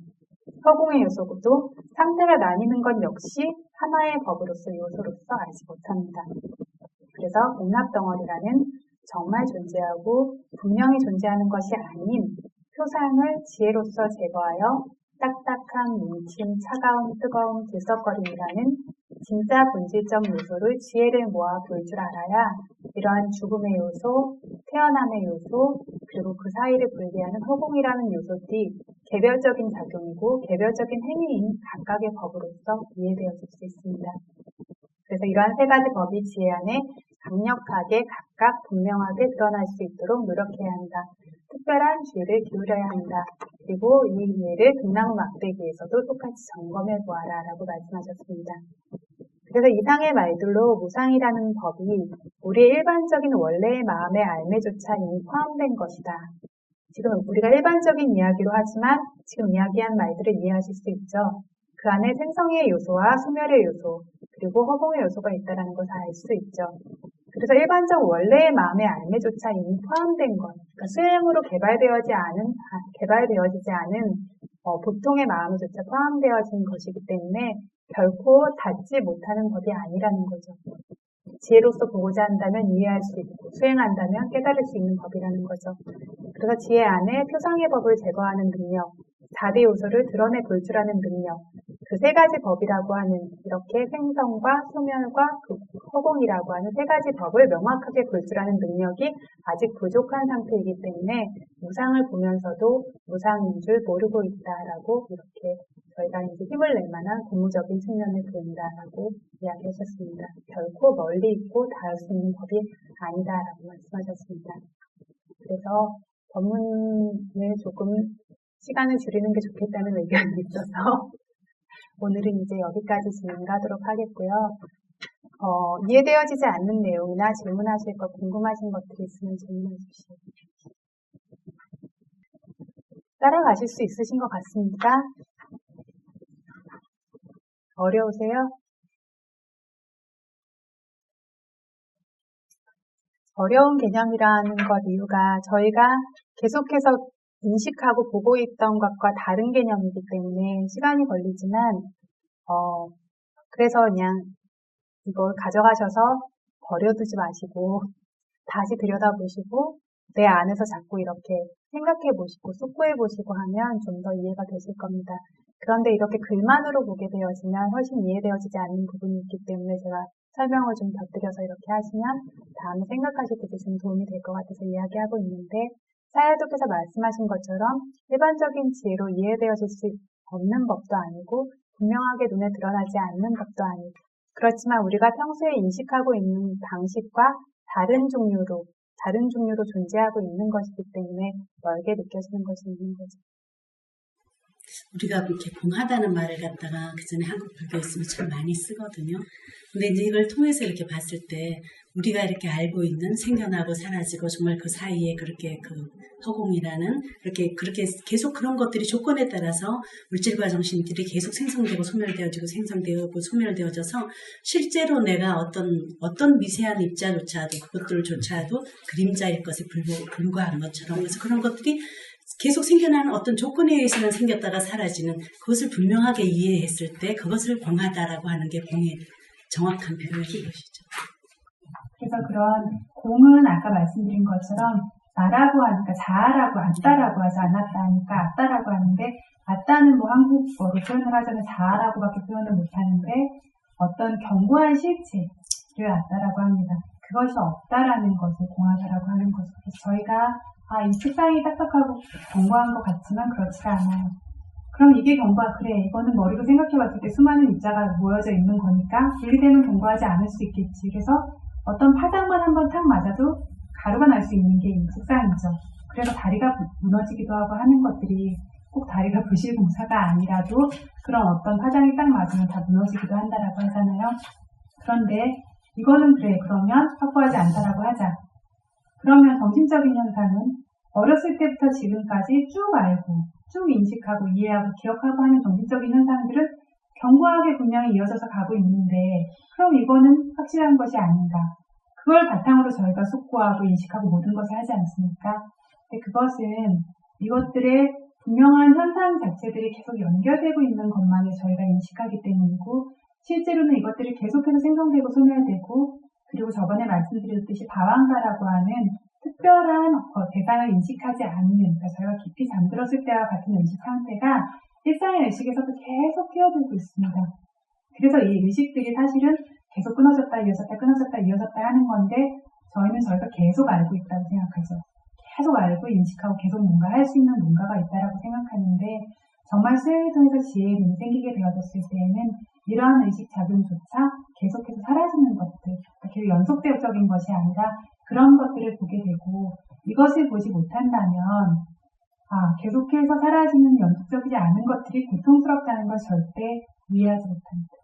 S1: 허공의 요소도 상태가 나뉘는 것 역시 하나의 법으로서 요소로서 알지 못합니다. 그래서 복납 덩어리라는 정말 존재하고 분명히 존재하는 것이 아닌 표상을 지혜로서 제거하여 딱딱한 뭉침, 차가움, 뜨거움, 들썩거림이라는 진짜 본질적 요소를 지혜를 모아 볼 줄 알아야 이러한 죽음의 요소, 태어남의 요소, 그리고 그 사이를 분리하는 허공이라는 요소들이 개별적인 작용이고 개별적인 행위인 각각의 법으로서 이해되어질 수 있습니다. 그래서 이러한 세 가지 법이 지혜 안에 강력하게 각각 분명하게 드러날 수 있도록 노력해야 한다. 특별한 주의를 기울여야 한다. 그리고 이 이해를 등나무 막대기에서도 똑같이 점검해 보아라 라고 말씀하셨습니다. 그래서 이상의 말들로 무상이라는 법이 우리의 일반적인 원래의 마음의 알매조차 이미 포함된 것이다. 지금 우리가 일반적인 이야기로 하지만 지금 이야기한 말들을 이해하실 수 있죠. 그 안에 생성의 요소와 소멸의 요소, 그리고 허공의 요소가 있다는 것을 알 수 있죠. 그래서 일반적 원래의 마음의 알매조차 이미 포함된 것, 그러니까 수행으로 개발되어지지 않은 보통의 마음조차 포함되어진 것이기 때문에 결코 닿지 못하는 법이 아니라는 거죠. 지혜로서 보고자 한다면 이해할 수 있고 수행한다면 깨달을 수 있는 법이라는 거죠. 그래서 지혜 안에 표상의 법을 제거하는 능력, 4대 요소를 드러내 볼 줄 아는 능력, 그 세 가지 법이라고 하는 이렇게 생성과 소멸과 허공이라고 하는 세 가지 법을 명확하게 볼 줄 아는 능력이 아직 부족한 상태이기 때문에 무상을 보면서도 무상인 줄 모르고 있다라고 이렇게 저희가 이제 힘을 낼 만한 고무적인 측면을 보인다라고 이야기하셨습니다. 결코 멀리 있고 닿을 수 있는 법이 아니다라고 말씀하셨습니다. 그래서 법문을 조금 시간을 줄이는 게 좋겠다는 의견이 있어서 오늘은 이제 여기까지 진행을 하도록 하겠고요. 이해되어지지 않는 내용이나 질문하실 것, 궁금하신 것들이 있으면 질문해 주십시오. 따라가실 수 있으신 것 같습니까? 어려우세요? 어려운 개념이라는 것 이유가 저희가 계속해서 인식하고 보고 있던 것과 다른 개념이기 때문에 시간이 걸리지만 그래서 그냥 이걸 가져가셔서 버려두지 마시고 다시 들여다보시고 내 안에서 자꾸 이렇게 생각해 보시고 숙고해 보시고 하면 좀 더 이해가 되실 겁니다. 그런데 이렇게 글만으로 보게 되어지면 훨씬 이해되어지지 않는 부분이 있기 때문에 제가 설명을 좀 곁들여서 이렇게 하시면 다음에 생각하실 때도 좀 도움이 될 것 같아서 이야기하고 있는데 사야도께서 말씀하신 것처럼 일반적인 지혜로 이해되어질 수 없는 법도 아니고 분명하게 눈에 드러나지 않는 법도 아니고 그렇지만 우리가 평소에 인식하고 있는 방식과 다른 종류로 존재하고 있는 것이기 때문에 멀게 느껴지는 것이 있는 거죠.
S3: 우리가 그렇게 공하다는 말을 갖다가 그 전에 한국 불교에 있으면 참 많이 쓰거든요. 근데 이제 이걸 통해서 이렇게 봤을 때 우리가 이렇게 알고 있는 생겨나고 사라지고 정말 그 사이에 그렇게 그 허공이라는 그렇게 계속 그런 것들이 조건에 따라서 물질과 정신들이 계속 생성되고 소멸되어지고 생성되고 소멸되어져서 실제로 내가 어떤 미세한 입자조차도 그것들조차도 그림자일 것에 불과한 것처럼 그래서 그런 것들이 계속 생겨나는 어떤 조건에 의해서는 생겼다가 사라지는 그것을 분명하게 이해했을 때 그것을 공하다라고 하는 게 공의 정확한 표현이 것이죠.
S4: 그래서 그런 공은 아까 말씀드린 것처럼 나라고 하니까 자아라고 아따라고 하지 않았다 하니까 아따라고 하는데 아따는 뭐 한국어로 표현을 하자면 자아라고밖에 표현을 못하는데 어떤 견고한 실체를 아따라고 합니다. 그것이 없다라는 것을 공하다라고 하는 거죠. 그래서 저희가 이 책상이 딱딱하고 견고한 것 같지만 그렇지가 않아요. 그럼 이게 그래 이거는 머리로 생각해봤을 때 수많은 입자가 모여져 있는 거니까 분리되면 견고하지 않을 수 있겠지. 그래서 어떤 파장만 한번 탁 맞아도 가루가 날 수 있는 게 이 책상이죠. 그래서 다리가 무너지기도 하고 하는 것들이 꼭 다리가 부실 공사가 아니라도 그런 어떤 파장이 딱 맞으면 다 무너지기도 한다라고 하잖아요. 그런데 이거는 그러면 확고하지 않다라고 하자. 그러면 정신적인 현상은 어렸을 때부터 지금까지 쭉 알고 쭉 인식하고 이해하고 기억하고 하는 정신적인 현상들은 견고하게 분명히 이어져서 가고 있는데 그럼 이거는 확실한 것이 아닌가. 그걸 바탕으로 저희가 숙고하고 인식하고 모든 것을 하지 않습니까? 근데 그것은 이것들의 분명한 현상 자체들이 계속 연결되고 있는 것만을 저희가 인식하기 때문이고 실제로는 이것들이 계속해서 생성되고 소멸되고 그리고 저번에 말씀드렸듯이 방황가라고 하는 특별한 대상을 인식하지 않는, 그러니까 저희가 깊이 잠들었을 때와 같은 의식 상태가 일상의 의식에서도 계속 뛰어들고 있습니다. 그래서 이 의식들이 사실은 계속 끊어졌다, 이어졌다, 끊어졌다, 이어졌다 하는 건데 저희는 저희가 계속 알고 있다고 생각하죠. 계속 알고 인식하고 계속 뭔가 할 수 있는 뭔가가 있다라고 생각하는데 정말 수행을 통해서 지혜의 눈이 생기게 되어졌을 때에는 이러한 의식 작용조차 계속해서 사라지는 것들, 계속 연속적인 것이 아니라 그런 것들을 보게 되고 이것을 보지 못한다면 계속해서 사라지는 연속적이지 않은 것들이 고통스럽다는 걸 절대 이해하지 못합니다.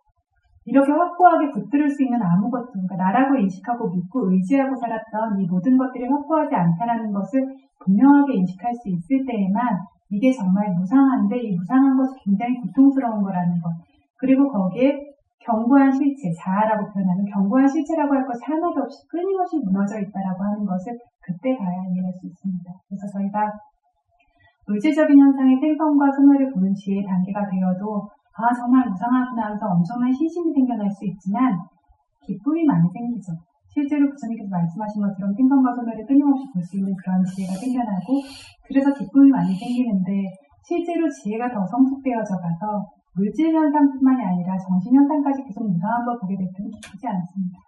S4: 이렇게 확고하게 붙들을 수 있는 아무것도, 그러니까 나라고 인식하고 믿고 의지하고 살았던 이 모든 것들이 확고하지 않다라는 것을 분명하게 인식할 수 있을 때에만 이게 정말 무상한데 이 무상한 것이 굉장히 고통스러운 거라는 것. 그리고 거기에 견고한 실체, 자아라고 표현하는 견고한 실체라고 할 것이 하나도 없이 끊임없이 무너져 있다라고 하는 것을 그때 가야 이해할 수 있습니다. 그래서 저희가 물질적인 현상의 생성과 소멸을 보는 지혜의 단계가 되어도 정말 무상하구나 하면서 엄청난 신심이 생겨날 수 있지만 기쁨이 많이 생기죠. 실제로 부처님께서 말씀하신 것처럼 생성과 소멸을 끊임없이 볼 수 있는 그런 지혜가 생겨나고 그래서 기쁨이 많이 생기는데 실제로 지혜가 더 성숙되어져 가서 물질 현상뿐만이 아니라 정신 현상까지 계속 무상한 걸 보게 될 때는 기쁘지 않습니다.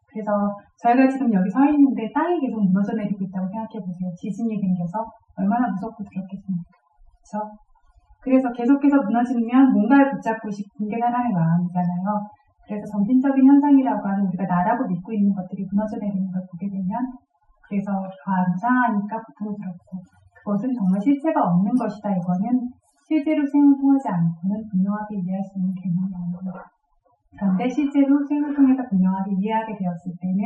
S4: 그래서 저희가 지금 여기 서 있는데 땅이 계속 무너져 내리고 있다고 생각해 보세요. 지진이 생겨서 얼마나 무섭고 두렵겠습니까? 그렇죠? 그래서 계속해서 무너지면 뭔가를 붙잡고 싶은 게 사람의 마음이잖아요. 그래서 정신적인 현상이라고 하는 우리가 나라고 믿고 있는 것들이 무너져 내리는 걸 보게 되면 그래서 무상하니까 고통스럽고 그것은 정말 실체가 없는 것이다. 이거는 실제로 수행을 통하지 않고는 분명하게 이해할 수 있는 개념이 아닙니다. 그런데 실제로 수행을 통해서 분명하게 이해하게 되었을 때는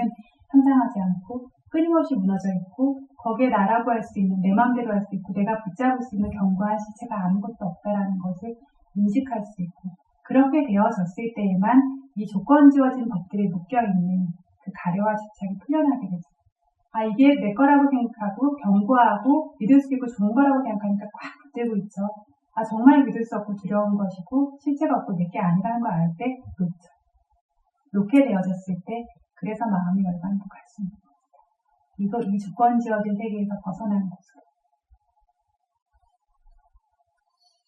S4: 상상하지 않고 끊임없이 무너져 있고 거기에 나라고 할 수 있는 내 마음대로 할 수 있고 내가 붙잡을 수 있는 견고한 실체가 아무것도 없다라는 것을 인식할 수 있고 그렇게 되어졌을 때에만 이 조건 지어진 법들에 묶여있는 그 가려와 집착이 풀려나게 되죠. 이게 내 거라고 생각하고 견고하고 믿을 수 있고 좋은 거라고 생각하니까 꽉 붙들고 있죠. 정말 믿을 수 없고 두려운 것이고 실체가 없고 내게 아니라는 걸 알 때 놓죠. 놓게 되어졌을 때 그래서 마음이 열반도 갈 수 있는 겁니다. 이 주권 지어진 세계에서 벗어나는 것으로.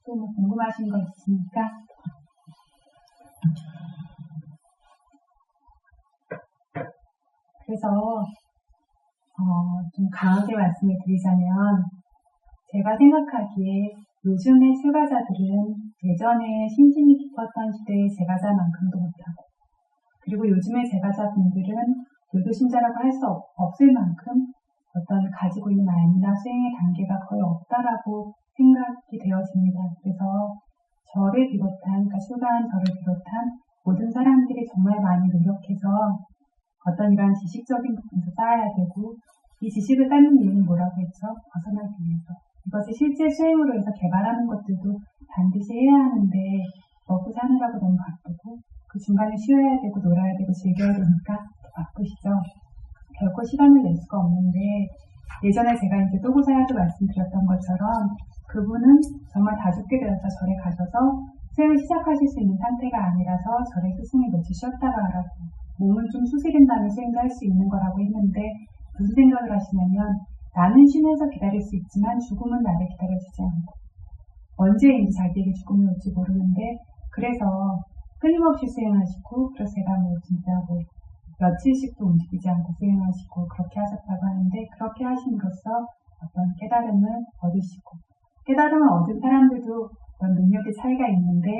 S4: 또 뭐 궁금하신 거 있습니까? 그래서 좀 강하게 말씀을 드리자면 제가 생각하기에 요즘의 출가자들은 예전에 신심이 깊었던 시대의 제가자만큼도 못하고 그리고 요즘의 제가자분들은 교도신자라고 할 수 없을 만큼 어떤 가지고 있는 알미나 수행의 단계가 거의 없다라고 생각이 되어집니다. 그래서 저를 비롯한, 그러니까 출가한 저를 비롯한 모든 사람들이 정말 많이 노력해서 어떤 이러한 지식적인 부분도 쌓아야 되고 이 지식을 쌓는 이유는 뭐라고 했죠? 벗어나기 위해서. 이것을 실제 수행으로 해서 개발하는 것들도 반드시 해야 하는데 먹고 사느라고 너무 바쁘고 그 중간에 쉬어야 되고 놀아야 되고 즐겨야 되니까 바쁘시죠. 결코 시간을 낼 수가 없는데 예전에 제가 이제 또고사야도 말씀드렸던 것처럼 그분은 정말 다죽게 되어서 절에 가셔서 수행을 시작하실 수 있는 상태가 아니라서 절에 스승이 며칠 쉬었다가 하라고 몸을 좀 수스린 다음에 수행도 할 수 있는 거라고 했는데 무슨 생각을 하시냐면 나는 쉬면서 기다릴 수 있지만 죽음은 나를 기다려주지 않고 언제인지 자기에게 죽음이 올지 모르는데 그래서 끊임없이 수행하시고 그래서 제가 진짜 며칠씩도 움직이지 않고 수행하시고 그렇게 하셨다고 하는데 그렇게 하심으로써 어떤 깨달음을 얻으시고 깨달음을 얻은 사람들도 어떤 능력의 차이가 있는데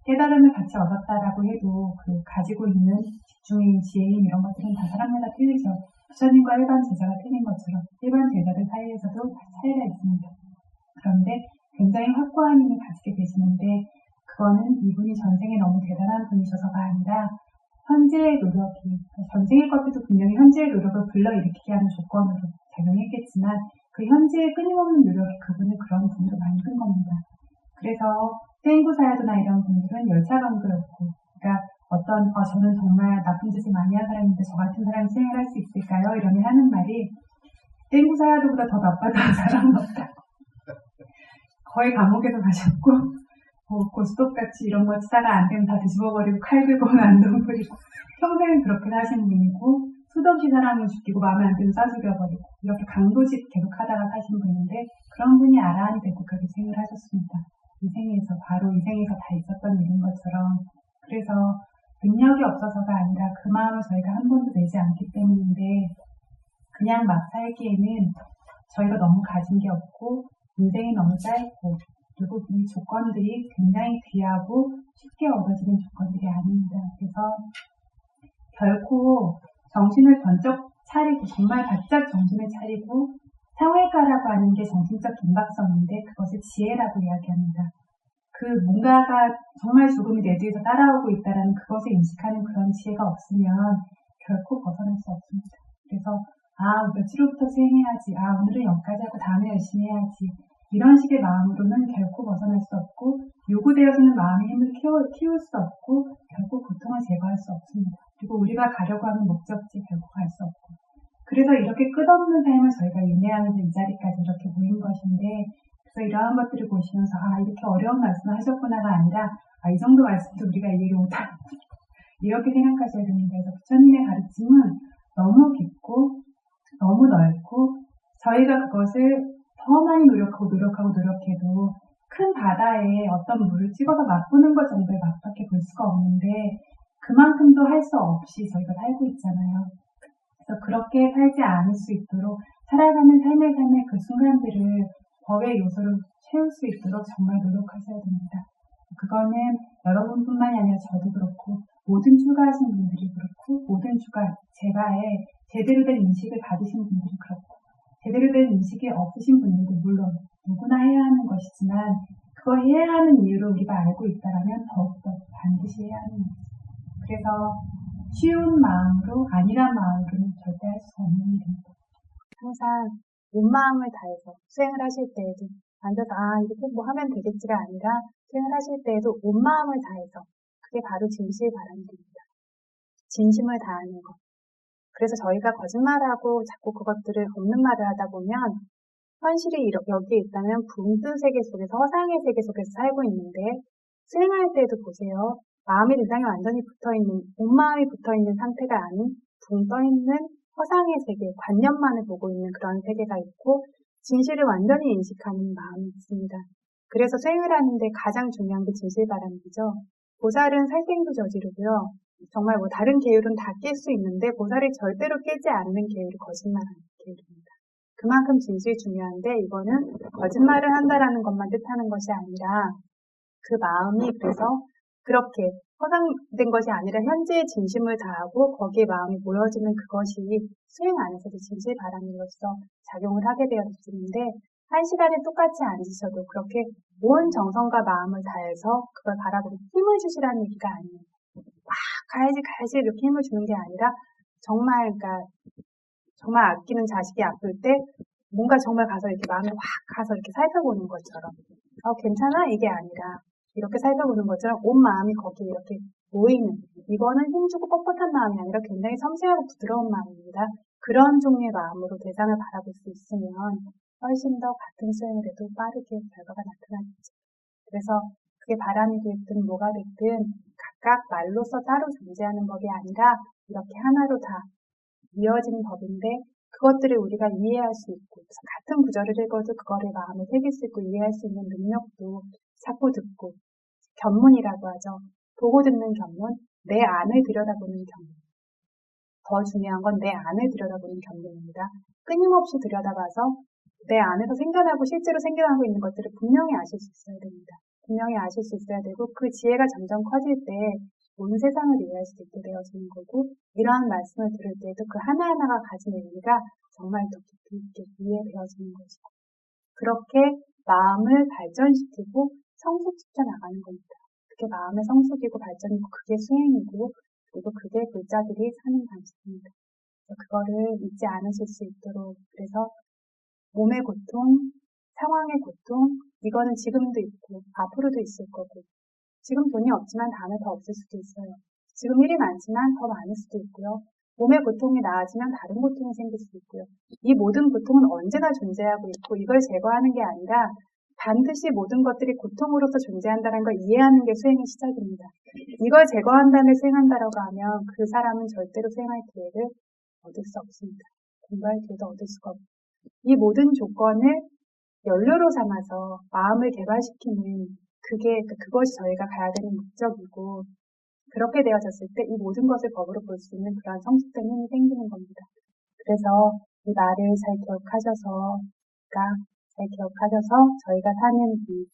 S4: 깨달음을 같이 얻었다라고 해도 그 가지고 있는 집중인, 지혜인 이런 것들은 다 사람마다 틀리죠. 부처님과 일반 제자가 틀린 것처럼 일반 제자들 사이에서도 차이가 있습니다. 그런데 굉장히 확고한 힘을 가지게 되시는데 그거는 이분이 전생에 너무 대단한 분이셔서가 아니라 현재의 노력이, 전생의 것들도 분명히 현재의 노력을 불러일으키게 하는 조건으로 작용했겠지만 그 현재의 끊임없는 노력이 그분을 그런 분으로 만든 겁니다. 그래서 수행구사야도나 이런 분들은 열차감도 없고 그러니까 어떤 저는 정말 나쁜 짓을 많이 한 사람인데 저 같은 사람이 수행을 할 수 있을까요? 이러면 하는 말이 수행구사야도보다 더 나빴던 사람은 없다고 거의 감옥에서 가셨고 고스톱같이 이런 거 치다가 안 되면 다 뒤집어버리고 칼 들고 안동 부리고 평생 그렇게 사신 분이고 수도 없이 사람을 죽이고 마음에 안 들면 쏴 죽여버리고 이렇게 강도짓 계속 하다가 사신 분인데 그런 분이 아라한이 대국하게 생을 하셨습니다. 이 생에서 바로 이 생에서 다 있었던 일인 것처럼 그래서 능력이 없어서가 아니라 그 마음을 저희가 한 번도 내지 않기 때문인데 그냥 막 살기에는 저희가 너무 가진 게 없고 인생이 너무 짧고 그리고 이 조건들이 굉장히 귀하고 쉽게 얻어지는 조건들이 아닙니다. 그래서 결코 정신을 번쩍 차리고 정말 바짝 정신을 차리고 상회가라고 하는 게 정신적 긴박성인데 그것을 지혜라고 이야기합니다. 그 뭔가가 정말 죽음이 내 뒤에서 따라오고 있다는 그것을 인식하는 그런 지혜가 없으면 결코 벗어날 수 없습니다. 그래서 며칠부터 수행해야지, 오늘은 여기까지 하고 다음에 열심히 해야지 이런 식의 마음으로는 결코 벗어날 수 없고 요구되어지는 마음의 힘을 키울 수 없고 결국 고통을 제거할 수 없습니다. 그리고 우리가 가려고 하는 목적지에 결국 갈 수 없고 그래서 이렇게 끝없는 삶을 저희가 윤회하면서 이 자리까지 이렇게 모인 것인데 그래서 이러한 것들을 보시면서 이렇게 어려운 말씀을 하셨구나가 아니라 이 정도 말씀도 우리가 이해를 못하고 이렇게 생각하셔야 됩니다. 그래서 부처님의 가르침은 너무 깊고 너무 넓고 저희가 그것을 더 많이 노력해도 큰 바다에 어떤 물을 찍어서 맛보는 것 정도의 맛밖에 볼 수가 없는데 그만큼도 할 수 없이 저희가 살고 있잖아요. 그래서 그렇게 살지 않을 수 있도록 살아가는 삶의 그 순간들을 법의 요소로 채울 수 있도록 정말 노력하셔야 됩니다. 그거는 여러분뿐만이 아니라 저도 그렇고 모든 출가하신 분들이 그렇고 모든 제가에 제대로 된 인식을 받으신 분들이 그렇고 제대로 된 인식이 없으신 분들도 물론 누구나 해야 하는 것이지만 그걸 해야 하는 이유를 우리가 알고 있다면 더욱더 반드시 해야 하는 거죠. 그래서 쉬운 마음으로 아니란 마음으로는 절대 할 수 없는 일입니다.
S1: 항상 온 마음을 다해서 수행을 하실 때에도 앉아서 이렇게 뭐 하면 되겠지가 아니라 수행을 하실 때에도 온 마음을 다해서 그게 바로 진실바람입니다. 진심을 다하는 것. 그래서 저희가 거짓말하고 자꾸 그것들을 없는 말을 하다 보면 현실이 여기에 있다면 분수 세계 속에서 허상의 세계 속에서 살고 있는데 수행할 때도 보세요. 마음이 대상에 완전히 붙어있는 온 마음이 붙어있는 상태가 아닌 붕 떠있는 허상의 세계, 관념만을 보고 있는 그런 세계가 있고 진실을 완전히 인식하는 마음이 있습니다. 그래서 수행을 하는데 가장 중요한 게 진실바람이죠. 보살은 살생도 저지르고요. 정말 다른 계율은 다 깰 수 있는데 보살이 절대로 깨지 않는 계율이 거짓말하는 계율입니다. 그만큼 진실이 중요한데 이거는 거짓말을 한다라는 것만 뜻하는 것이 아니라 그 마음이 그래서 그렇게 허상된 것이 아니라 현재의 진심을 다하고 거기에 마음이 모여지는 그것이 수행 안에서도 진실바람으로서 작용을 하게 되어지는데 한 시간에 똑같이 앉으셔도 그렇게 온 정성과 마음을 다해서 그걸 바라보고 힘을 주시라는 얘기가 아니에요. 가야지 이렇게 힘을 주는 게 아니라 정말 정말 아끼는 자식이 아플 때 뭔가 정말 가서 이렇게 마음에 확 가서 이렇게 살펴보는 것처럼 괜찮아? 이게 아니라 이렇게 살펴보는 것처럼 온 마음이 거기에 이렇게 모이는 이거는 힘주고 뻣뻣한 마음이 아니라 굉장히 섬세하고 부드러운 마음입니다. 그런 종류의 마음으로 대상을 바라볼 수 있으면 훨씬 더 같은 수행을 해도 빠르게 결과가 나타나겠죠. 그래서 그게 바람이 됐든 뭐가 됐든 각각 말로써 따로 존재하는 법이 아니라 이렇게 하나로 다 이어진 법인데 그것들을 우리가 이해할 수 있고 같은 구절을 읽어도 그거를 마음에 새길 수 있고 이해할 수 있는 능력도 자꾸 듣고 견문이라고 하죠. 보고 듣는 견문, 내 안을 들여다보는 견문. 더 중요한 건 내 안을 들여다보는 견문입니다. 끊임없이 들여다봐서 내 안에서 생겨나고 실제로 생겨나고 있는 것들을 분명히 아실 수 있어야 됩니다. 분명히 아실 수 있어야 되고 그 지혜가 점점 커질 때 온 세상을 이해할 수 있게 되어지는 거고 이러한 말씀을 들을 때에도 그 하나하나가 가진 의미가 정말 더 깊이 있게 이해되어지는 것이고 그렇게 마음을 발전시키고 성숙시켜 나가는 겁니다. 그게 마음의 성숙이고 발전이고 그게 수행이고 그리고 그게 불자들이 사는 방식입니다. 그거를 잊지 않으실 수 있도록 그래서 몸의 고통, 상황의 고통 이거는 지금도 있고 앞으로도 있을 거고 지금 돈이 없지만 다음에 더 없을 수도 있어요. 지금 일이 많지만 더 많을 수도 있고요. 몸의 고통이 나아지면 다른 고통이 생길 수도 있고요. 이 모든 고통은 언제나 존재하고 있고 이걸 제거하는 게 아니라 반드시 모든 것들이 고통으로서 존재한다는 걸 이해하는 게 수행의 시작입니다. 이걸 제거한 다음에 수행한다라고 하면 그 사람은 절대로 수행할 기회를 얻을 수 없습니다. 공부할 기회도 얻을 수가 없고 이 모든 조건을 연료로 삼아서 마음을 개발시키는 그것이 저희가 가야 되는 목적이고 그렇게 되어졌을 때 이 모든 것을 법으로 볼 수 있는 그러한 성숙된 힘이 생기는 겁니다. 그래서 이 말을 잘 기억하셔서 저희가 사는 이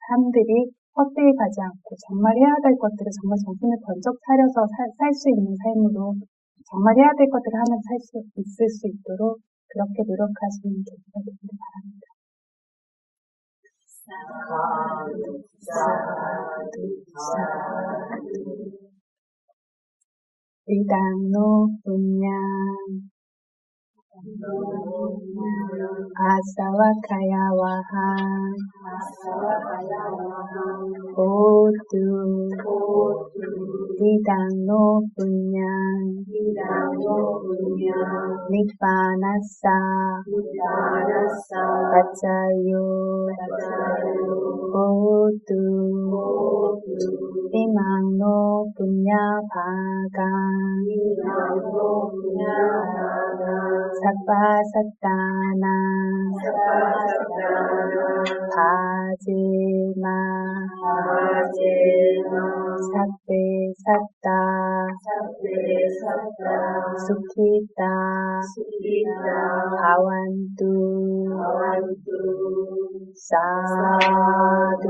S1: 삶들이 헛되이 가지 않고 정말 해야 될 것들을 정말 정신을 번쩍 차려서 살 수 있는 삶으로 정말 해야 될 것들을 하면서 살 수 있을 수 있도록 그렇게 노력하시는 계기가 되기를 바랍니다.
S2: 사두, 사두, 사두.
S1: 리당노 분양 아사와카야와한 호두 리당노 분양 니빠나사 가짜요 호두 이망노 분야바강 사빠사따나 바질마 삭베사따 수키따 바완뚜 사두